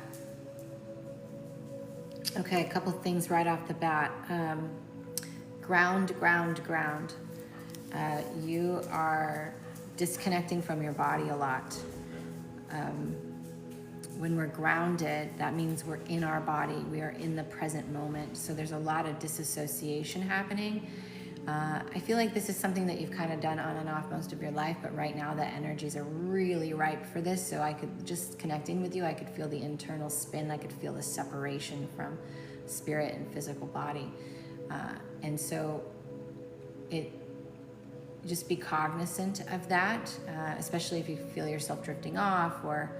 Okay, a couple things right off the bat. Ground. You are disconnecting from your body a lot. When we're grounded, that means we're in our body. We are in the present moment. So there's a lot of disassociation happening. I feel like this is something that you've kind of done on and off most of your life, but right now the energies are really ripe for this. So I could, just connecting with you, I could feel the internal spin. I could feel the separation from spirit and physical body. And so just be cognizant of that, especially if you feel yourself drifting off or,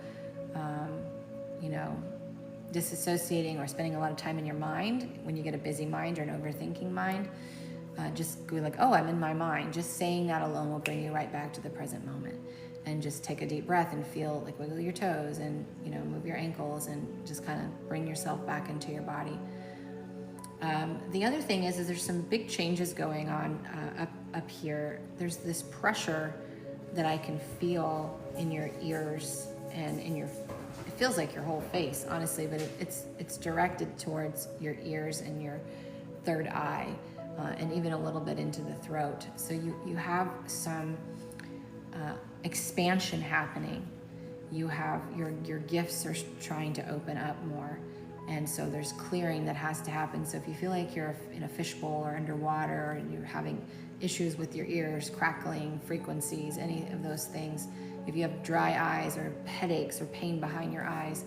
disassociating or spending a lot of time in your mind. When you get a busy mind or an overthinking mind, just go like, oh, I'm in my mind. Just saying that alone will bring you right back to the present moment. And just take a deep breath and feel, like, wiggle your toes and, move your ankles and just kind of bring yourself back into your body. The other thing is there's some big changes going on up here. There's this pressure that I can feel in your ears and in your, it feels like your whole face, honestly, but it's directed towards your ears and your third eye, and even a little bit into the throat. So you have some expansion happening. You have your gifts are trying to open up more. And so there's clearing that has to happen. So if you feel like you're in a fishbowl or underwater and you're having issues with your ears, crackling, frequencies, any of those things, if you have dry eyes or headaches or pain behind your eyes,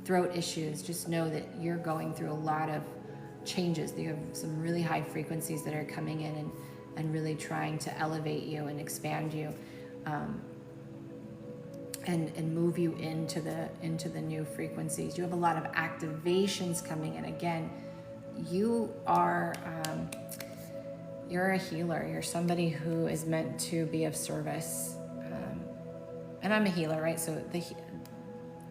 throat issues, just know that you're going through a lot of changes. You have some really high frequencies that are coming in and really trying to elevate you and expand you. And move you into the new frequencies. You have a lot of activations coming in. Again, you are you're a healer. You're somebody who is meant to be of service. And I'm a healer, right? So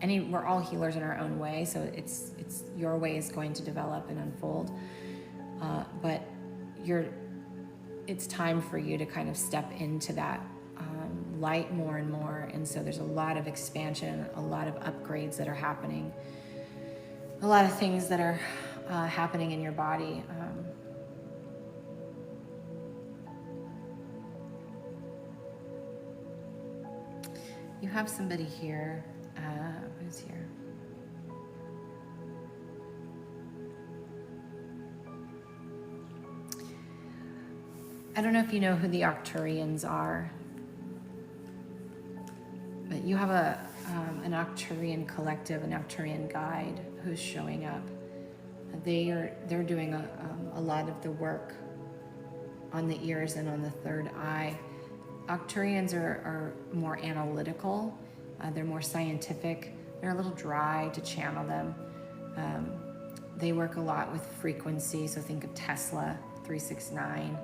we're all healers in our own way. So it's your way is going to develop and unfold. But it's time for you to kind of step into that light more and more. And so there's a lot of expansion, a lot of upgrades that are happening, a lot of things that are happening in your body. You have somebody here. Who's here? I don't know if you know who the Arcturians are. But you have an Arcturian collective, an Arcturian guide who's showing up. They're doing a lot of the work on the ears and on the third eye. Arcturians are more analytical. They're more scientific. They're a little dry to channel them. They work a lot with frequency. So think of Tesla, 369,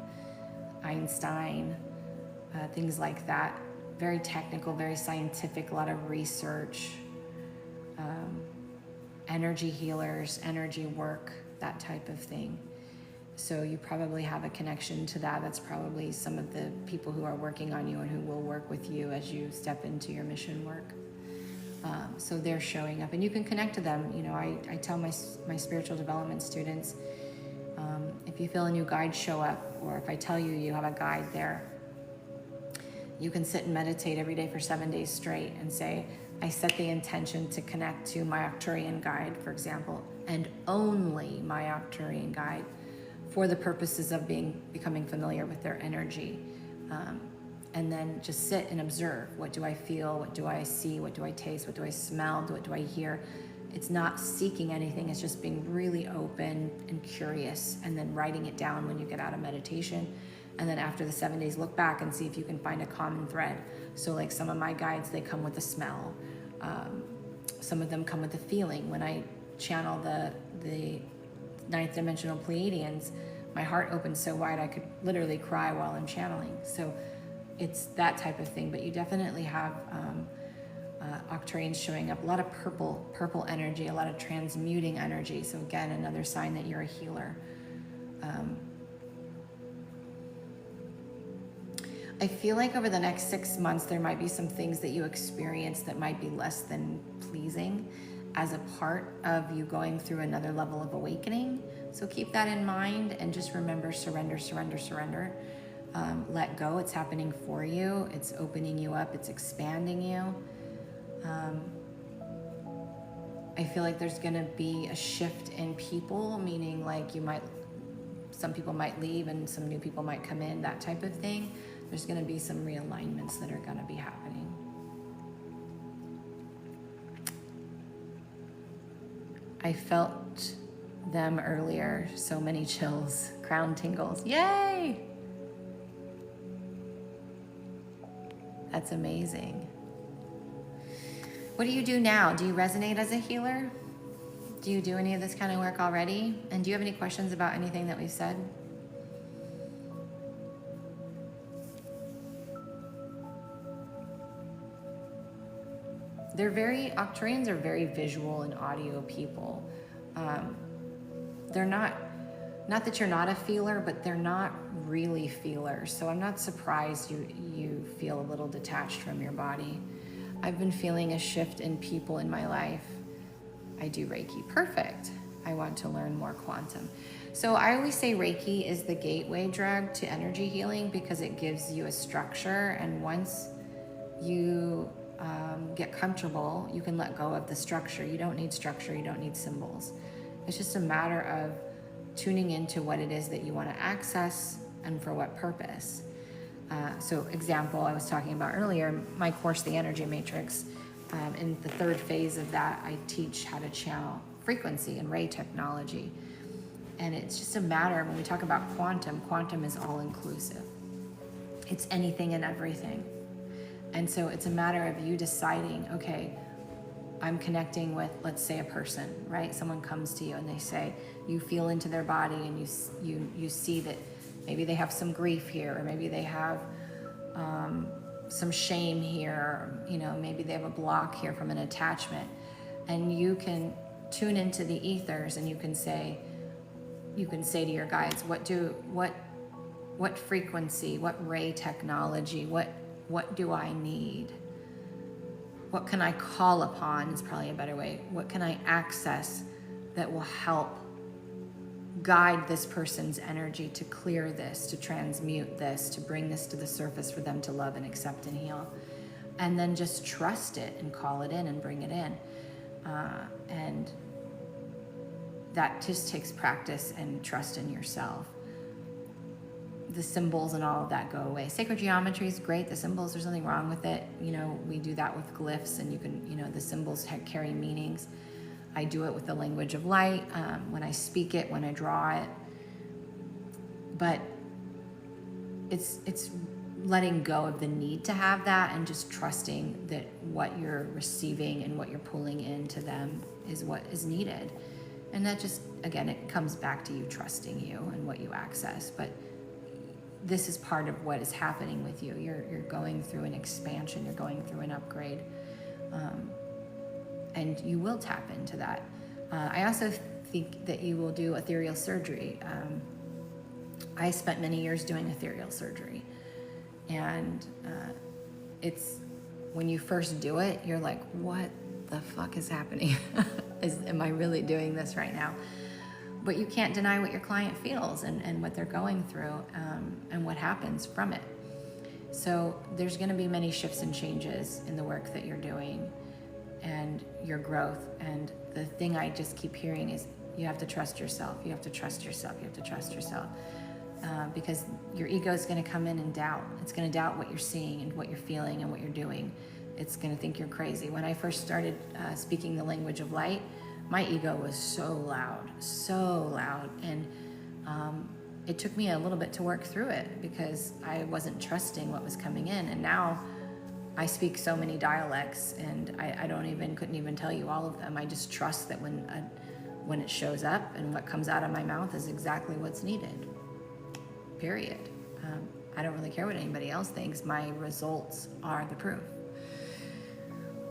Einstein, things like that. Very technical, very scientific, a lot of research, energy healers, energy work, that type of thing. So you probably have a connection to that. That's probably some of the people who are working on you and who will work with you as you step into your mission work. So they're showing up and you can connect to them. I tell my spiritual development students, if you feel a new guide show up, or if I tell you have a guide there, you can sit and meditate every day for 7 days straight and say, I set the intention to connect to my Arcturian guide, for example, and only my Arcturian guide for the purposes of becoming familiar with their energy. And then just sit and observe. What do I feel? What do I see? What do I taste? What do I smell? What do I hear? It's not seeking anything. It's just being really open and curious, and then writing it down when you get out of meditation. And then after the 7 days, look back and see if you can find a common thread. So like some of my guides, they come with a smell. Some of them come with a feeling. When I channel the ninth dimensional Pleiadians, my heart opens so wide I could literally cry while I'm channeling. So it's that type of thing. But you definitely have Arcturians showing up. A lot of purple energy, a lot of transmuting energy. So again, another sign that you're a healer. I feel like over the next 6 months, there might be some things that you experience that might be less than pleasing as a part of you going through another level of awakening. So keep that in mind and just remember, surrender, surrender, surrender. Let go. It's happening for you. It's opening you up. It's expanding you. I feel like there's going to be a shift in people, meaning like some people might leave and some new people might come in, that type of thing. There's going to be some realignments that are going to be happening. I felt them earlier, so many chills, crown tingles. Yay! That's amazing. What do you do now? Do you resonate as a healer? Do you do any of this kind of work already? And do you have any questions about anything that we've said? Arcturians are very visual and audio people. They're not that you're not a feeler, but they're not really feelers. So I'm not surprised you feel a little detached from your body. I've been feeling a shift in people in my life. I do Reiki. Perfect. I want to learn more quantum. So I always say Reiki is the gateway drug to energy healing because it gives you a structure, and once you get comfortable, you can let go of the structure. You don't need structure, you don't need symbols. It's just a matter of tuning into what it is that you want to access and for what purpose. So example, I was talking about earlier, my course, The Energy Matrix, in the third phase of that, I teach how to channel frequency and ray technology. And it's just a matter, when we talk about quantum is all inclusive. It's anything and everything. And so it's a matter of you deciding, okay, I'm connecting with, let's say, a person, right? Someone comes to you and they say, you feel into their body and you see that maybe they have some grief here, or maybe they have some shame here, or, maybe they have a block here from an attachment. And you can tune into the ethers and you can say to your guides, what frequency, what ray technology, what do I need? What can I call upon is probably a better way. What can I access that will help guide this person's energy to clear this, to transmute this, to bring this to the surface for them to love and accept and heal? And then just trust it and call it in and bring it in. And that just takes practice and trust in yourself. The symbols and all of that go away. Sacred geometry is great. The symbols, there's nothing wrong with it. We do that with glyphs, and you can, the symbols carry meanings. I do it with the language of light, when I speak it, when I draw it. But it's letting go of the need to have that and just trusting that what you're receiving and what you're pulling into them is what is needed. And that just, again, it comes back to you trusting you and what you access. But this is part of what is happening with you. You're going through an expansion, you're going through an upgrade, and you will tap into that. I also think that you will do ethereal surgery. I spent many years doing ethereal surgery, and it's when you first do it, you're like, what the fuck is happening? Am I really doing this right now? But you can't deny what your client feels and what they're going through, and what happens from it. So there's going to be many shifts and changes in the work that you're doing and your growth. And the thing I just keep hearing is you have to trust yourself. You have to trust yourself. You have to trust yourself. Because your ego is going to come in and doubt. It's going to doubt what you're seeing and what you're feeling and what you're doing. It's going to think you're crazy. When I first started speaking the language of light, my ego was so loud. And it took me a little bit to work through it because I wasn't trusting what was coming in. And now I speak so many dialects, and I couldn't even tell you all of them. I just trust that when it shows up and what comes out of my mouth is exactly what's needed. Period. I don't really care what anybody else thinks. My results are the proof.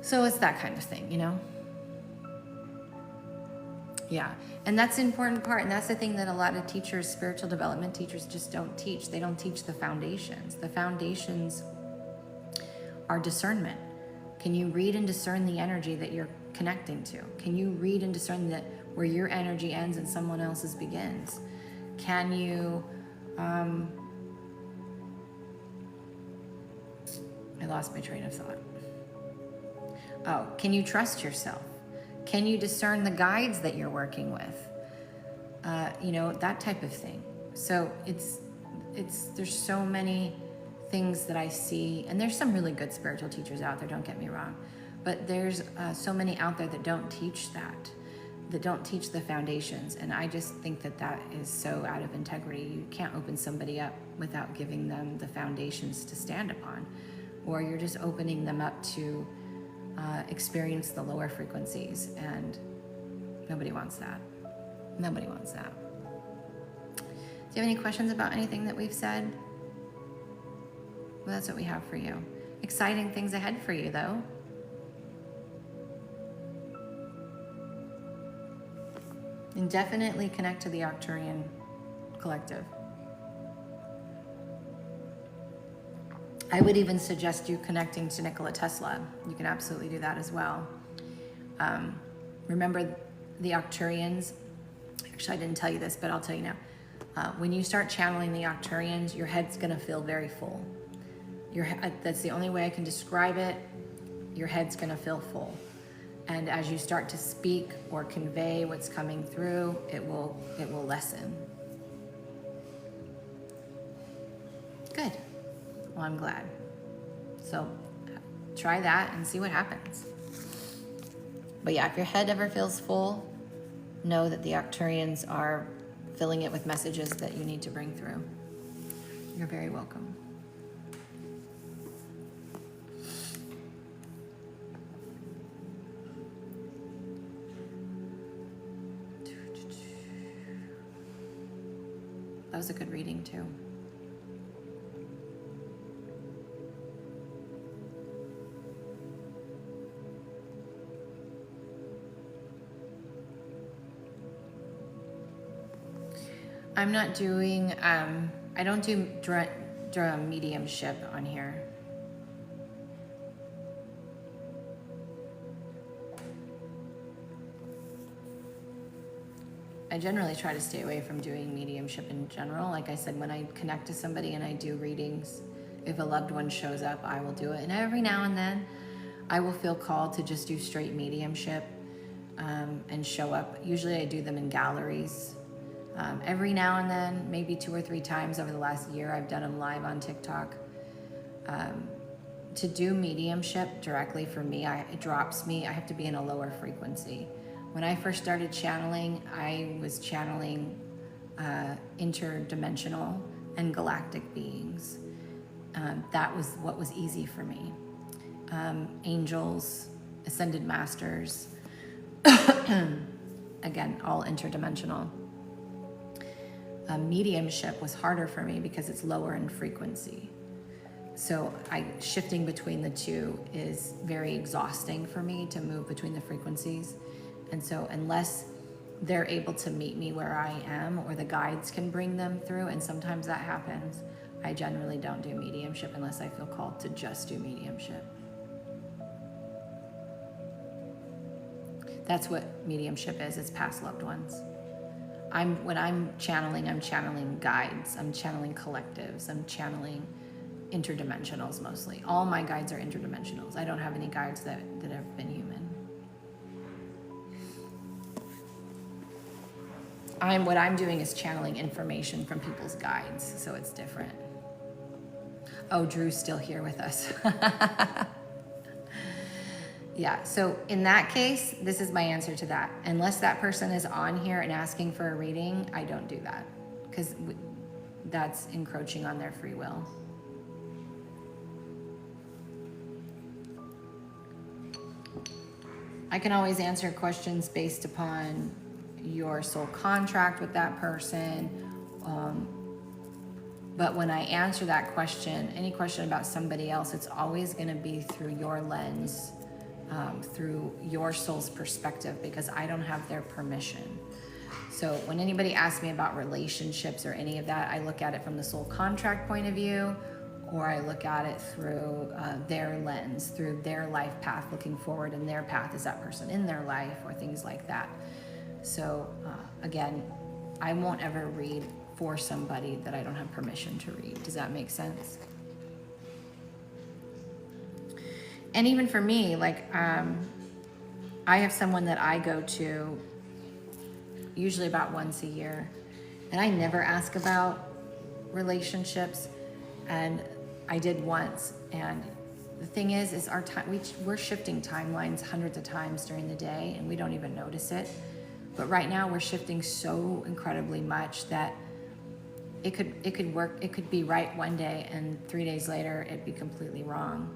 So it's that kind of thing, Yeah, and that's the important part, and that's the thing that a lot of teachers, spiritual development teachers, just don't teach. They don't teach the foundations. The foundations are discernment. Can you read and discern the energy that you're connecting to? Can you read and discern that where your energy ends and someone else's begins? Can you, I lost my train of thought. Oh, can you trust yourself? Can you discern the guides that you're working with? That type of thing. So there's so many things that I see, and there's some really good spiritual teachers out there, don't get me wrong, but there's so many out there that don't teach that don't teach the foundations, and I just think that is so out of integrity. You can't open somebody up without giving them the foundations to stand upon, or you're just opening them up to experience the lower frequencies, and nobody wants that. Nobody wants that. Do you have any questions about anything that we've said? Well, that's what we have for you. Exciting things ahead for you, though. And definitely connect to the Arcturian collective. I would even suggest you connecting to Nikola Tesla. You can absolutely do that as well. Remember the Arcturians? Actually, I didn't tell you this, but I'll tell you now. When you start channeling the Arcturians, your head's going to feel very full. That's the only way I can describe it. Your head's going to feel full. And as you start to speak or convey what's coming through, it will lessen. Good. Well, I'm glad. So try that and see what happens. But yeah, if your head ever feels full, know that the Arcturians are filling it with messages that you need to bring through. You're very welcome. That was a good reading too. I'm not doing, I don't do mediumship on here. I generally try to stay away from doing mediumship in general. Like I said, when I connect to somebody and I do readings, if a loved one shows up, I will do it. And every now and then, I will feel called to just do straight mediumship and show up. Usually I do them in galleries. Every now and then, maybe 2 or 3 times over the last year, I've done them live on TikTok. To do mediumship directly for me, it drops me. I have to be in a lower frequency. When I first started channeling, I was channeling interdimensional and galactic beings. That was what was easy for me. Angels, ascended masters, again, all interdimensional. Mediumship was harder for me because it's lower in frequency. So shifting between the two is very exhausting for me to move between the frequencies. And so unless they're able to meet me where I am, or the guides can bring them through, and sometimes that happens, I generally don't do mediumship unless I feel called to just do mediumship. That's what mediumship is. It's past loved ones. When I'm channeling guides, I'm channeling collectives, I'm channeling interdimensionals mostly. All my guides are interdimensionals. I don't have any guides that have been human. What I'm doing is channeling information from people's guides, so it's different. Oh, Drew's still here with us. Yeah, so in that case, this is my answer to that. Unless that person is on here and asking for a reading, I don't do that, because that's encroaching on their free will. I can always answer questions based upon your soul contract with that person. But when I answer that question, any question about somebody else, it's always going to be through your lens through your soul's perspective, because I don't have their permission. So when anybody asks me about relationships or any of that, I look at it from the soul contract point of view, or I look at it through their lens, through their life path, looking forward in their path. Is that person in their life, or things like that? So again, I won't ever read for somebody that I don't have permission to read. Does that make sense? And even for me, like I have someone that I go to usually about once a year, and I never ask about relationships, and I did once. And the thing is our time, we're shifting timelines hundreds of times during the day, and we don't even notice it. But right now we're shifting so incredibly much that it could work. It could be right one day, and 3 days later it'd be completely wrong,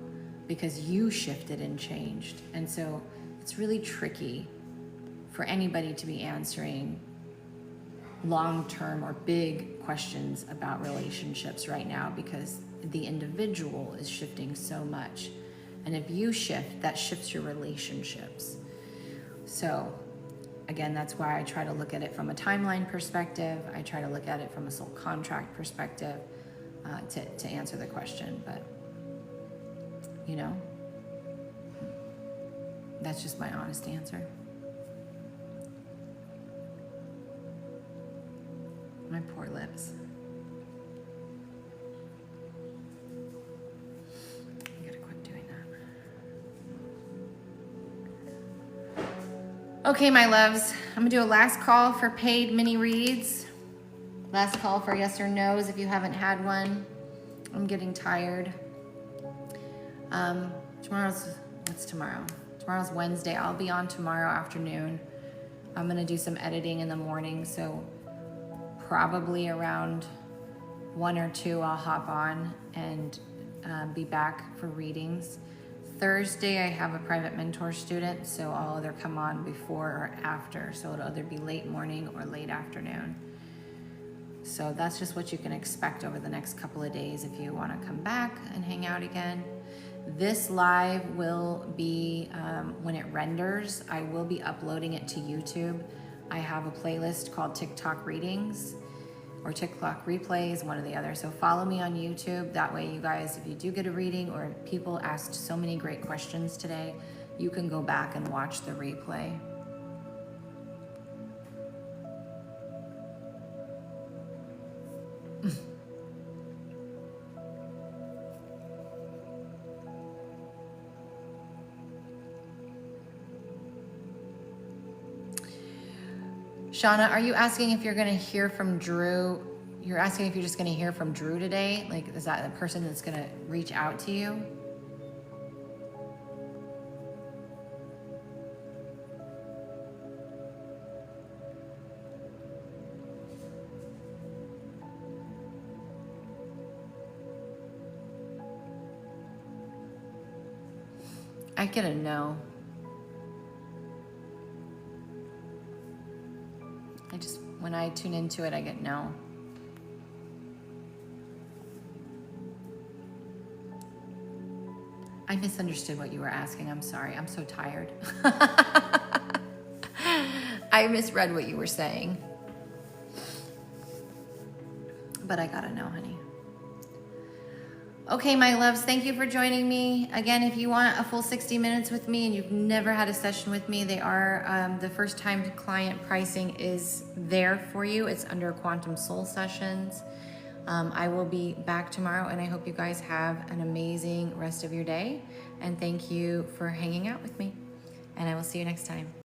because you shifted and changed. And so it's really tricky for anybody to be answering long-term or big questions about relationships right now, because the individual is shifting so much. And if you shift, that shifts your relationships. So again, that's why I try to look at it from a timeline perspective. I try to look at it from a soul contract perspective to answer the question. But you know, that's just my honest answer. My poor lips. I gotta quit doing that. Okay, my loves, I'm gonna do a last call for paid mini reads. Last call for yes or no's if you haven't had one. I'm getting tired. What's tomorrow? Tomorrow's Wednesday. I'll be on tomorrow afternoon. I'm gonna do some editing in the morning, so probably around 1 or 2 I'll hop on and be back for readings. Thursday I have a private mentor student, so I'll either come on before or after, so it'll either be late morning or late afternoon. So that's just what you can expect over the next couple of days if you want to come back and hang out again. This live will be, when it renders, I will be uploading it to YouTube. I have a playlist called TikTok Readings or TikTok Replays, one or the other. So follow me on YouTube. That way you guys, if you do get a reading, or people asked so many great questions today, you can go back and watch the replay. Shauna, are you asking if you're going to hear from Drew? You're asking if you're just going to hear from Drew today? Like, is that the person that's going to reach out to you? I get a no. When I tune into it, I get no. I misunderstood what you were asking. I'm sorry. I'm so tired. I misread what you were saying. But I gotta know, honey. Okay, my loves, thank you for joining me. Again, if you want a full 60 minutes with me and you've never had a session with me, they are, the first time client pricing is there for you. It's under Quantum Soul Sessions. I will be back tomorrow, and I hope you guys have an amazing rest of your day. And thank you for hanging out with me. And I will see you next time.